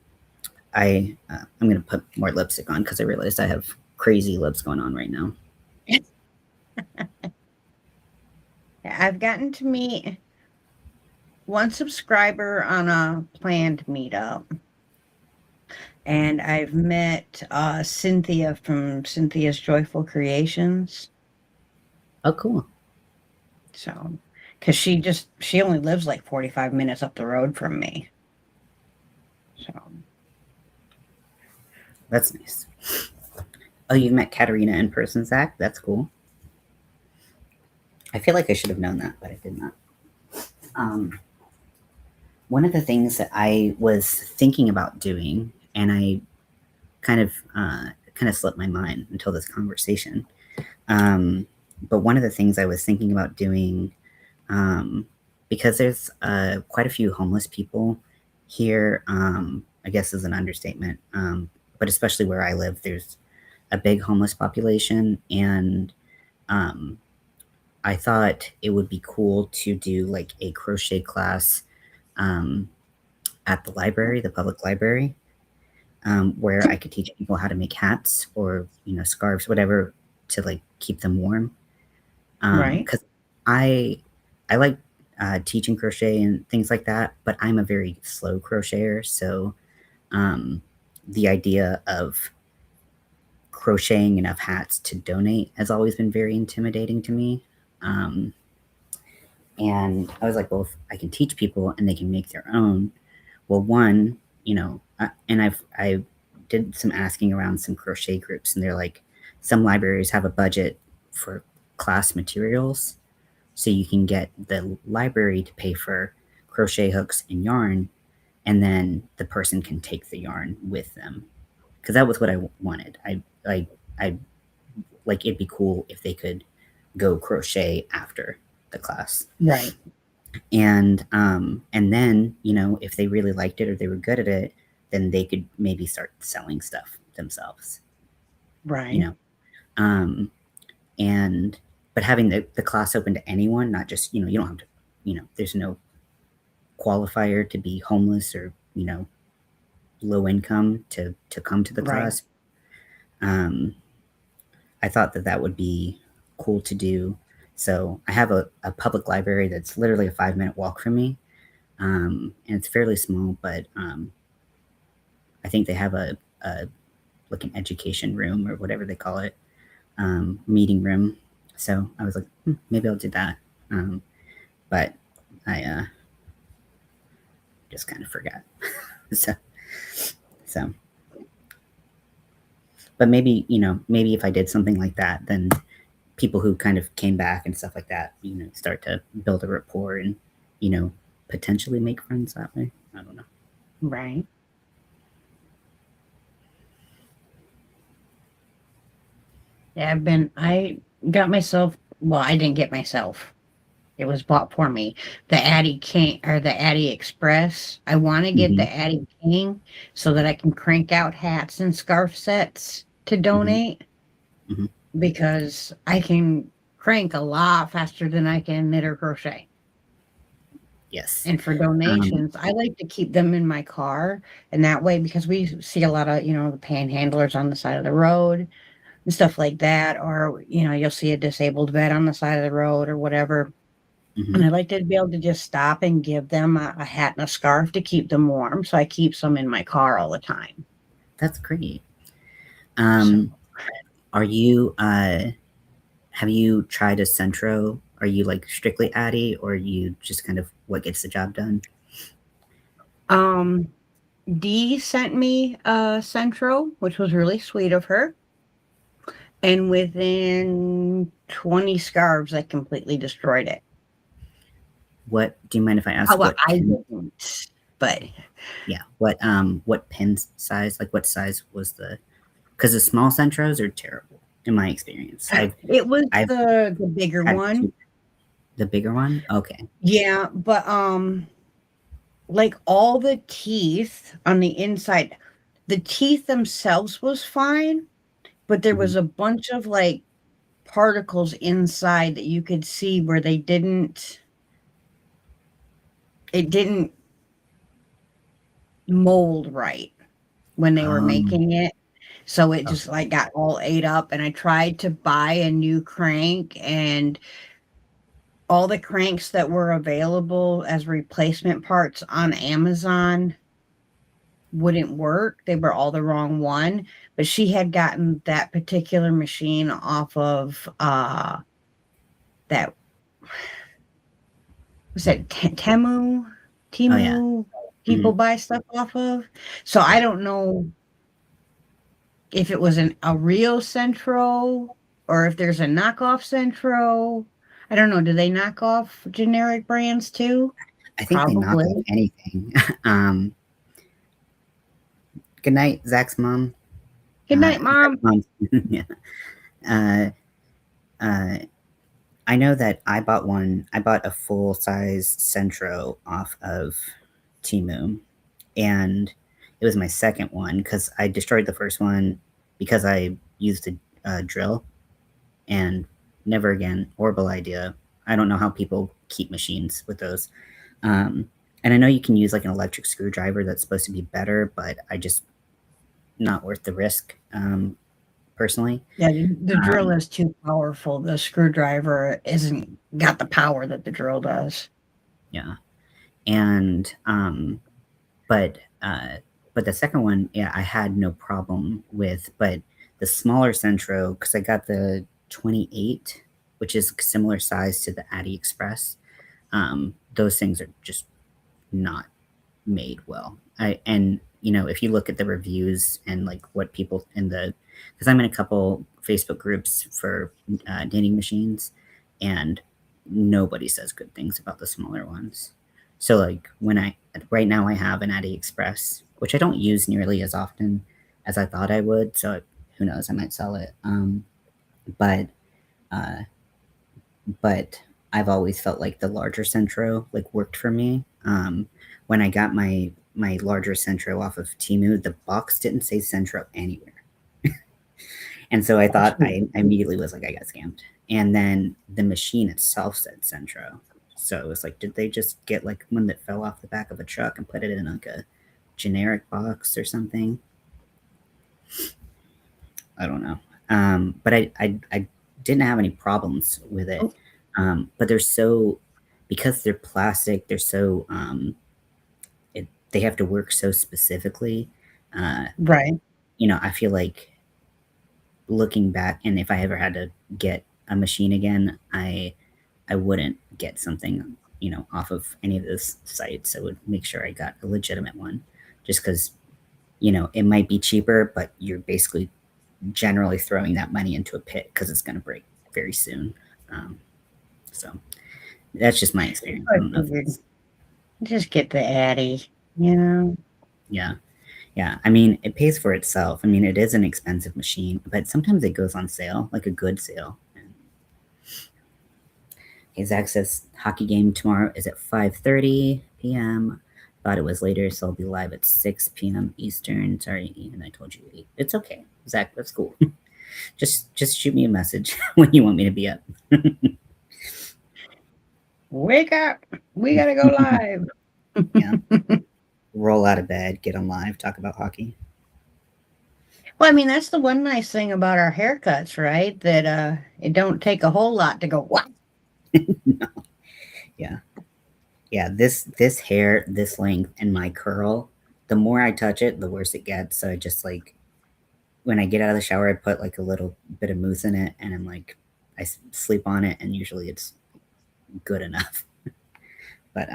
I'm gonna put more lipstick on because I realized I have crazy lips going on right now. I've gotten to meet one subscriber on a planned meetup. And I've met Cynthia from Cynthia's Joyful Creations. Oh, cool. So, because she only lives like 45 minutes up the road from me. So, That's nice. Oh, you've met Katerina in person, Zach? That's cool. I feel like I should have known that, but I did not. Um, One of the things that I was thinking about doing, and I kind of slipped my mind until this conversation. But one of the things I was thinking about doing, because there's quite a few homeless people here, I guess is an understatement, but especially where I live, there's a big homeless population. And um, I thought it would be cool to do like a crochet class um, at the library, the public library, where I could teach people how to make hats or scarves, whatever, to like keep them warm. right. Because I like teaching crochet and things like that, but I'm a very slow crocheter, so um, the idea of crocheting enough hats to donate has always been very intimidating to me. Um, and I was like, well, if I can teach people and they can make their own, Well, one, and I did some asking around some crochet groups, and they're like, some libraries have a budget for class materials, so you can get the library to pay for crochet hooks and yarn, and then the person can take the yarn with them. Because that was what I wanted. I like it'd be cool if they could go crochet after the class, Right. and then if they really liked it or they were good at it, then they could maybe start selling stuff themselves. You Right. know, um, and but having the class open to anyone, not just you don't have to, there's no qualifier to be homeless or low income to come to the Right. class. Um, I thought that that would be cool to do. So I have a public library that's literally a 5-minute walk from me, and it's fairly small, but I think they have a like an education room or whatever they call it, meeting room. So I was like, maybe I'll do that. But I just kind of forgot. so so, but maybe maybe if I did something like that, then people who kind of came back and stuff like that, start to build a rapport and you know potentially make friends that way. I don't know. Right. Yeah, I got myself, well, I didn't get myself. It was bought for me. The Addy King or the Addy Express. I want to get Mm-hmm. the Addy King so that I can crank out hats and scarf sets to Mm-hmm. donate Mm-hmm. because I can crank a lot faster than I can knit or crochet. Yes. And for Um, donations, I like to keep them in my car. And that way, because we see a lot of, the panhandlers on the side of the road and stuff like that, or, you'll see a disabled vet on the side of the road or whatever. mm-hmm. And I like to be able to just stop and give them a hat and a scarf to keep them warm. So I keep some in my car all the time. That's great. So Um, are you have you tried a Centro? Are you like strictly Addy, or are you just kind of what gets the job done? um Dee sent me a Centro, which was really sweet of her. And within 20 scarves, I completely destroyed it. What do you mind if I Oh, ask well, what I pin? didn't, but Yeah, what pin size? Like what size was the? Because the small Centros are terrible in my experience. it was I've the bigger had one. the bigger one. Okay. Yeah, but like all the teeth on the inside, the teeth themselves was fine, but there Mm-hmm. was a bunch of like particles inside that you could see where it didn't mold right when they were making it. So it just Okay. like got all ate up and I tried to buy a new crank and all the cranks that were available as replacement parts on Amazon wouldn't work. They were all the wrong one, but she had gotten that particular machine off of that was that Temu Oh yeah. Timu Mm-hmm. people buy stuff off of. So I Yeah. don't know if it was a real Centro or if there's a knockoff Centro. I don't know. Do they knock off generic brands too? I think they knock off Probably. anything. Good night, Zach's mom. Good night, Zach's Mom. mom. Yeah. Uh, uh, I know that I bought one. I bought a full size Centro off of Timu, and it was my second one because I destroyed the first one because I used a drill, and never again. Horrible idea. I don't know how people keep machines with those. Um, and I know you can use like an electric screwdriver that's supposed to be better, but I just not worth the risk, personally. Yeah, the drill Um, is too powerful. The screwdriver isn't got the power that the drill does. yeah, and but but the second one, yeah, I had no problem with. But the smaller Centro, because I got the 28, which is similar size to the Addy Express. Those things are just not. made well. And if you look at the reviews and like what people in the, because I'm in a couple Facebook groups for knitting machines, and nobody says good things about the smaller ones. So like when I right now I have an AliExpress, which I don't use nearly as often as I thought I would. So who knows, I might sell it. But uh, but I've always felt like the larger Centro like worked for me. When I got my larger Centro off of Timu, the box didn't say Centro anywhere, and so That's I immediately was like, I got scammed. And then the machine itself said Centro, so it was like, did they just get like one that fell off the back of a truck and put it in like a generic box or something? I don't know. But I didn't have any problems with it. But they're so, because they're plastic, they're so they have to work so specifically. Uh, right. I feel like looking back, and if I ever had to get a machine again, I wouldn't get something off of any of those sites. I would make sure I got a legitimate one, just because it might be cheaper, but you're basically generally throwing that money into a pit because it's going to break very soon. Um, so that's just my experience. I I don't know if figured it's, just get the Addy, you know. yeah. Yeah, I mean, it pays for itself. I mean, it is an expensive machine, but sometimes it goes on sale, like a good sale. Okay, Zach says hockey game tomorrow is at 5:30 p.m. Thought it was later, so I'll be live at 6 p.m. Eastern. Sorry, Ian, I told you 8. It's okay, Zach. That's cool. Just shoot me a message when you want me to be up. Wake up. We got to go live. Yeah, roll out of bed, get on live, talk about hockey. Well, I mean, that's the one nice thing about our haircuts, right? That it don't take a whole lot to go, what? No. Yeah, yeah. This hair, this length, and my curl. The more I touch it, the worse it gets. So I just like, when I get out of the shower, I put like a little bit of mousse in it, and I'm like, I sleep on it, and usually it's good enough. But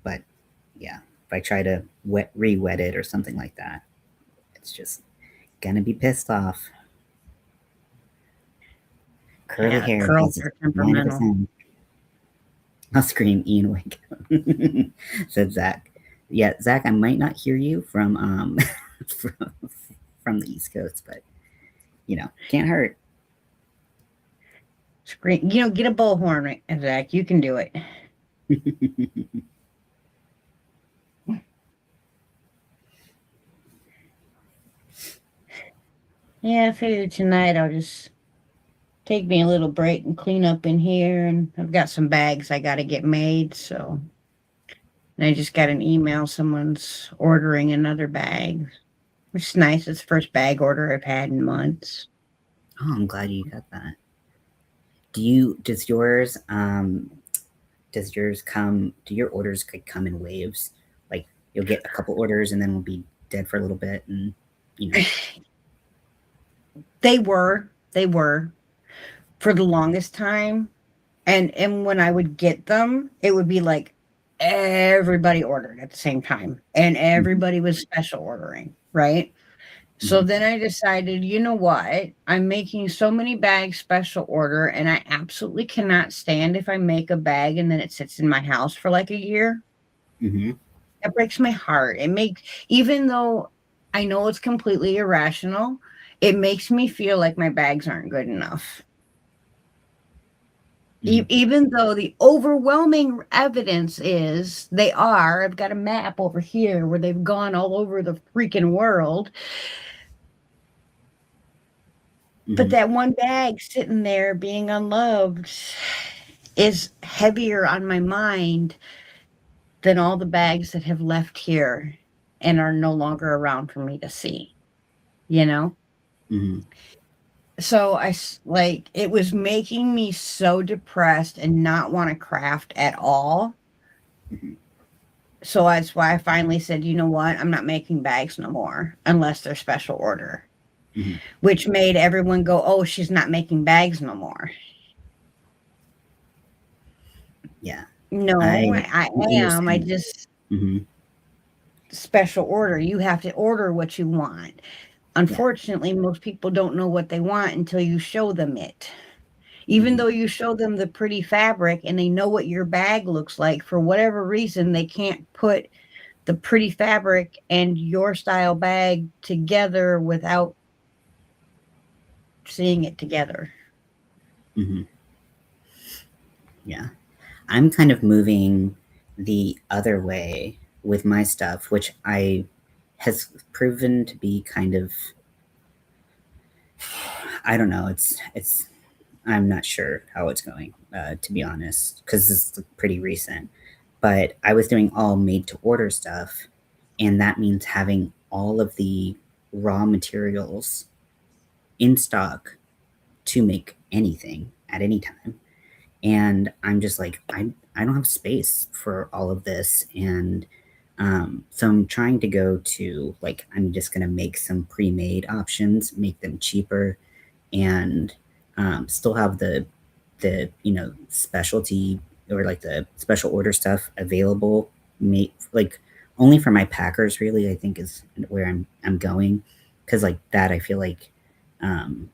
but yeah, if I try to re-wet it or something like that, it's just gonna be pissed off. Curly Yeah, hair curls has are temperamental. 90%. I'll scream, Ian, wake up, said Zach. Yeah, Zach, I might not hear you from from, from the East Coast, but can't hurt. Scream, get a bullhorn, Zach. You can do it. Yeah, I figured tonight I'll just take me a little break and clean up in here. And I've got some bags I got to get made. So and I just got an email. Someone's ordering another bag, which is nice. It's the first bag order I've had in months. Oh, I'm glad you got that. Does yours come, do your orders come in waves? Like you'll get a couple orders and then we'll be dead for a little bit, and you know. They were for the longest time. And when I would get them, it would be like everybody ordered at the same time and Mhm, everybody was special ordering, right? So mhm, then I decided, you know what? I'm making so many bags special order, and I absolutely cannot stand if I make a bag and then it sits in my house for like a year. mhm, That breaks my heart. Even though I know it's completely irrational, it makes me feel like my bags aren't good enough. mhm, Even though the overwhelming evidence is they are. I've got a map over here where they've gone all over the freaking world. But mhm, that one bag sitting there being unloved is heavier on my mind than all the bags that have left here and are no longer around for me to see, you know? mhm, So like it was making me so depressed and not want to craft at all. mhm, So that's why I finally said, you know what? I'm not making bags no more unless they're special order, mhm. which made everyone go, oh, she's not making bags no more. Yeah, No, I I am. I understand. just Hmm. special order. You have to order what you want. Yeah. Unfortunately, most people don't know what they want until you show them it. Even Hmm. though you show them the pretty fabric and they know what your bag looks like, for whatever reason, they can't put the pretty fabric and your style bag together without seeing it together. Hmm. Yeah. I'm kind of moving the other way with my stuff, which I has proven to be kind of, I don't know. It's I'm not sure how it's going, to be honest, because it's pretty recent. But I was doing all made to order stuff, and that means having all of the raw materials in stock to make anything at any time. And I'm just like, I don't have space for all of this. And so I'm trying to go to, like, I'm just going to make some pre-made options, make them cheaper, and still have the specialty, or like the special order stuff available, made like only for my packers, really. I think is where I'm going, because like that, I feel like um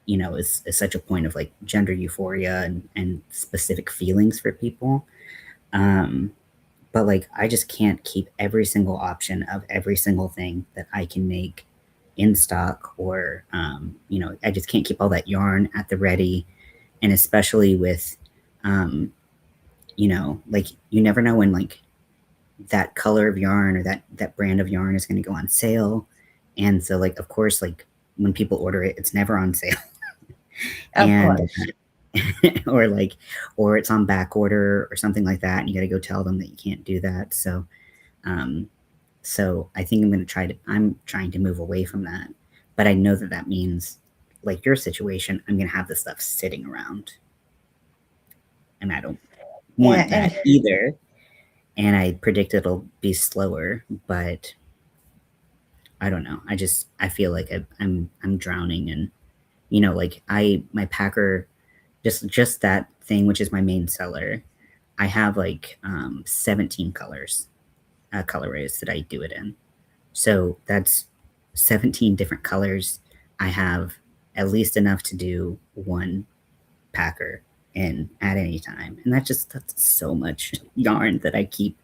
is such a point of like gender euphoria and specific feelings for people. um but like I just can't keep every single option of every single thing that I can make in stock, or I just can't keep all that yarn at the ready. And especially with like you never know when like that color of yarn or that brand of yarn is going to go on sale. And so like of course, like when people order it, it's never on sale. Of And course. or like, or it's on back order or something like that, and you got to go tell them that you can't do that. So um I think I'm trying to move away from that. But I know that that means, like your situation, I'm going to have this stuff sitting around, and I don't Yeah, want and that either. And I predict it'll be slower, but I don't know. I feel like I'm drowning, and like my packer, just that thing, which is my main seller. I have like 17 colors, colorways that I do it in. So that's 17 different colors. I have at least enough to do one packer in at any time. And that's so much yarn that I keep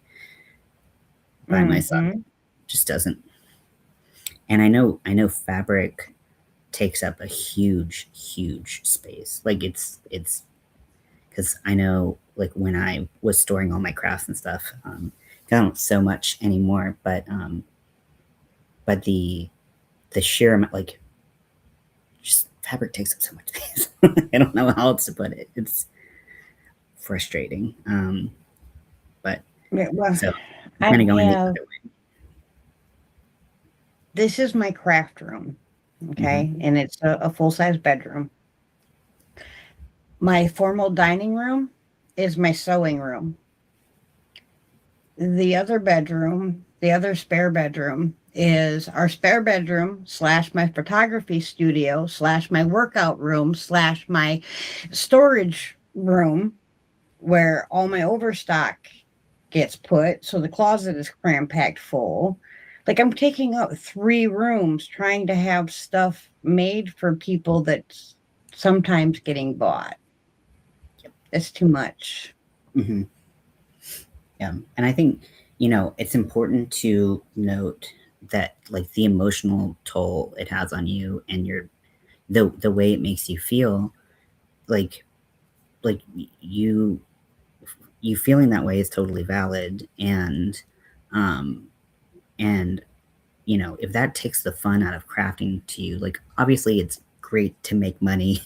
by myself. mhm. Just doesn't. And I know fabric takes up a huge space. Like it's because I know, like, when I was storing all my crafts and stuff, I don't so much anymore, but the sheer amount, like, just fabric takes up so much space. I don't know how else to put it. It's frustrating. But Yeah, well, so I'm I kind of going the have other way. this is my craft room, Hmm. okay? And it's a full-size bedroom. My formal dining room is my sewing room. The other bedroom, the other spare bedroom, is our spare bedroom slash my photography studio slash my workout room slash my storage room where all my overstock gets put. So the closet is cram packed full. Like I'm taking up 3 rooms trying to have stuff made for people that's sometimes getting bought. It's too much. Hmm. Yeah, and I think it's important to note that, like, the emotional toll it has on you, and the way it makes you feel, like like you you feeling that way is totally valid. Um and if that takes the fun out of crafting to you, like, obviously it's great to make money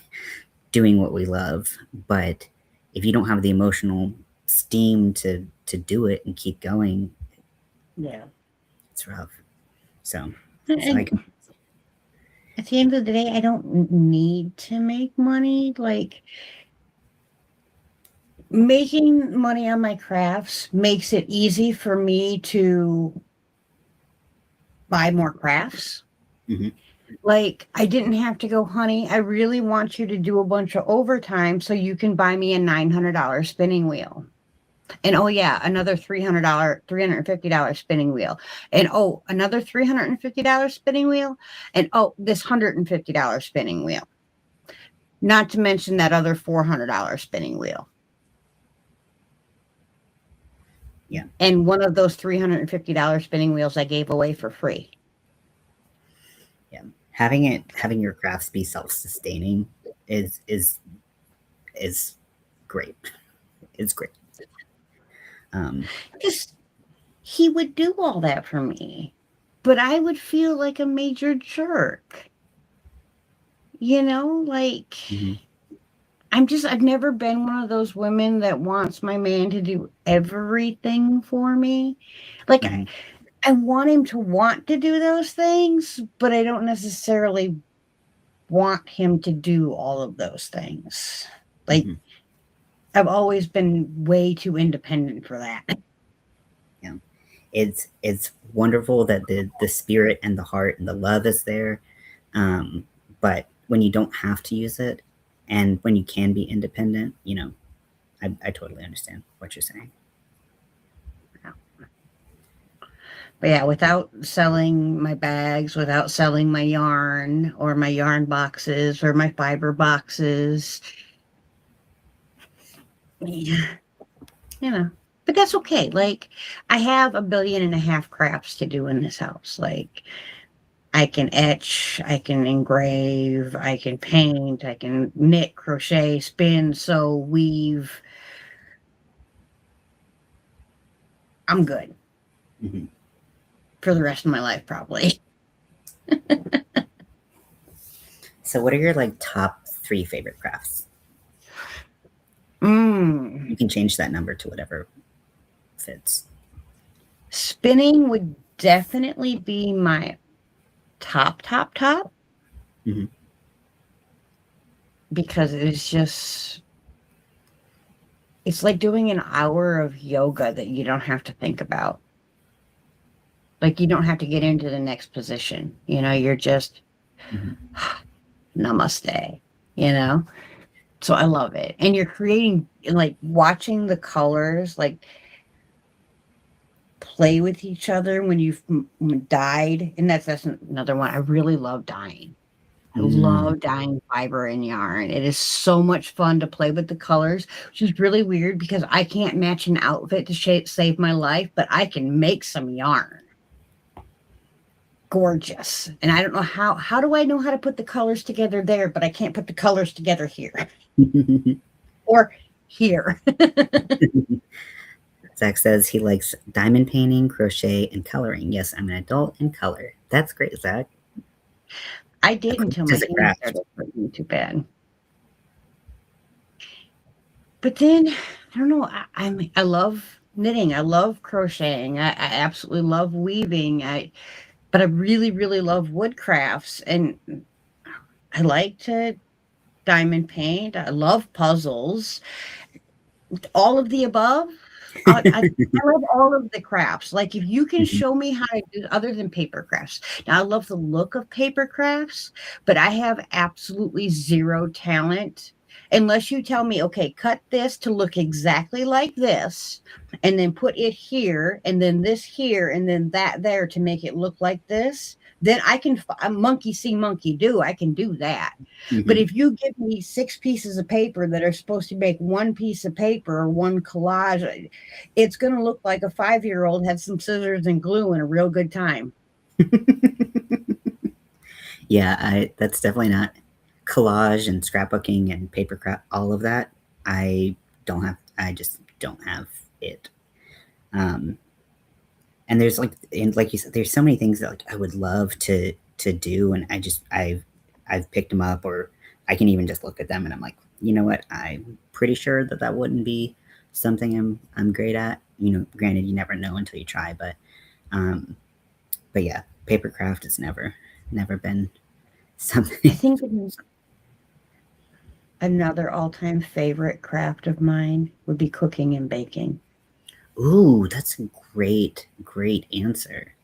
doing what we love, but if you don't have the emotional steam to do it and keep going, Yeah. it's rough. So I And can. at the end of the day, I don't need to make money. Like making money on my crafts makes it easy for me to buy more crafts. Mhm. Like I didn't have to go, honey, I really want you to do a bunch of overtime so you can buy me a $900 spinning wheel. And oh yeah, another $350 spinning wheel. And oh, another $350 spinning wheel. And oh, this $150 spinning wheel. Not to mention that other $400 spinning wheel. Yeah. And one of those $350 spinning wheels I gave away for free. Yeah. Having your crafts be self-sustaining is great. It's great. Because he would do all that for me, but I would feel like a major jerk. Like mm-hmm. I've never been one of those women that wants my man to do everything for me. Like Mm-hmm. I want him to want to do those things, but I don't necessarily want him to do all of those things. Like Mm-hmm. I've always been way too independent for that. Yeah. It's wonderful that the spirit and the heart and the love is there. But when you don't have to use it and when you can be independent, I totally understand what you're saying. But yeah, without selling my bags, without selling my yarn or my yarn boxes or my fiber boxes, yeah, but that's okay. Like I have 1.5 billion crafts to do in this house. Like I can etch, I can engrave, I can paint, I can knit, crochet, spin, sew, weave. I'm good Mm-hmm. for the rest of my life, probably. So what are your top 3 favorite crafts? You can change that number to whatever fits. Spinning would definitely be my top. Mm-hmm. Because it's like doing an hour of yoga that you don't have to think about. Like you don't have to get into the next position. You're just Mm-hmm. namaste, So I love it. And you're creating, like watching the colors, like play with each other when you've dyed. And that's another one. I really love dyeing. I Mm. love dyeing fiber and yarn. It is so much fun to play with the colors, which is really weird because I can't match an outfit to save my life, but I can make some yarn. Gorgeous. And I don't know how do I know how to put the colors together there, but I can't put the colors together here or here. Zach says he likes diamond painting, crochet, and coloring. Yes, I'm an adult in color. That's great, Zach. I did until my As a hands craft. started hurting too bad. But then I don't know. I love knitting. I love crocheting. I absolutely love weaving. But I really, really love wood crafts, and I like to diamond paint. I love puzzles. All of the above. I love all of the crafts. Like if you can Mhm. show me how to do other than paper crafts. Now I love the look of paper crafts, but I have absolutely zero talent unless you tell me, okay, cut this to look exactly like this, and then put it here, and then this here, and then that there to make it look like this. Then I can monkey see, monkey do. I can do that. But Mhm. if you give me 6 pieces of paper that are supposed to make one piece of paper or one collage, it's going to look like a 5-year-old had some scissors and glue and a real good time. Yeah, that's definitely not collage and scrapbooking and paper craft. All of that, I don't have. I just don't have it. Um, and like you said, there's so many things that I would love to do, and I've picked them up, or I can even just look at them, and I'm like, you know what? I'm pretty sure that wouldn't be something I'm great at. Granted, you never know until you try, um, but yeah, paper craft has never been I something. think another all-time favorite craft of mine would be cooking and baking. Ooh, that's a great answer.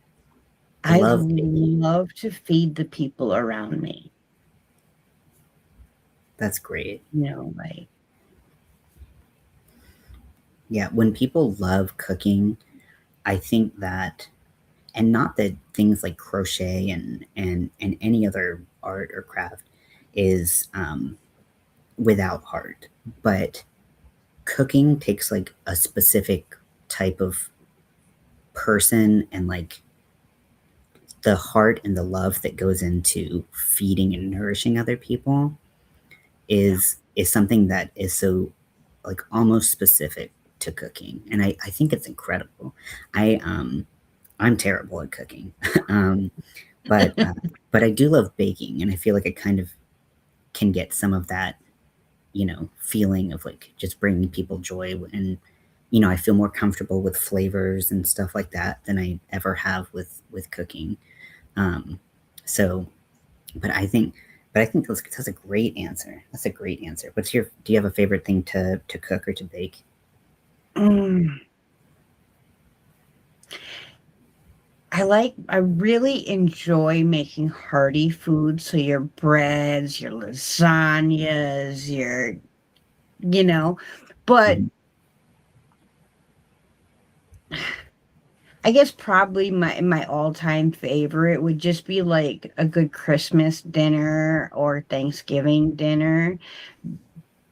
I I love baking. love to feed the people around me. That's great. Like Yeah, when people love cooking, I think that, and not that things like crochet and any other art or craft is without heart, but cooking takes like a specific type of person, and like the heart and the love that goes into feeding and nourishing other people Yeah. is something that is so like almost specific to cooking, and I think it's incredible. I'm terrible at cooking. um but but I do love baking, and I feel like I kind of can get some of that, feeling of like just bringing people joy. And I feel more comfortable with flavors and stuff like that than I ever have with cooking. um so but I think that's a great answer. That's a great answer. Do you have a favorite thing to cook or to bake? Mm. I really enjoy making hearty food. So your breads, your lasagnas, you know, but Mhm. I guess probably my all-time favorite would just be like a good Christmas dinner or Thanksgiving dinner.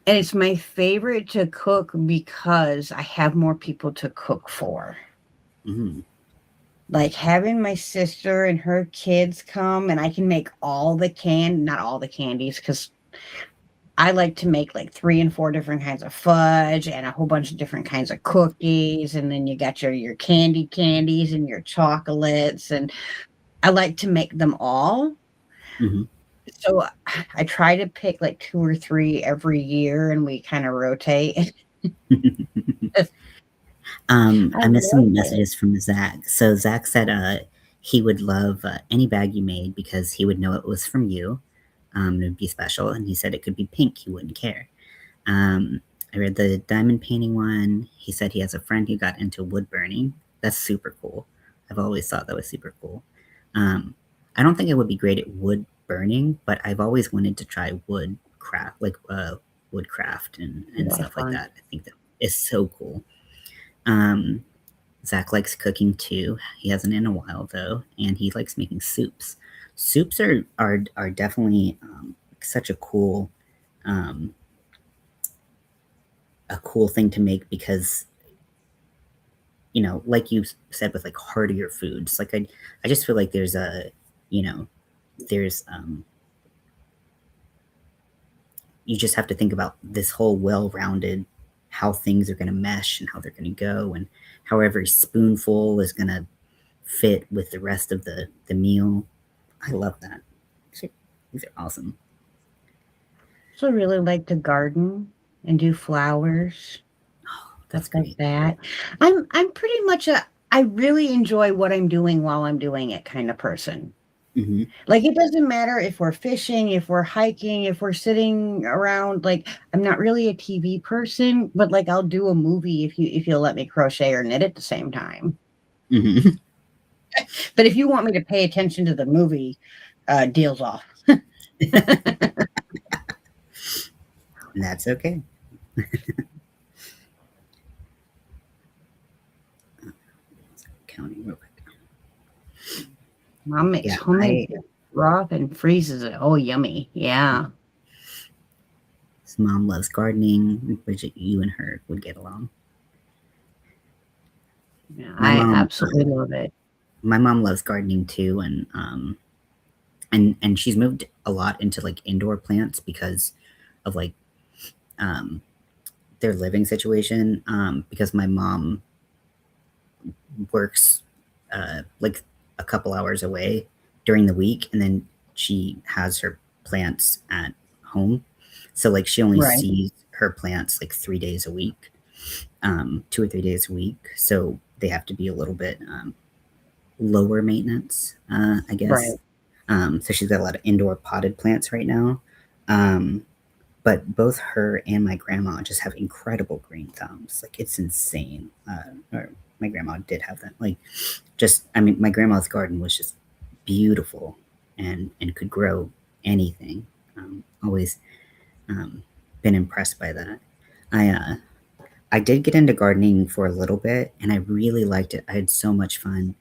And it's my favorite to cook because I have more people to cook for. Mhm. Like having my sister and her kids come and I can make not all the candies, because I like to make like 3 and 4 different kinds of fudge and a whole bunch of different kinds of cookies, and then you got your candies and your chocolates, and I like to make them all. Mhm. So I try to pick like 2 or 3 every year, and we kinda rotate. I I missed love some it. messages from Zach. So Zach said he would love any bag you made because he would know it was from you. It would be special, and he said it could be pink. He wouldn't care. Um, I read the diamond painting one. He said he has a friend who got into wood burning. That's super cool. I've always thought that was super cool. Um, I don't think I would be great at wood burning, but I've always wanted to try woodcraft and Really stuff like fun. that. I think that is so cool. Um, Zach likes cooking too. He hasn't in a while though, and he likes making soups. Soups are definitely such um, a cool thing to make because like you said with like heartier foods. Like I just feel like you know, there's you just have to think about this whole well-rounded how things are going to mesh and how they're going to go, and how every spoonful is going to fit with the rest of the meal. I love that. These are awesome. So I really like to garden and do flowers, stuff That's like great. that. I'm pretty much a I really enjoy what I'm doing while I'm doing it kind of person. Hmm. Like, it doesn't matter if we're fishing, if we're hiking, if we're sitting around, like, I'm not really a TV person, but, like, I'll do a movie if you'll let me crochet or knit at the same time. Hmm. But if you want me to pay attention to the movie, deals off. That's okay. Counting real quick. Mom makes Yeah, homemade broth and freezes it. Oh, yummy. Yeah. his mom loves gardening. Bridget, you and her would get along. Yeah, My I mom, absolutely love it. my mom loves gardening too, and she's moved a lot into like indoor plants because of like um, their living situation. Because my mom works like a couple hours away during the week, and then she has her plants at home. So like she only Right, sees her plants like 3 days a week, 2 or 3 days a week. So they have to be a little bit lower maintenance, I guess. right. So she's got a lot of indoor potted plants right now. Um, but both her and my grandma just have incredible green thumbs. Like it's insane. Or my grandma did have that. Like just, I mean, my grandma's garden was just beautiful and could grow anything. Always been impressed by that. I I did get into gardening for a little bit, and I really liked it. I had so much fun.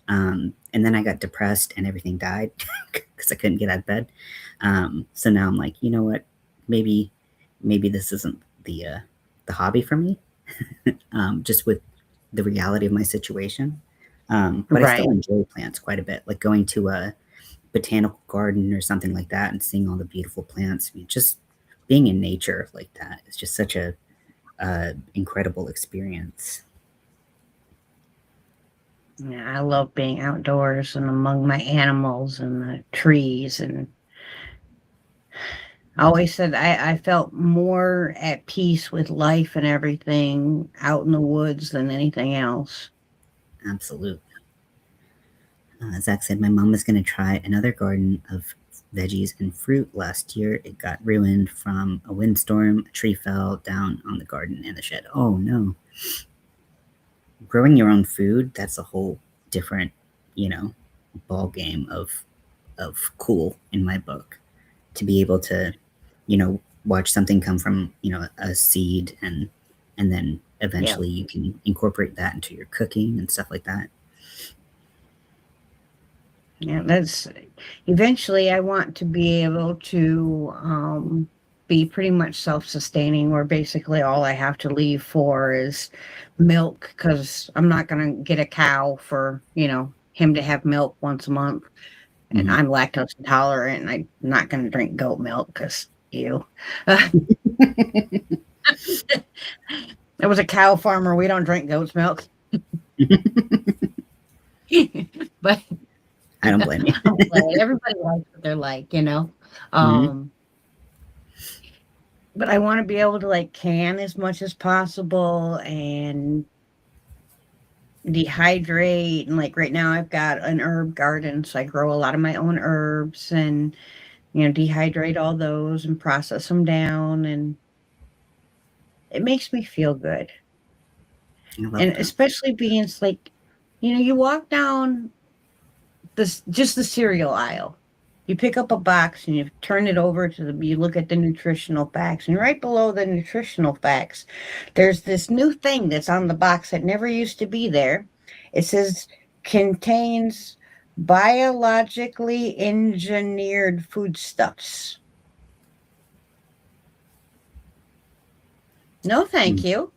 And then I got depressed and everything died because I couldn't get out of bed. So now I'm like, you know what? Maybe this isn't the hobby for me. Just with the reality of my situation. But I still Right. enjoy plants quite a bit, like going to a botanical garden or something like that and seeing all the beautiful plants. I mean, just being in nature like that is just such a incredible experience. Yeah, I love being outdoors and among my animals and the trees. And I always said I felt more at peace with life and everything out in the woods than anything else. Absolutely. Zach said my mom was going to try another garden of veggies and fruit last year. It got ruined from a windstorm. A tree fell down on the garden and the shed. Oh no. Growing your own food, that's a whole different, you know, ball game of cool in my book. To be able to, watch something come from, a seed and then Yeah. eventually you can incorporate that into your cooking and stuff like that. Yeah, that's eventually I want to be able to be pretty much self-sustaining, where basically all I have to leave for is milk, because I'm not going to get a cow for, him to have milk once a month. And Hmm. I'm lactose intolerant, and I'm not going to drink goat milk because you. There was a cow farmer. We don't drink goat's milk. But I don't blame you. I'm glad everybody likes what they're like. Hmm. Um, but I want to be able to like can as much as possible and dehydrate. And like right now, I've got an herb garden, so I grow a lot of my own herbs and dehydrate all those and process them down, and it makes me feel good. I love And that. especially being it's like, you walk down this just the cereal aisle. You pick up a box and you turn it over you look at the nutritional facts, and right below the nutritional facts, there's this new thing that's on the box that never used to be there. It says contains biologically engineered foodstuffs. No, thank Mm. you.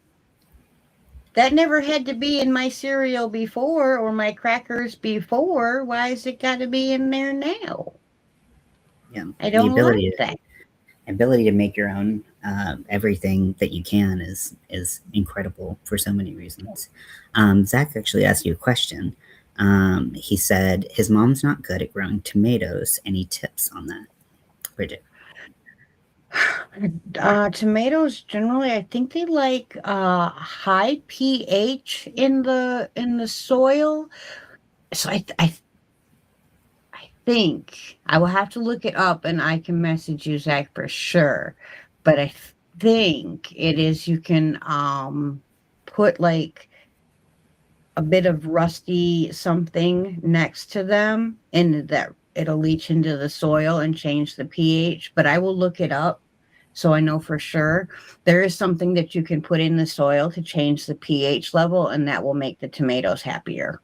That never had to be in my cereal before or my crackers before. Why has it got to be in there now? Yeah, I the don't like that. ability to make your own everything that you can is incredible for so many reasons. Zach actually asked you a question. He said his mom's not good at growing tomatoes. Any tips on that, Bridget? Tomatoes generally, I think they like high pH in the soil. So I think I will have to look it up, and I can message you, Zach, for sure. But I think it is you can put like a bit of rusty something next to them, and that it'll leach into the soil and change the pH. But I will look it up so I know for sure. There is something that you can put in the soil to change the pH level, and that will make the tomatoes happier.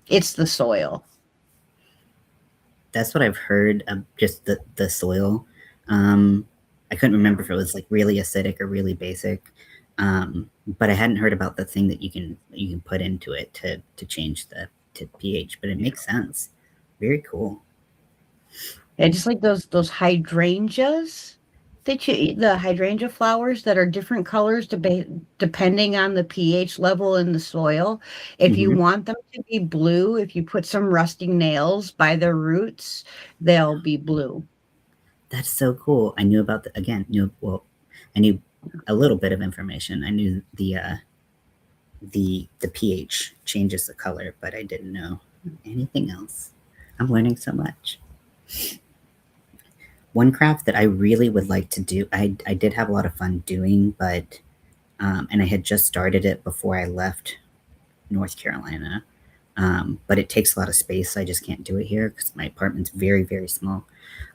It's the soil. That's what I've heard of just the soil. Um, I couldn't remember if it was like really acidic or really basic, but I hadn't heard about the thing that you can put into it to change the to pH. But it makes sense. Very cool. Yeah, just like those hydrangeas the hydrangea flowers that are different colors depending on the pH level in the soil. If you Hmm. want them to be blue, if you put some rusting nails by their roots, they'll be blue. That's so cool. I knew about the again. I knew a little bit of information. I knew the pH changes the color, but I didn't know anything else. I'm learning so much. One craft that I really would like to do, I did have a lot of fun doing, but and I had just started it before I left North Carolina. But it takes a lot of space, so I just can't do it here because my apartment's very, very small.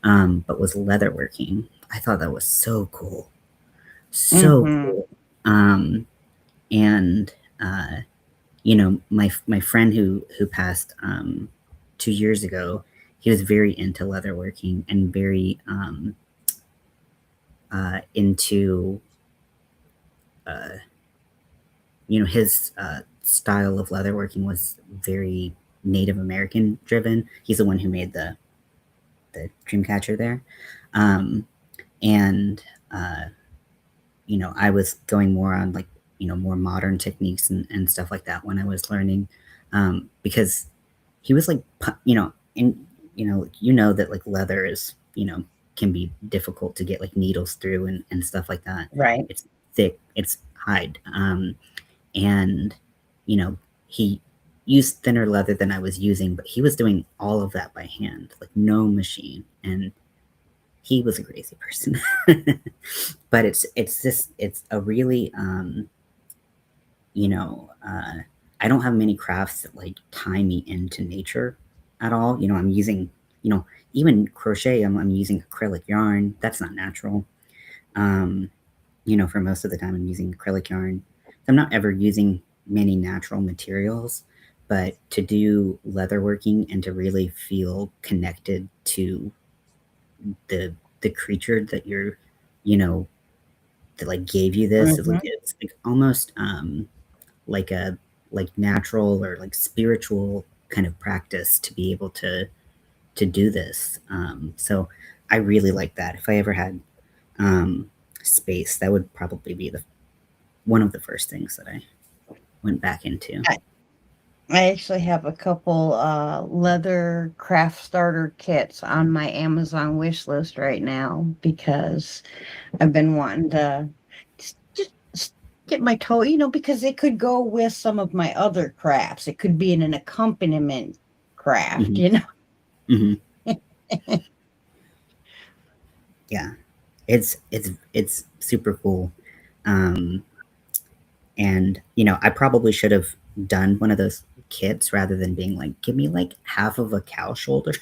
But was leatherworking. I thought that was so cool. So Hmm. cool. Um, And my friend who passed 2 years ago, he was very into leatherworking and very into uh, his style of leatherworking was very Native American driven. He's the one who made the dream catcher there, um, and uh, I was going more on like more modern techniques and stuff like that when I was learning, because he was like and that like leather is can be difficult to get like needles through and stuff like that. Right. It's thick, it's hide, and he used thinner leather than I was using, but he was doing all of that by hand, like no machine, and he was a crazy person. But it's a really you know I don't have many crafts that like tie me into nature at all. I'm using even crochet. I'm using acrylic yarn. That's not natural. Um, for most of the time, I'm using acrylic yarn. I'm not ever using many natural materials, but to do leatherworking and to really feel connected to the creature that you're, you know, that like gave you this, Hmm. it's like almost like a like natural or like spiritual kind of practice to be able to do this. So I really like that. If I ever had um, space, that would probably be the one of the first things that I went back into. I actually have a couple leather craft starter kits on my Amazon wish list right now because I've been wanting to just get my toe, because it could go with some of my other crafts. It could be in an accompaniment craft, Hmm. Hmm. know. Yeah, it's super cool. Um, and I probably should have done one of those kits rather than being like, give me like half of a cow shoulder.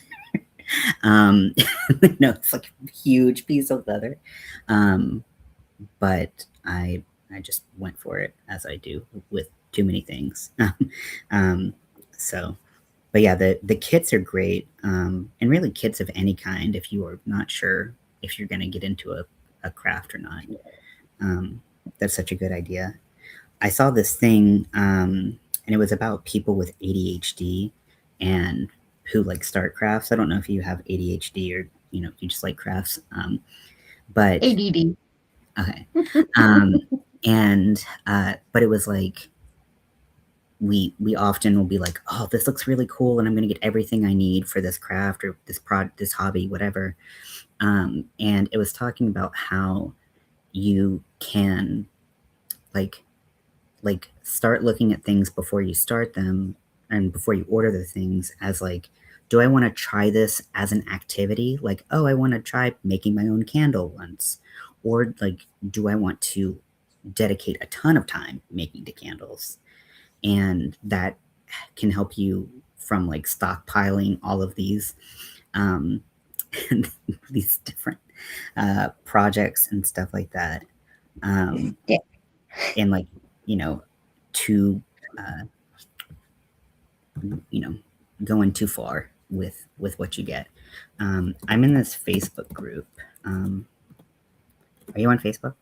um, it's like a huge piece of leather. Um, but I just went for it as I do with too many things. um, so, but yeah, the kits are great, and really kits of any kind. If you are not sure if you're going to get into a craft or not, that's such a good idea. I saw this thing, and it was about people with ADHD and who like start crafts. I don't know if you have ADHD or you just like crafts, but ADD. okay. Um, and but it was like we often will be like, oh, this looks really cool, and I'm gonna get everything I need for this craft or this hobby, whatever. And it was talking about how you can like start looking at things before you start them and before you order the things as like, do I want to try this as an activity? Like, oh, I want to try making my own candle once. Or like, do I want to dedicate a ton of time making the candles? And that can help you from like stockpiling all of these um, these different projects and stuff like that. Um, Yeah. and like, you know, to uh, you know, going too far with what you get. I'm in this Facebook group. Are you on Facebook?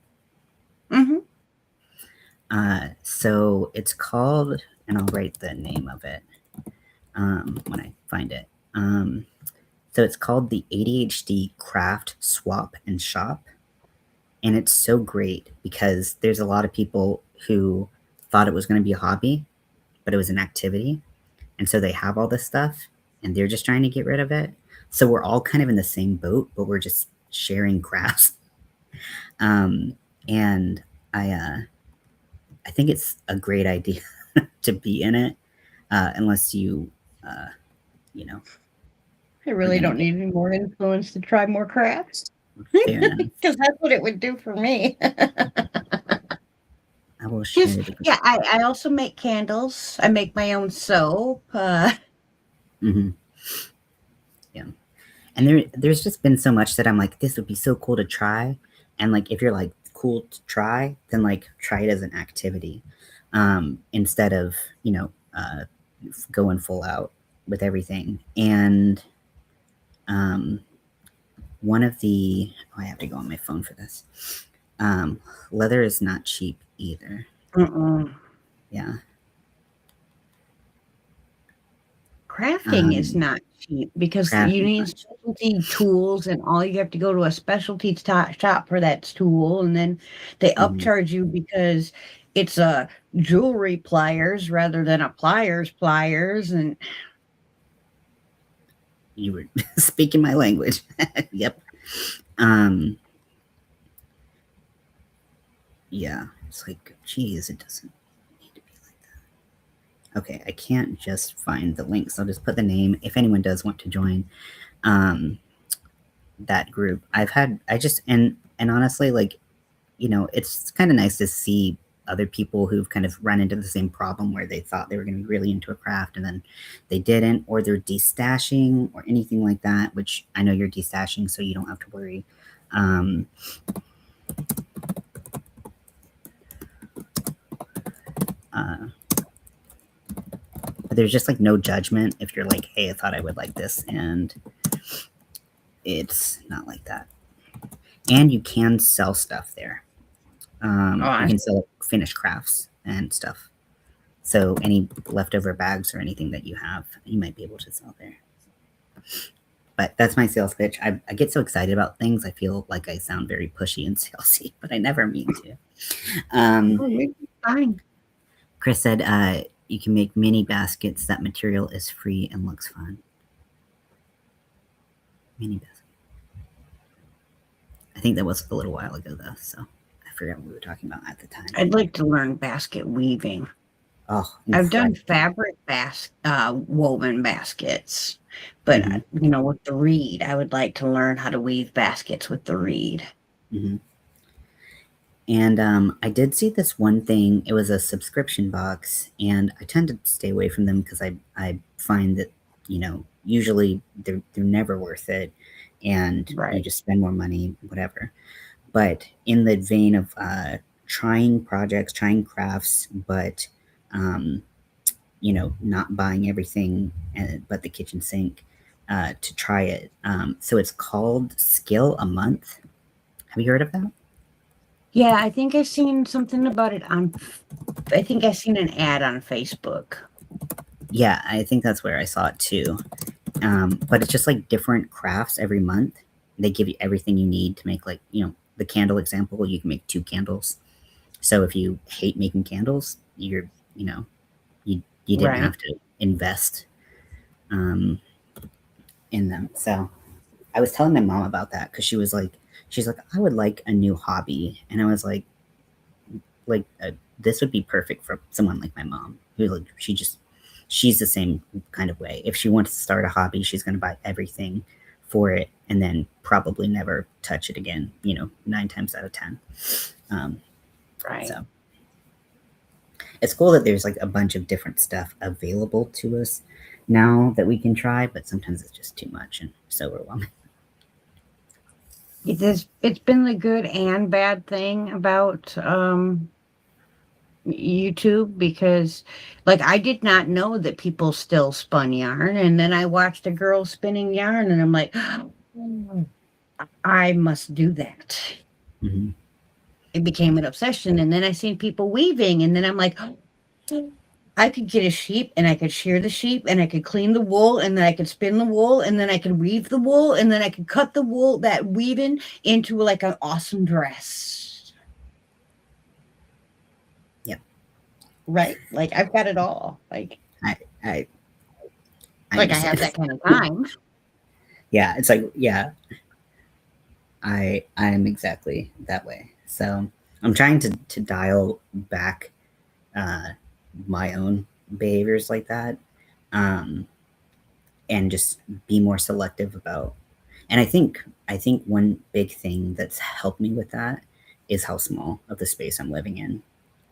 Hmm. So it's called, and I'll write the name of it when I find it. So it's called the ADHD Craft Swap and Shop, and it's so great because there's a lot of people who thought it was going to be a hobby, but it was an activity, and so they have all this stuff, and they're just trying to get rid of it. So we're all kind of in the same boat, but we're just sharing crafts. And I think it's a great idea to be in it, unless you uh, you know I are really gonna don't get need any more influence to try more crafts fair enough. because that's what it would do for me. I will Just, share the. yeah, I also make candles. I make my own soap. Mm-hmm. Yeah, and there's just been so much that I'm like, this would be so cool to try, and like if you're like cool to try, then like try it as an activity, instead of, going full out with everything. And um, one of the, oh, I have to go on my phone for this. Leather is not cheap either. Yeah. Crafting is not cheap because you Crafting. need specialty tools, and all you have to go to a specialty shop for that tool, and then they Mhm. upcharge you because it's a jewelry pliers rather than a pliers, and You were speaking my language. Yep. Um, yeah. It's like, geez, it doesn't need to be like that. Okay, I can't just find the links. I'll just put the name. If anyone does want to join that group, and honestly, like, it's kind of nice to see other people who've kind of run into the same problem where they thought they were going to be really into a craft and then they didn't, or they're destashing or anything like that, which I know you're destashing, so you don't have to worry. But there's just like no judgment if you're like, hey, I thought I would like this, and it's not like that. And you can sell stuff there. You can sell finished crafts and stuff. So any leftover bags or anything that you have, you might be able to sell there. But that's my sales pitch. I get so excited about things. I feel like I sound very pushy and salesy, but I never mean to. fine. Chris said, you can make mini baskets. That material is free and looks fun. Mini basket. I think that was a little while ago, though, so I forgot what we were talking about at the time. I'd like to learn basket weaving. Oh, I've done fabric woven baskets, but with the reed, I would like to learn how to weave baskets with the reed. Mm-hmm. And I did see this one thing. It was a subscription box, and I tend to stay away from them because I find that, usually they're never worth it, and you just spend more money, whatever. But in the vein of trying projects, trying crafts, but not buying everything but the kitchen sink to try it. So it's called Skill a Month. Have you heard of that? Yeah, I think I've seen something about it I think I've seen an ad on Facebook. Yeah, I think that's where I saw it too. But it's just like different crafts every month. They give you everything you need to make, like, the candle example, you can make 2 candles. So if you hate making candles, you didn't have to invest in them. So I was telling my mom about that because she's like, I would like a new hobby. And I was like, this would be perfect for someone like my mom, who like, she's the same kind of way. If she wants to start a hobby, she's going to buy everything for it and then probably never touch it again, 9 times out of 10. So it's cool that there's like a bunch of different stuff available to us now that we can try, but sometimes it's just too much and so overwhelming. It's been the good and bad thing about YouTube, because like I did not know that people still spun yarn, and then I watched a girl spinning yarn and I'm like, I must do that. Mm-hmm. It became an obsession, and then I seen people weaving, and then I'm like, I could get a sheep and I could shear the sheep and I could clean the wool and then I could spin the wool and then I could weave the wool and then I could cut the wool, that weaving, into like an awesome dress. Yep. Right. Like I've got it all. Like I have that kind of time. Yeah, it's like, yeah, I'm exactly that way. So I'm trying to dial back my own behaviors like that, and just be more selective about. And I think one big thing that's helped me with that is how small of the space I'm living in.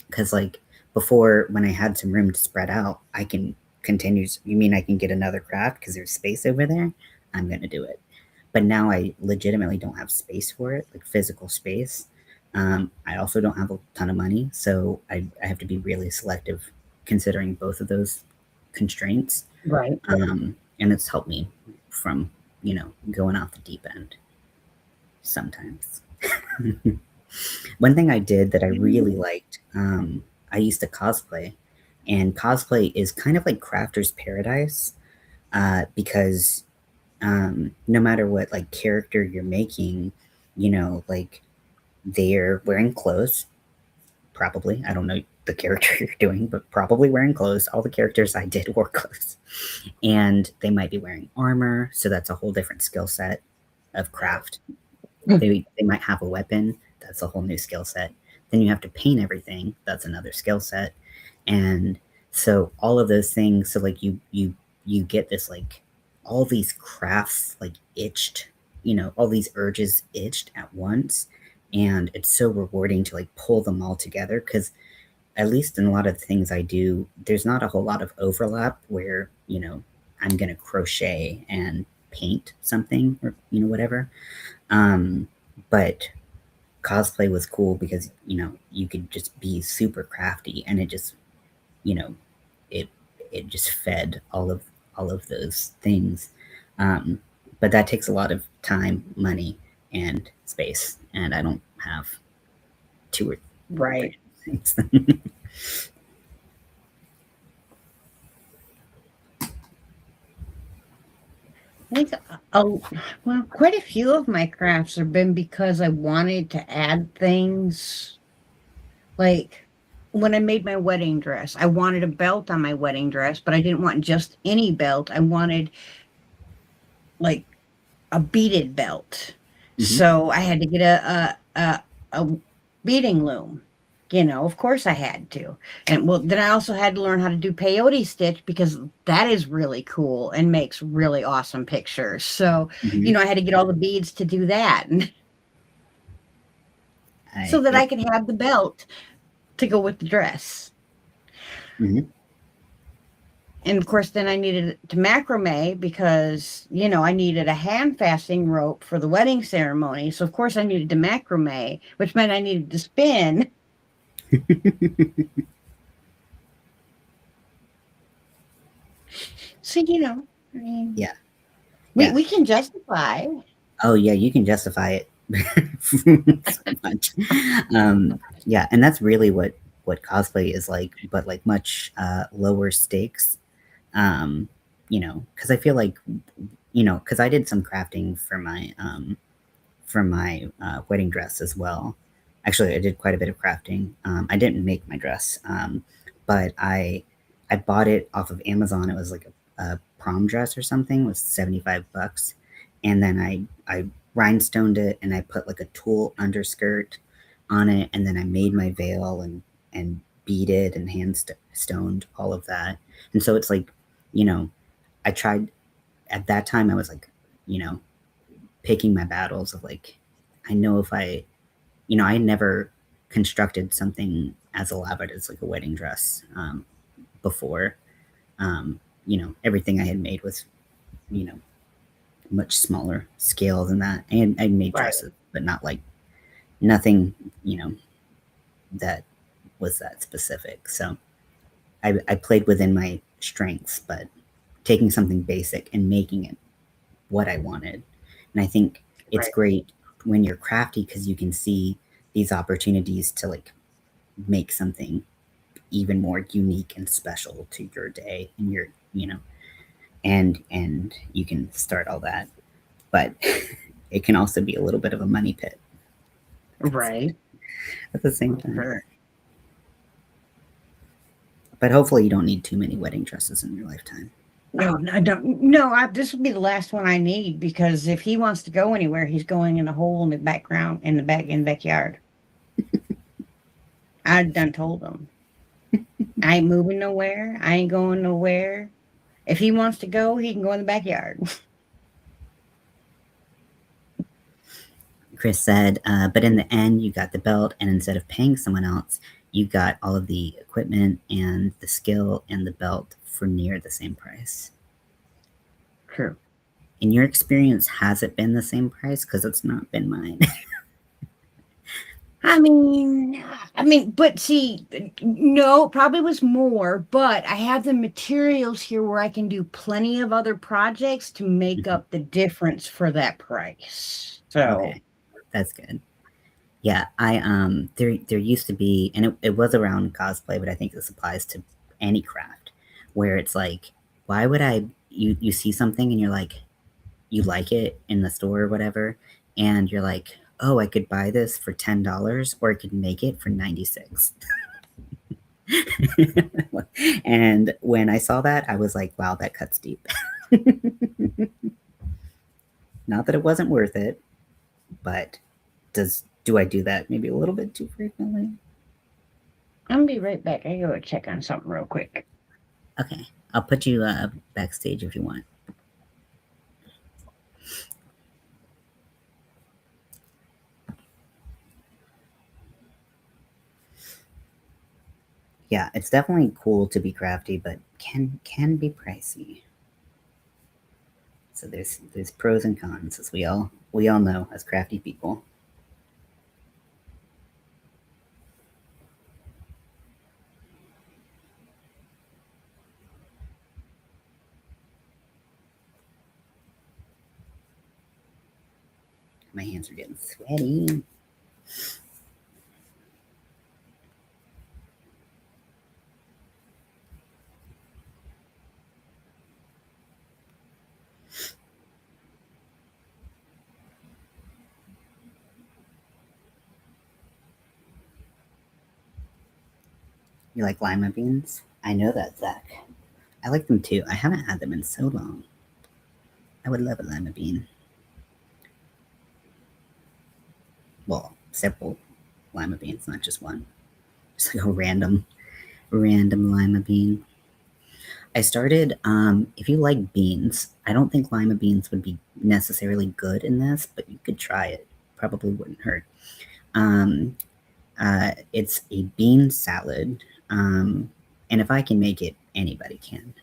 Because like before, when I had some room to spread out, I can continue. You mean I can get another craft because there's space over there? I'm gonna do it. But now I legitimately don't have space for it, like physical space. I also don't have a ton of money, so I have to be really selective considering both of those constraints. Right. And it's helped me from, going off the deep end sometimes. One thing I did that I really liked, I used to cosplay, and cosplay is kind of like crafter's paradise, because no matter what like character you're making, like they're wearing clothes. Probably, I don't know the character you're doing, but probably wearing clothes. All the characters I did wore clothes, and they might be wearing armor, so that's a whole different skill set of craft. They might have a weapon. That's a whole new skill set. Then you have to paint everything. That's another skill set. And so all of those things. So like you get this like all these crafts like itched. All these urges itched at once, and it's so rewarding to like pull them all together because at least in a lot of the things I do, there's not a whole lot of overlap where I'm gonna crochet and paint something or whatever. Um, but cosplay was cool because you could just be super crafty, and it just you know it it just fed all of those things. Um, but that takes a lot of time, money, and space, and I don't have two or Right. three things. I think, well, quite a few of my crafts have been because I wanted to add things. Like when I made my wedding dress, I wanted a belt on my wedding dress, but I didn't want just any belt. I wanted like a beaded belt. Hmm. So I had to get a beading loom. Of course I had to. And well, then I also had to learn how to do peyote stitch because that is really cool and makes really awesome pictures. So, Hmm. I had to get all the beads to do that so that Yep. I could have the belt to go with the dress. Hmm. And of course, then I needed to macrame because, I needed a hand fasting rope for the wedding ceremony. So, of course, I needed to macrame, which meant I needed to spin. So, I mean, Yeah, we, yeah. we can justify. Oh yeah, you can justify it so much. Yeah, and that's really what cosplay is like, but like much lower stakes. Um, because I feel like because I did some crafting for my wedding dress as well. Actually, I did quite a bit of crafting. I didn't make my dress, but I bought it off of Amazon. It was like a prom dress or something. It was $75, and then I rhinestoned it and I put like a tulle underskirt on it, and then I made my veil and beaded and stoned all of that. And so it's like, you know, I tried at that time. I was like, you know, picking my battles of like, I know if I never constructed something as elaborate as like a wedding dress before. Um, everything I had made was, you know, much smaller scale than that. And I made Right. dresses, but not like nothing, that was that specific. So I played within my strengths, but taking something basic and making it what I wanted. And I think it's Right. great when you're crafty because you can see these opportunities to like make something even more unique and special to your day and and you can start all that. But it can also be a little bit of a money pit Right. at the same time. Sure. But hopefully you don't need too many wedding dresses in your lifetime. No, I don't. No, this will be the last one I need because if he wants to go anywhere, he's going in a hole in the background in the backyard. I done told him I ain't moving nowhere. I ain't going nowhere. If he wants to go, he can go in the backyard. Chris said, but in the end, you got the belt, and instead of paying someone else, you got all of the equipment and the skill and the belt for near the same price. True. In your experience, has it been the same price? Because it's not been mine. But see, no, probably was more, but I have the materials here where I can do plenty of other projects to make Mhm. up the difference for that price. So, Okay, that's good. Yeah, there used to be, and it was around cosplay, but I think this applies to any craft, where it's like, why would you see something and you're like, you like it in the store or whatever, and you're like, oh, I could buy this for $10 or I could make it for 96. And when I saw that, I was like, wow, that cuts deep. Not that it wasn't worth it, but do I do that maybe a little bit too frequently? I'm gonna be right back. I gotta check on something real quick. Okay, I'll put you backstage if you want. Yeah, it's definitely cool to be crafty, but can be pricey. So there's pros and cons, as we all know as crafty people. My hands are getting sweaty. You like lima beans? I know that, Zach. I like them too. I haven't had them in so long. I would love a lima bean. Well, several lima beans, not just one. Just like a random lima bean. I started, if you like beans, I don't think lima beans would be necessarily good in this, but you could try it. Probably wouldn't hurt. Um, it's a bean salad, and if I can make it, anybody can.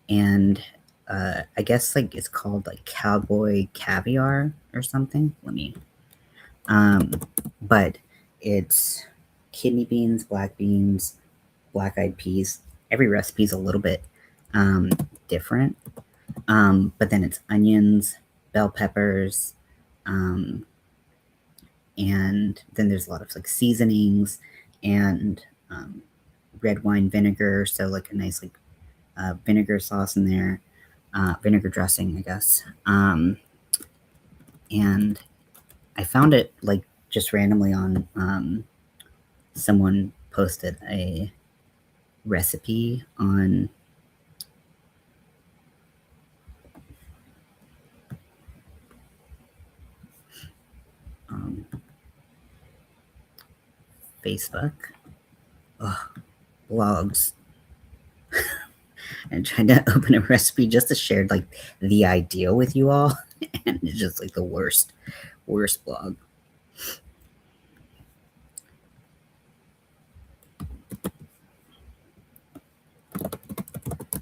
And I guess like it's called like cowboy caviar or something. Um, but it's kidney beans, black eyed peas. Every recipe's a little bit um, different. But then it's onions, bell peppers, um, and then there's a lot of like seasonings and red wine vinegar. So like a nice like vinegar sauce in there, vinegar dressing, I guess. And I found it like just randomly on someone posted a recipe on um, Facebook. Ugh, blogs. And tried to open a recipe just to share like the idea with you all, and it's just like the worst blog.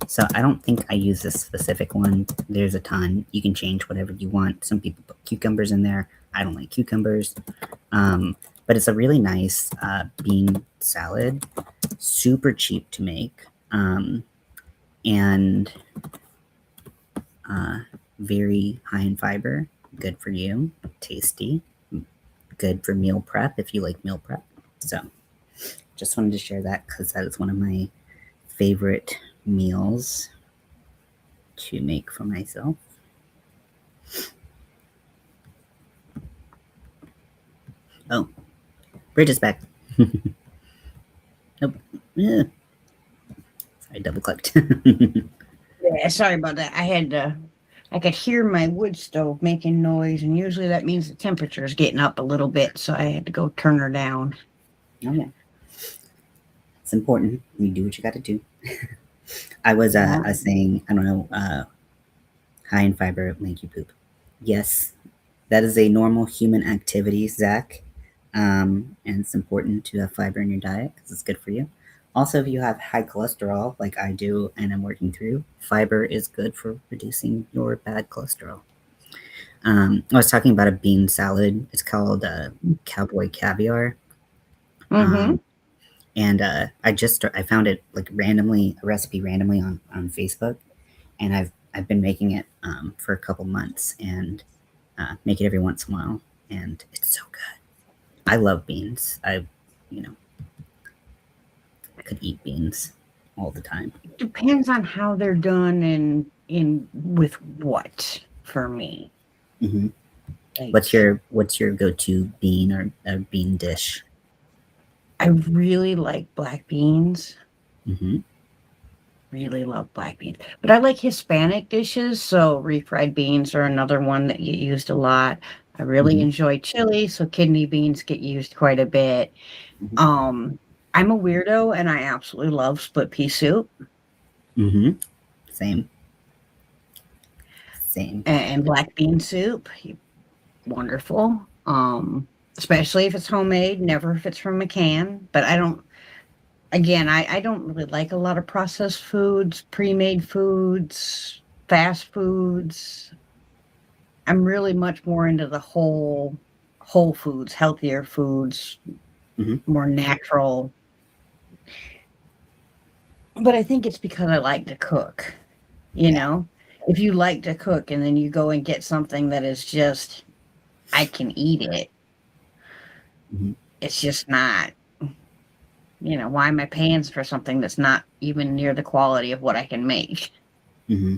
So I don't think I use this specific one. There's a ton. You can change whatever you want. Some people put cucumbers in there. I don't like cucumbers. But it's a really nice bean salad. Super cheap to make. And very high in fiber. Good for you. Tasty. Good for meal prep if you like meal prep. So just wanted to share that because that is one of my favorite meals to make for myself. Oh, Bridget's back. Nope. Yeah. Sorry, double clicked. Yeah, sorry about that. I could hear my wood stove making noise, and usually that means the temperature is getting up a little bit, so I had to go turn her down. Okay. It's important. You do what you got to do. I was saying, I don't know, high in fiber make you poop. Yes, that is a normal human activity, Zach. And it's important to have fiber in your diet because it's good for you. Also, if you have high cholesterol, like I do, and I'm working through, fiber is good for reducing your bad cholesterol. I was talking about a bean salad. It's called Cowboy Caviar. Mm-hmm. Um, and I found it like randomly, a recipe randomly on Facebook, and I've been making it for a couple months and make it every once in a while, and it's so good. I love beans. You know, could eat beans all the time. Depends on how they're done and in with what for me. Hmm. Like What's your go to bean or bean dish? I really like black beans. Hmm. Really love black beans. But I like Hispanic dishes, so refried beans are another one that get used a lot. I really Hmm. enjoy chili, so kidney beans get used quite a bit. Hmm. Um, I'm a weirdo and I absolutely love split pea soup Hmm. Same, same. and black bean soup. Wonderful. Especially if it's homemade, never if it's from a can. But I don't again, I don't really like a lot of processed foods, pre-made foods, fast foods. I'm really much more into the whole foods, healthier foods, Hmm. more natural. But I think it's because I like to cook, you Yeah. know? If you like to cook and then you go and get something that is just I can eat it, Hmm. it's just not, why am I paying for something that's not even near the quality of what I can make? Hmm.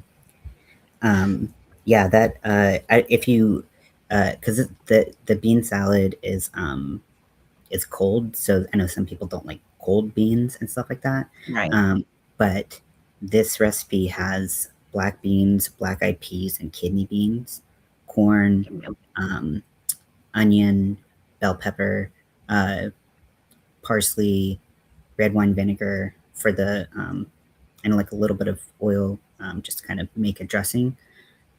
Um, yeah, that if you because the bean salad is cold, so I know some people don't like cold beans and stuff like that. Right. But this recipe has black beans, black eyed peas, and kidney beans, corn, um, onion, bell pepper, uh, parsley, red wine vinegar for and like a little bit of oil, just to kind of make a dressing.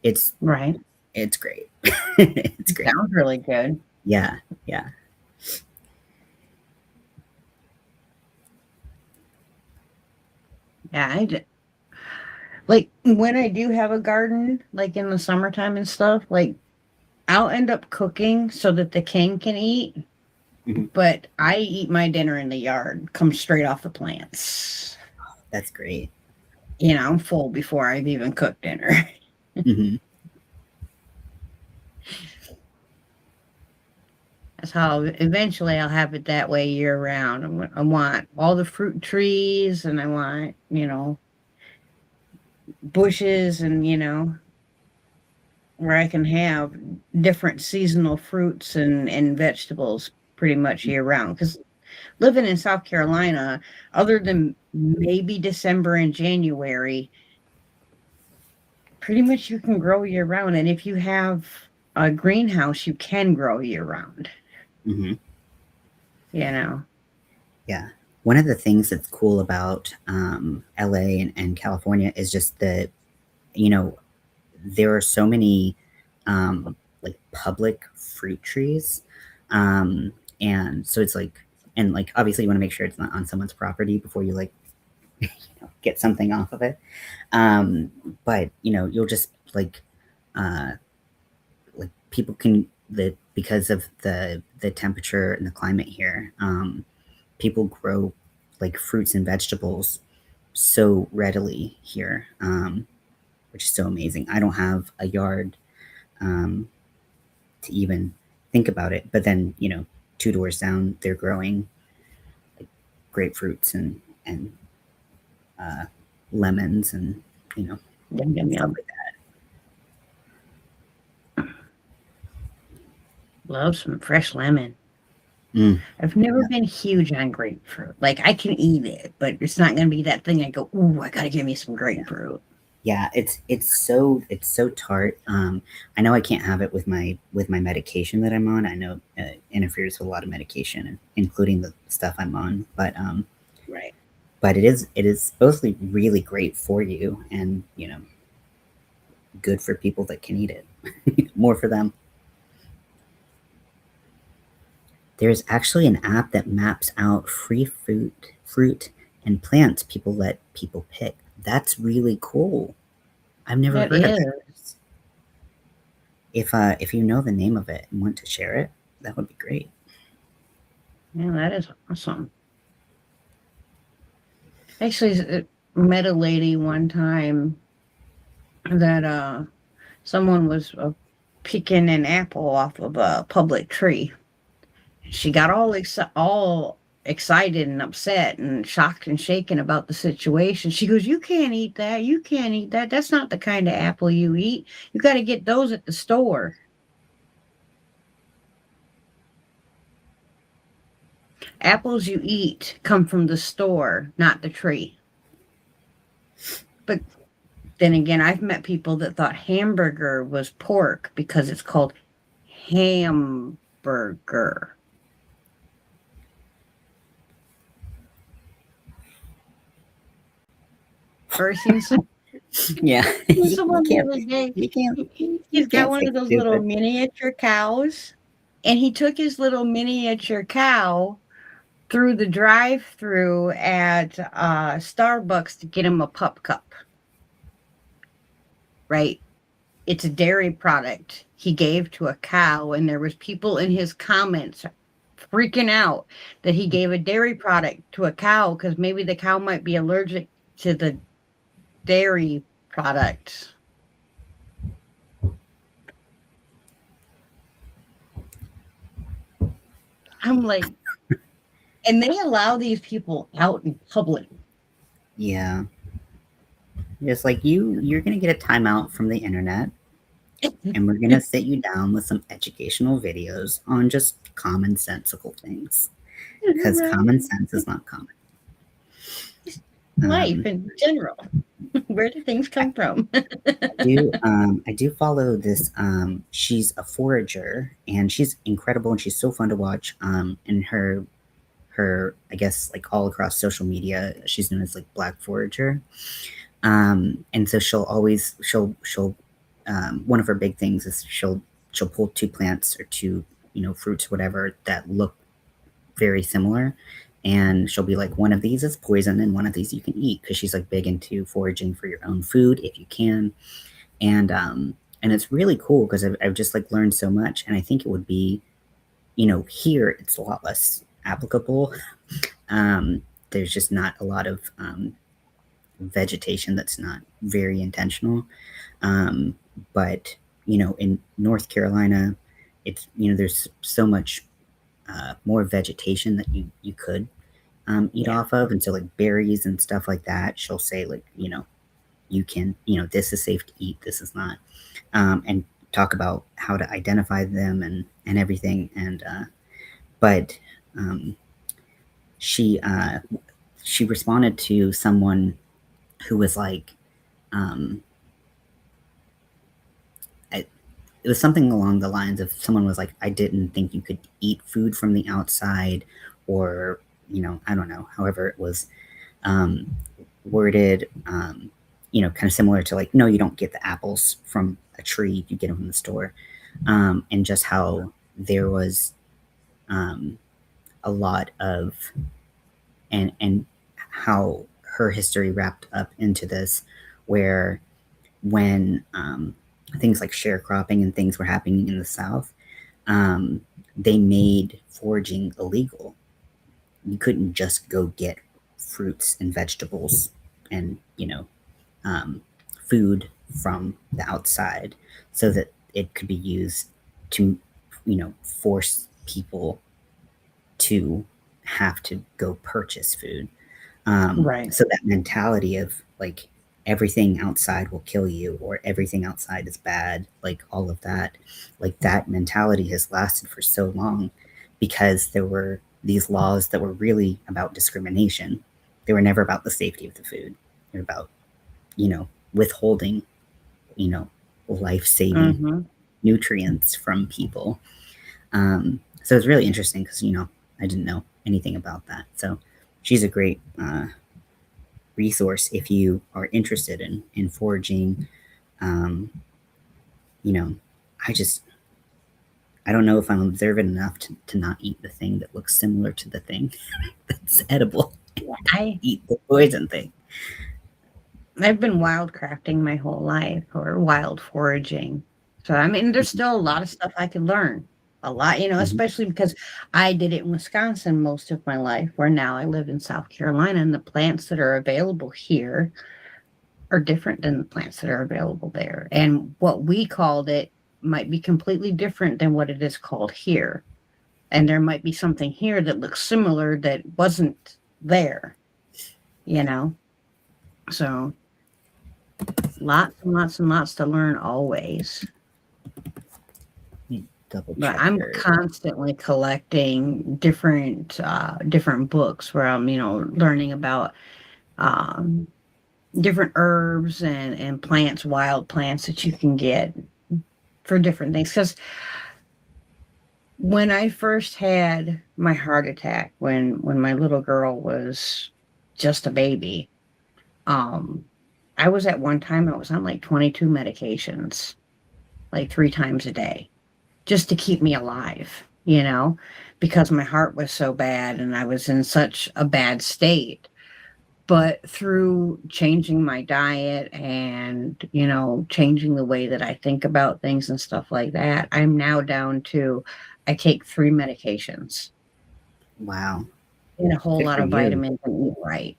It's Right. it's great. It's great. Sounds really good. Yeah, yeah. Yeah, like when I do have a garden, like in the summertime and stuff, like I'll end up cooking so that the king can eat, Mhm. but I eat my dinner in the yard, come straight off the plants. That's great. I'm full before I've even cooked dinner. Hmm. That's how eventually I'll have it that way year round. I want all the fruit trees and I want, bushes and, where I can have different seasonal fruits and vegetables pretty much year round. Because living in South Carolina, other than maybe December and January, pretty much you can grow year round. And if you have a greenhouse, you can grow year round, Hmm. you know. Yeah. One of the things that's cool about LA and California is just that, you know, there are so many like public fruit trees. Um, and so it's like, and like, obviously, you want to make sure it's not on someone's property before you like get something off of it. Um, but, you'll just uh, like people can, because of the temperature and the climate here, people grow like fruits and vegetables so readily here, which is so amazing. I don't have a yard um, to even think about it, but then two doors down, they're growing like grapefruits and uh, lemons and you know Yum, yum, stuff yum. like Love some fresh lemon. that. Mm, I've never yeah, been huge on grapefruit. Like I can eat it, but it's not going to be that thing I go, ooh, I got to give me some yeah, grapefruit. yeah. It's so tart. I know I can't have it with my medication that I'm on. I know it interferes with a lot of medication, including the stuff I'm on. Right. But it is supposedly really great for you, and good for people that can eat it. More for them. There's actually an app that maps out free fruit and plants people let people pick. That's really cool. I've never That heard of is. that. If you know the name of it and want to share it, that would be great. Yeah, that is awesome. Actually, met a lady one time that someone was picking an apple off of a public tree. She got all excited and upset and shocked and shaken about the situation. She goes, "You can't eat that. You can't eat that. That's not the kind of apple you eat. You got to get those at the store. Apples you eat come from the store, not the tree." But then again, I've met people that thought hamburger was pork because it's called hamburger. Or seen some Yeah, someone the other day. you can't you He's got can't one say of those little stupid. miniature cows, and he took his little miniature cow through the drive-through at Starbucks to get him a pup cup. Right? It's a dairy product he gave to a cow, and there was people in his comments freaking out that he gave a dairy product to a cow because maybe the cow might be allergic to the dairy product. I'm like, and they allow these people out in public. Yeah, just like you're gonna get a timeout from the internet, and we're gonna sit you down with some educational videos on just commonsensical things because common Right. sense is not common. Life Um, in general. Where do things come from? I do follow this. She's a forager, and she's incredible, and she's so fun to watch. And her I guess like all across social media, she's known as like Black Forager. And so she'll one of her big things is she'll pull two plants or two fruits whatever that look very similar, and she'll be like, one of these is poison and one of these you can eat, because she's like big into foraging for your own food if you can. And it's really cool because I've just like learned so much, and I think it would be, here it's a lot less applicable. There's just not a lot of vegetation that's not very intentional. Um, but in North Carolina, it's there's so much more vegetation that you could eat Yeah. off of, and so like berries and stuff like that. She'll say like you can this is safe to eat, this is not, and talk about how to identify them and everything. And but um, she she responded to someone who was like, um, I, it was something along the lines of, someone was like, I didn't think you could eat food from the outside, or I don't know, however it was um, worded, kind of similar to like, no, you don't get the apples from a tree, you get them from the store. And just how there was um, a lot of, and how her history wrapped up into this, where when things like sharecropping and things were happening in the South, um, they made foraging illegal. You couldn't just go get fruits and vegetables and um, food from the outside, so that it could be used to force people to have to go purchase food. Right. So that mentality of like, everything outside will kill you, or everything outside is bad, like all of that, like that mentality has lasted for so long, because there were these laws that were really about discrimination. They were never about the safety of the food. They're about withholding life saving Mm-hmm. nutrients from people. So it's really interesting because I didn't know anything about that. So she's a great resource if you are interested in foraging. Um, you know, I just I don't know if I'm observant enough to not eat the thing that looks similar to the thing that's edible. Yeah. Eat the poison thing. I've been wild crafting my whole life, or wild foraging. So, I mean, there's Mhm, still a lot of stuff I can learn. A lot, mhm. especially because I did it in Wisconsin most of my life, where now I live in South Carolina, and the plants that are available here are different than the plants that are available there. And what we called it might be completely different than what it is called here. And there might be something here that looks similar that wasn't there, you know? So lots and lots and lots to learn always. Let me double But check I'm your. constantly collecting different books where I'm, learning about um different herbs and plants, wild plants that you can get for different things. Because when I first had my heart attack, when my little girl was just a baby, um, I was at one time I was on like 22 medications, like 3 times a day, just to keep me alive, because my heart was so bad and I was in such a bad state. But through changing my diet and, changing the way that I think about things and stuff like that, I'm now down to I take 3 medications Wow, and a whole good lot for of you. vitamins and eat right.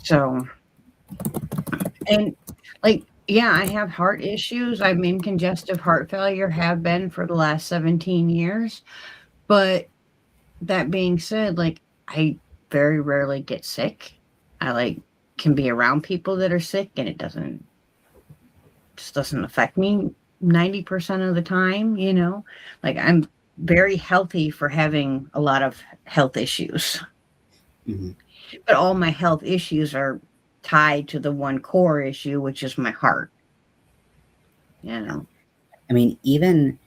So, and like, yeah, I have heart issues. I'm in congestive heart failure, have been for the last 17 years. But that being said, like, I very rarely get sick. I like can be around people that are sick and it doesn't affect me 90% of the time. Like, I'm very healthy for having a lot of health issues. Mhm. But all my health issues are tied to the one core issue, which is my heart, you know. I mean, even,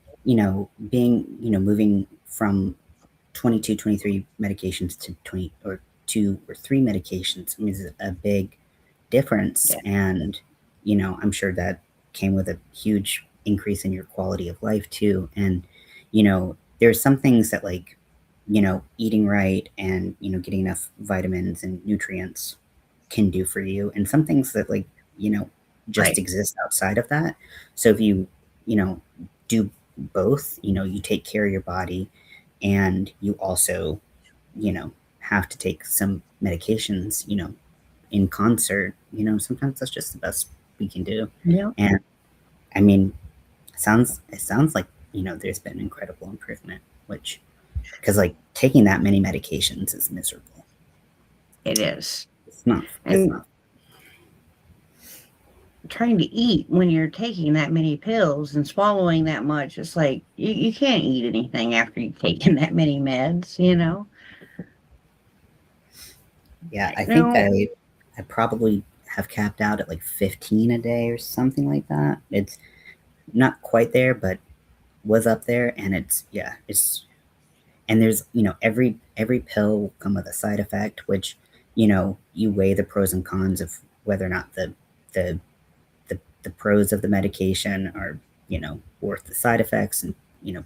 moving from 22, 23 medications to 20 or 2 or 3 medications, I mean, is a big difference. Yeah. And, I'm sure that came with a huge increase in your quality of life too. And, there's some things that like, eating right and, getting enough vitamins and nutrients can do for you. And some things that like, just Right. exist outside of that. So if you know, do both, you take care of your body and you also, have to take some medications, in concert, sometimes that's just the best we can do. Yeah. And I mean, it sounds like, there's been incredible improvement, which, because like taking that many medications is miserable. It is. It's not, it's And not. trying to eat when you're taking that many pills and swallowing that much, it's like you can't eat anything after you've taken that many meds. Yeah, I think No, I probably have capped out at like 15 a day or something like that. It's not quite there, but was up there, and it's and there's every pill will come with a side effect, which you weigh the pros and cons of whether or not the the pros of the medication are worth the side effects and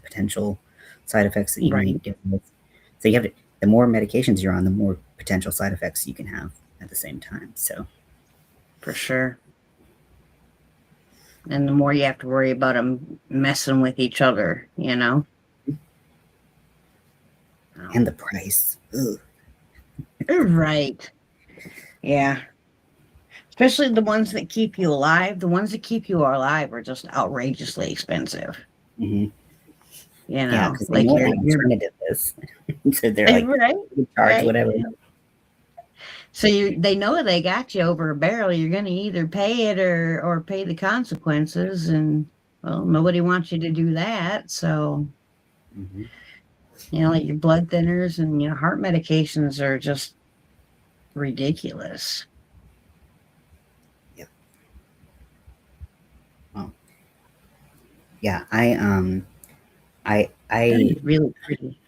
potential side effects that you right, might deal with. So you have to, the more medications you're on, the more potential side effects you can have at the same time. So for sure. And the more you have to worry about them messing with each other. Oh. and the price. Ugh. Right. Yeah. Especially the ones that keep you alive. The ones that keep you alive are just outrageously expensive. Hmm. Yeah, because they know Like what the you're alternative is. So they're like, right, "You charge right. whatever." So they know they got you over a barrel. You're going to either pay it or pay the consequences, and well, nobody wants you to do that. So Hmm. like your blood thinners and heart medications are just ridiculous. Yep. Well, yeah. I That is really pretty.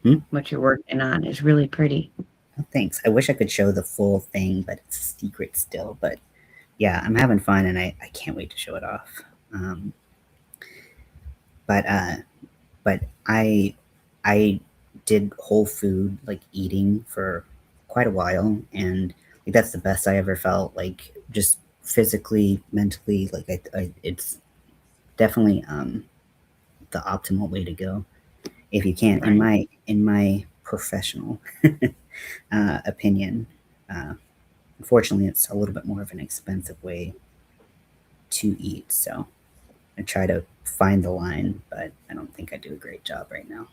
hmm? What you're working on is really pretty. Oh, thanks. I wish I could show the full thing, but it's a secret still. But yeah, I'm having fun, and I can't wait to show it off. Um, but but I did whole food like eating for quite a while, and like that's the best I ever felt. Like just physically, mentally, like it's definitely the optimal way to go. If you can, Right. in my professional opinion, uh, unfortunately, it's a little bit more of an expensive way to eat. So I try to find the line, but I don't think I do a great job right now.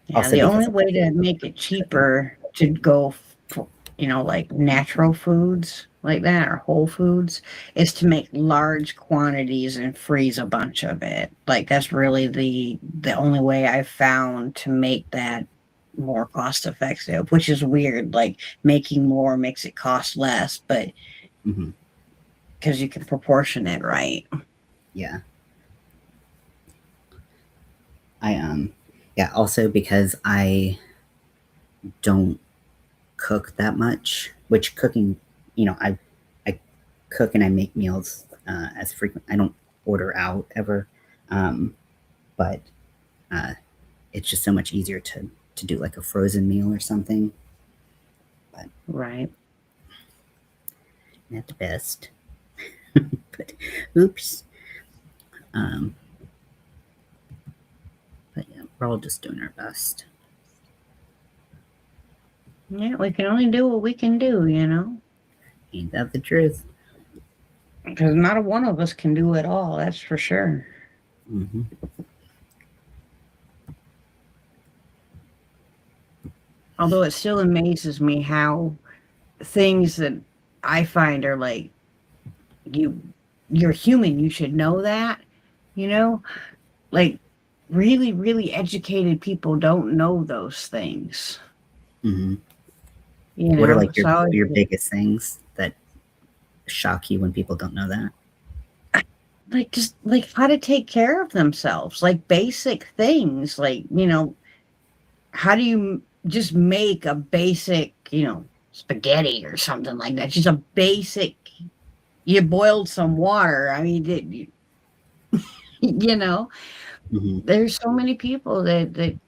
Yeah, Also the because only of way to make it cooking. cheaper to go for, like natural foods like that or whole foods is to make large quantities and freeze a bunch of it. Like that's really the only way I've found to make that more cost effective, which is weird. Like making more makes it cost less, but Hmm. because you can proportion it right. Yeah, I yeah. Also because I don't cook that much, which cooking, I cook and I make meals as frequent. I don't order out ever, um, but uh, it's just so much easier to do like a frozen meal or something. But Right. not the best. But oops. Um, but yeah, we're all just doing our best. Yeah, we can only do what we can do. Ain't that the truth? Because not a one of us can do it all, that's for sure. Hmm. Although it still amazes me how things that I find are like you you're human, you should know that, you know? Like really, really educated people don't know those things, Hmm. you What are know? like So I always your biggest things that shock you when people don't know that? like just like how to take care of themselves, like basic things, like, how do you just make a basic, spaghetti or something like that? Just a basic, you boiled some water. I mean, you know, Hmm. there's so many people that,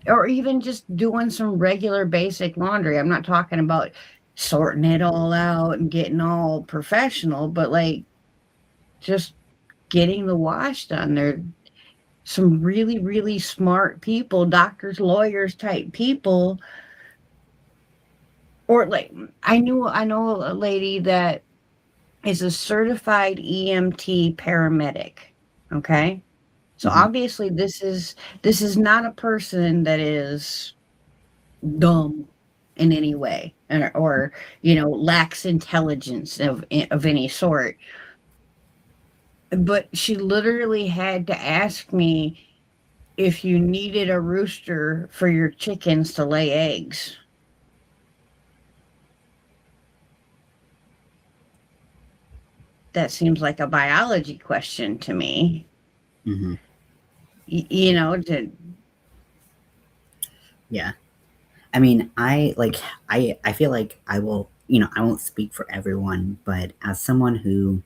or even just doing some regular basic laundry. I'm not talking about sorting it all out and getting all professional, but like just getting the wash done. There some really, really smart people, doctors, lawyers type people. Or like I know a lady that is a certified EMT paramedic. Okay. So Hmm. obviously this is not a person that is dumb in any way or lacks intelligence of any sort. But she literally had to ask me if you needed a rooster for your chickens to lay eggs. That seems like a biology question to me. Hmm. To Yeah. I mean, I feel like I will, I won't speak for everyone, but as someone who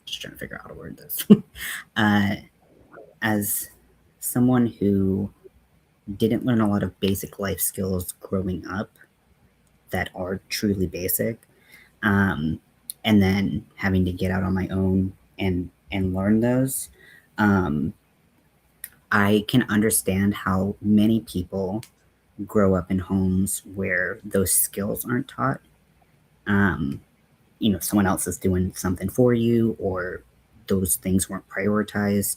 just trying to figure out how to word this. uh as someone who didn't learn a lot of basic life skills growing up that are truly basic, um and then having to get out on my own and learn those, um I can understand how many people grow up in homes where those skills aren't taught. um, Someone else is doing something for you, or those things weren't prioritized.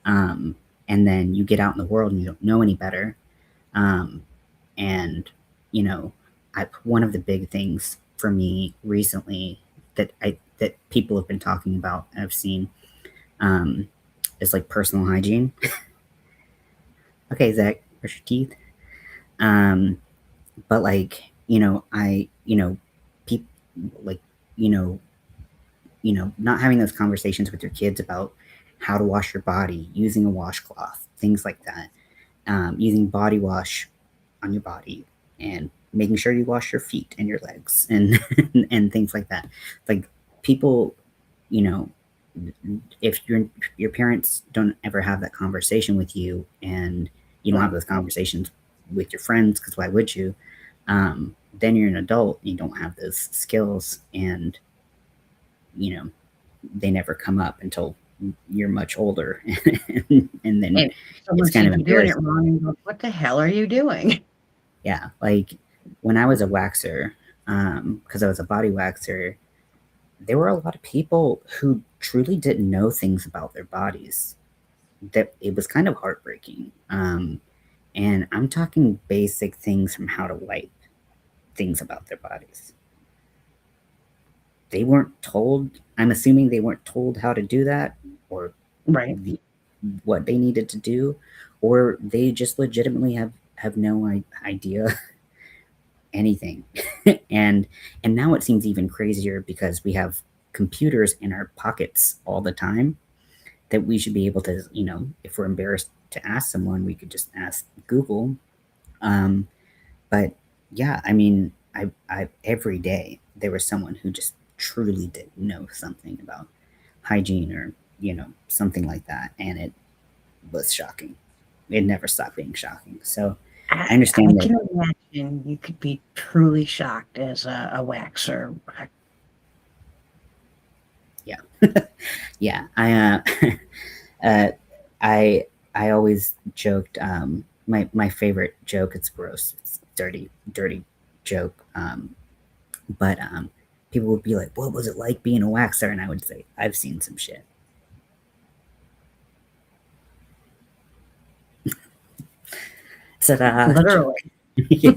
Um, and then you get out in the world and you don't know any better. Um, and, you know, one of the big things for me recently that people have been talking about and I've seen, um, is like personal hygiene. Okay, Zach, brush your teeth. Um, but like, people like, you know, not having those conversations with your kids about how to wash your body, using a washcloth, things like that, using body wash on your body, and making sure you wash your feet and your legs and and things like that. Like people, you know, if your parents don't ever have that conversation with you, and you don't have Right. those conversations with your friends, because why would you? then you're an adult, you don't have those skills, and you know they never come up until you're much older, and then And it's someone kind of sees you doing it embarrassing. wrong and goes, "What the hell are you doing?" Yeah, like when I was a waxer, because I was a body waxer, there were a lot of people who truly didn't know things about their bodies. That it was kind of heartbreaking. And I'm talking basic things from how to wipe, things about their bodies. They weren't told. I'm assuming they weren't told how to do that, or Right. the, what they needed to do, or they just legitimately have no idea anything. and and now it seems even crazier because we have computers in our pockets all the time, that we should be able to, if we're embarrassed to ask someone, we could just ask Google. Um, but yeah, I mean, I every day there was someone who just truly didn't know something about hygiene, or something like that, and it was shocking. It never stopped being shocking. So I I understand that. can imagine you could be truly shocked as a waxer. Yeah, yeah. Uh, I I always joked, my favorite joke. It's gross. It's dirty joke. But people would be like, "What was it like being a waxer?" And I would say, "I've seen some shit." Ta-da! Joke. Literally. Yeah.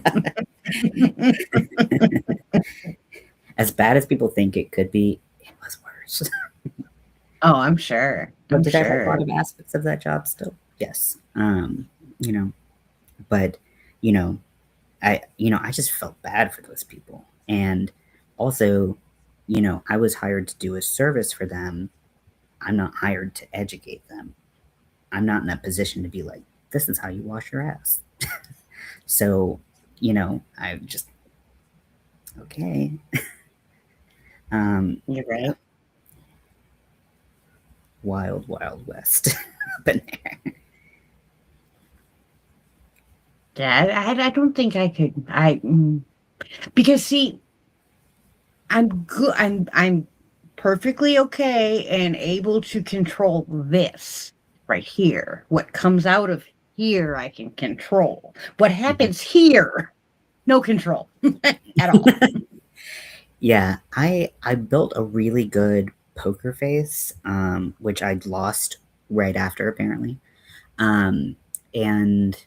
As bad as people think it could be, it was worse. Oh, I'm sure. But I'm did I like a lot sure. of aspects of that job still? Yes. You know, but you know, I just felt bad for those people. And also, I was hired to do a service for them. I'm not hired to educate them. I'm not in that position to be like, this is how you wash your ass. So, I just, okay. You're Yeah, right. wild, wild west up in there. Yeah, I don't think I could. Because see, I'm good. I'm perfectly okay and able to control this right here. What comes out of here, I can control. What Mhm. happens here, no control at all. Yeah, I built a really good poker face, which I'd lost right after apparently. Um, and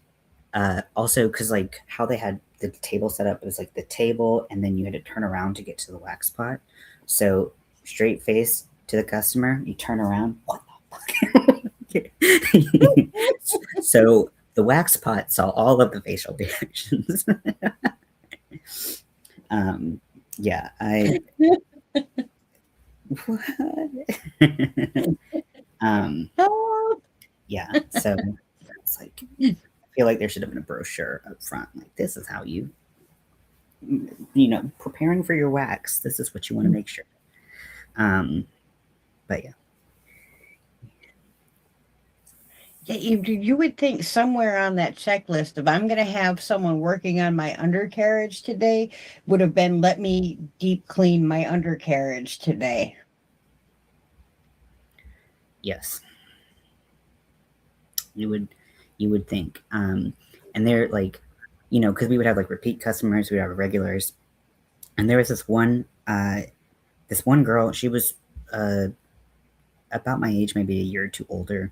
also because like how they had the table set up, it was like the table, and then you had to turn around to get to the wax pot. So straight face to the customer, you turn around. What the fuck? So the wax pot saw all of the facial reactions. um, yeah, I. What? um, Oh, yeah, so it's like I feel like there should have been a brochure up front, like this is how preparing for your wax. This is what you want to make sure. Um, but yeah, yeah, you would think somewhere on that checklist, if I'm going to have someone working on my undercarriage today, would have been let me deep clean my undercarriage today. yes, you would you would think. And they're like, because we would have like repeat customers, we would have regulars, and there was this one girl. She was uh, about my age, maybe a year or two older.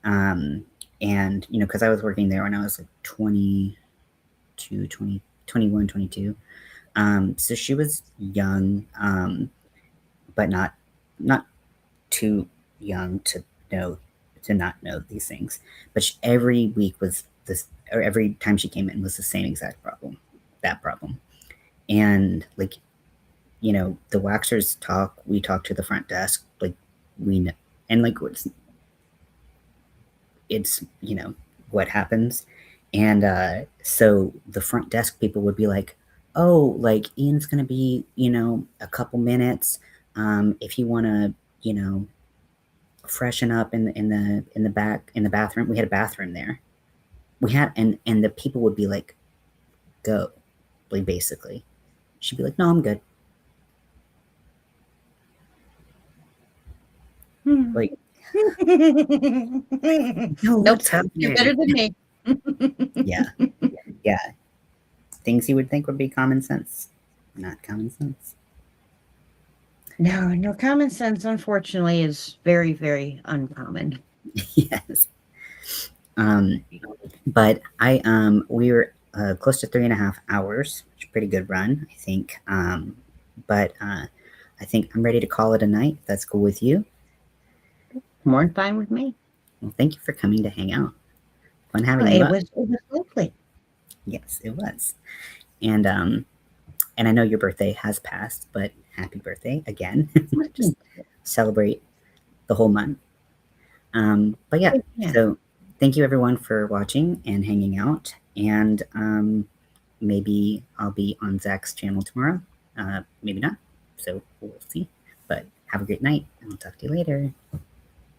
Um, and because I was working there when I was like 22, 20, 21, 22. So she was young, but not too young know to not know these things. But every week was this, or every time she came in was the same exact problem, that problem. And like, the waxers talk. We talk to the front desk, like we know, and like it's what happens. And so the front desk people would be like, oh, like Ian's gonna be a couple minutes, if you want to freshen up in the back in the bathroom. We had a bathroom there. We had, and the people would be like, go. basically. She'd be like, no, I'm good. Like, no, Nope, what's you're better happening? than me. Yeah, yeah. Things you would think would be common sense, not common sense. No, common sense, unfortunately, is very, very uncommon. Yes. Um, but we were close to 3.5 hours, which is a pretty good run, I think. But I think I'm ready to call it a night. If that's cool with you. More than fine with me. Well, thank you for coming to hang out. Fun Oh, having you up. it was lovely. Yes, it was. And I know your birthday has passed, but happy birthday again. Just celebrate the whole month. But yeah, Yeah. so thank you everyone for watching and hanging out. And maybe I'll be on Zach's channel tomorrow. Maybe not. So we'll see. But have a great night, and I'll talk to you later.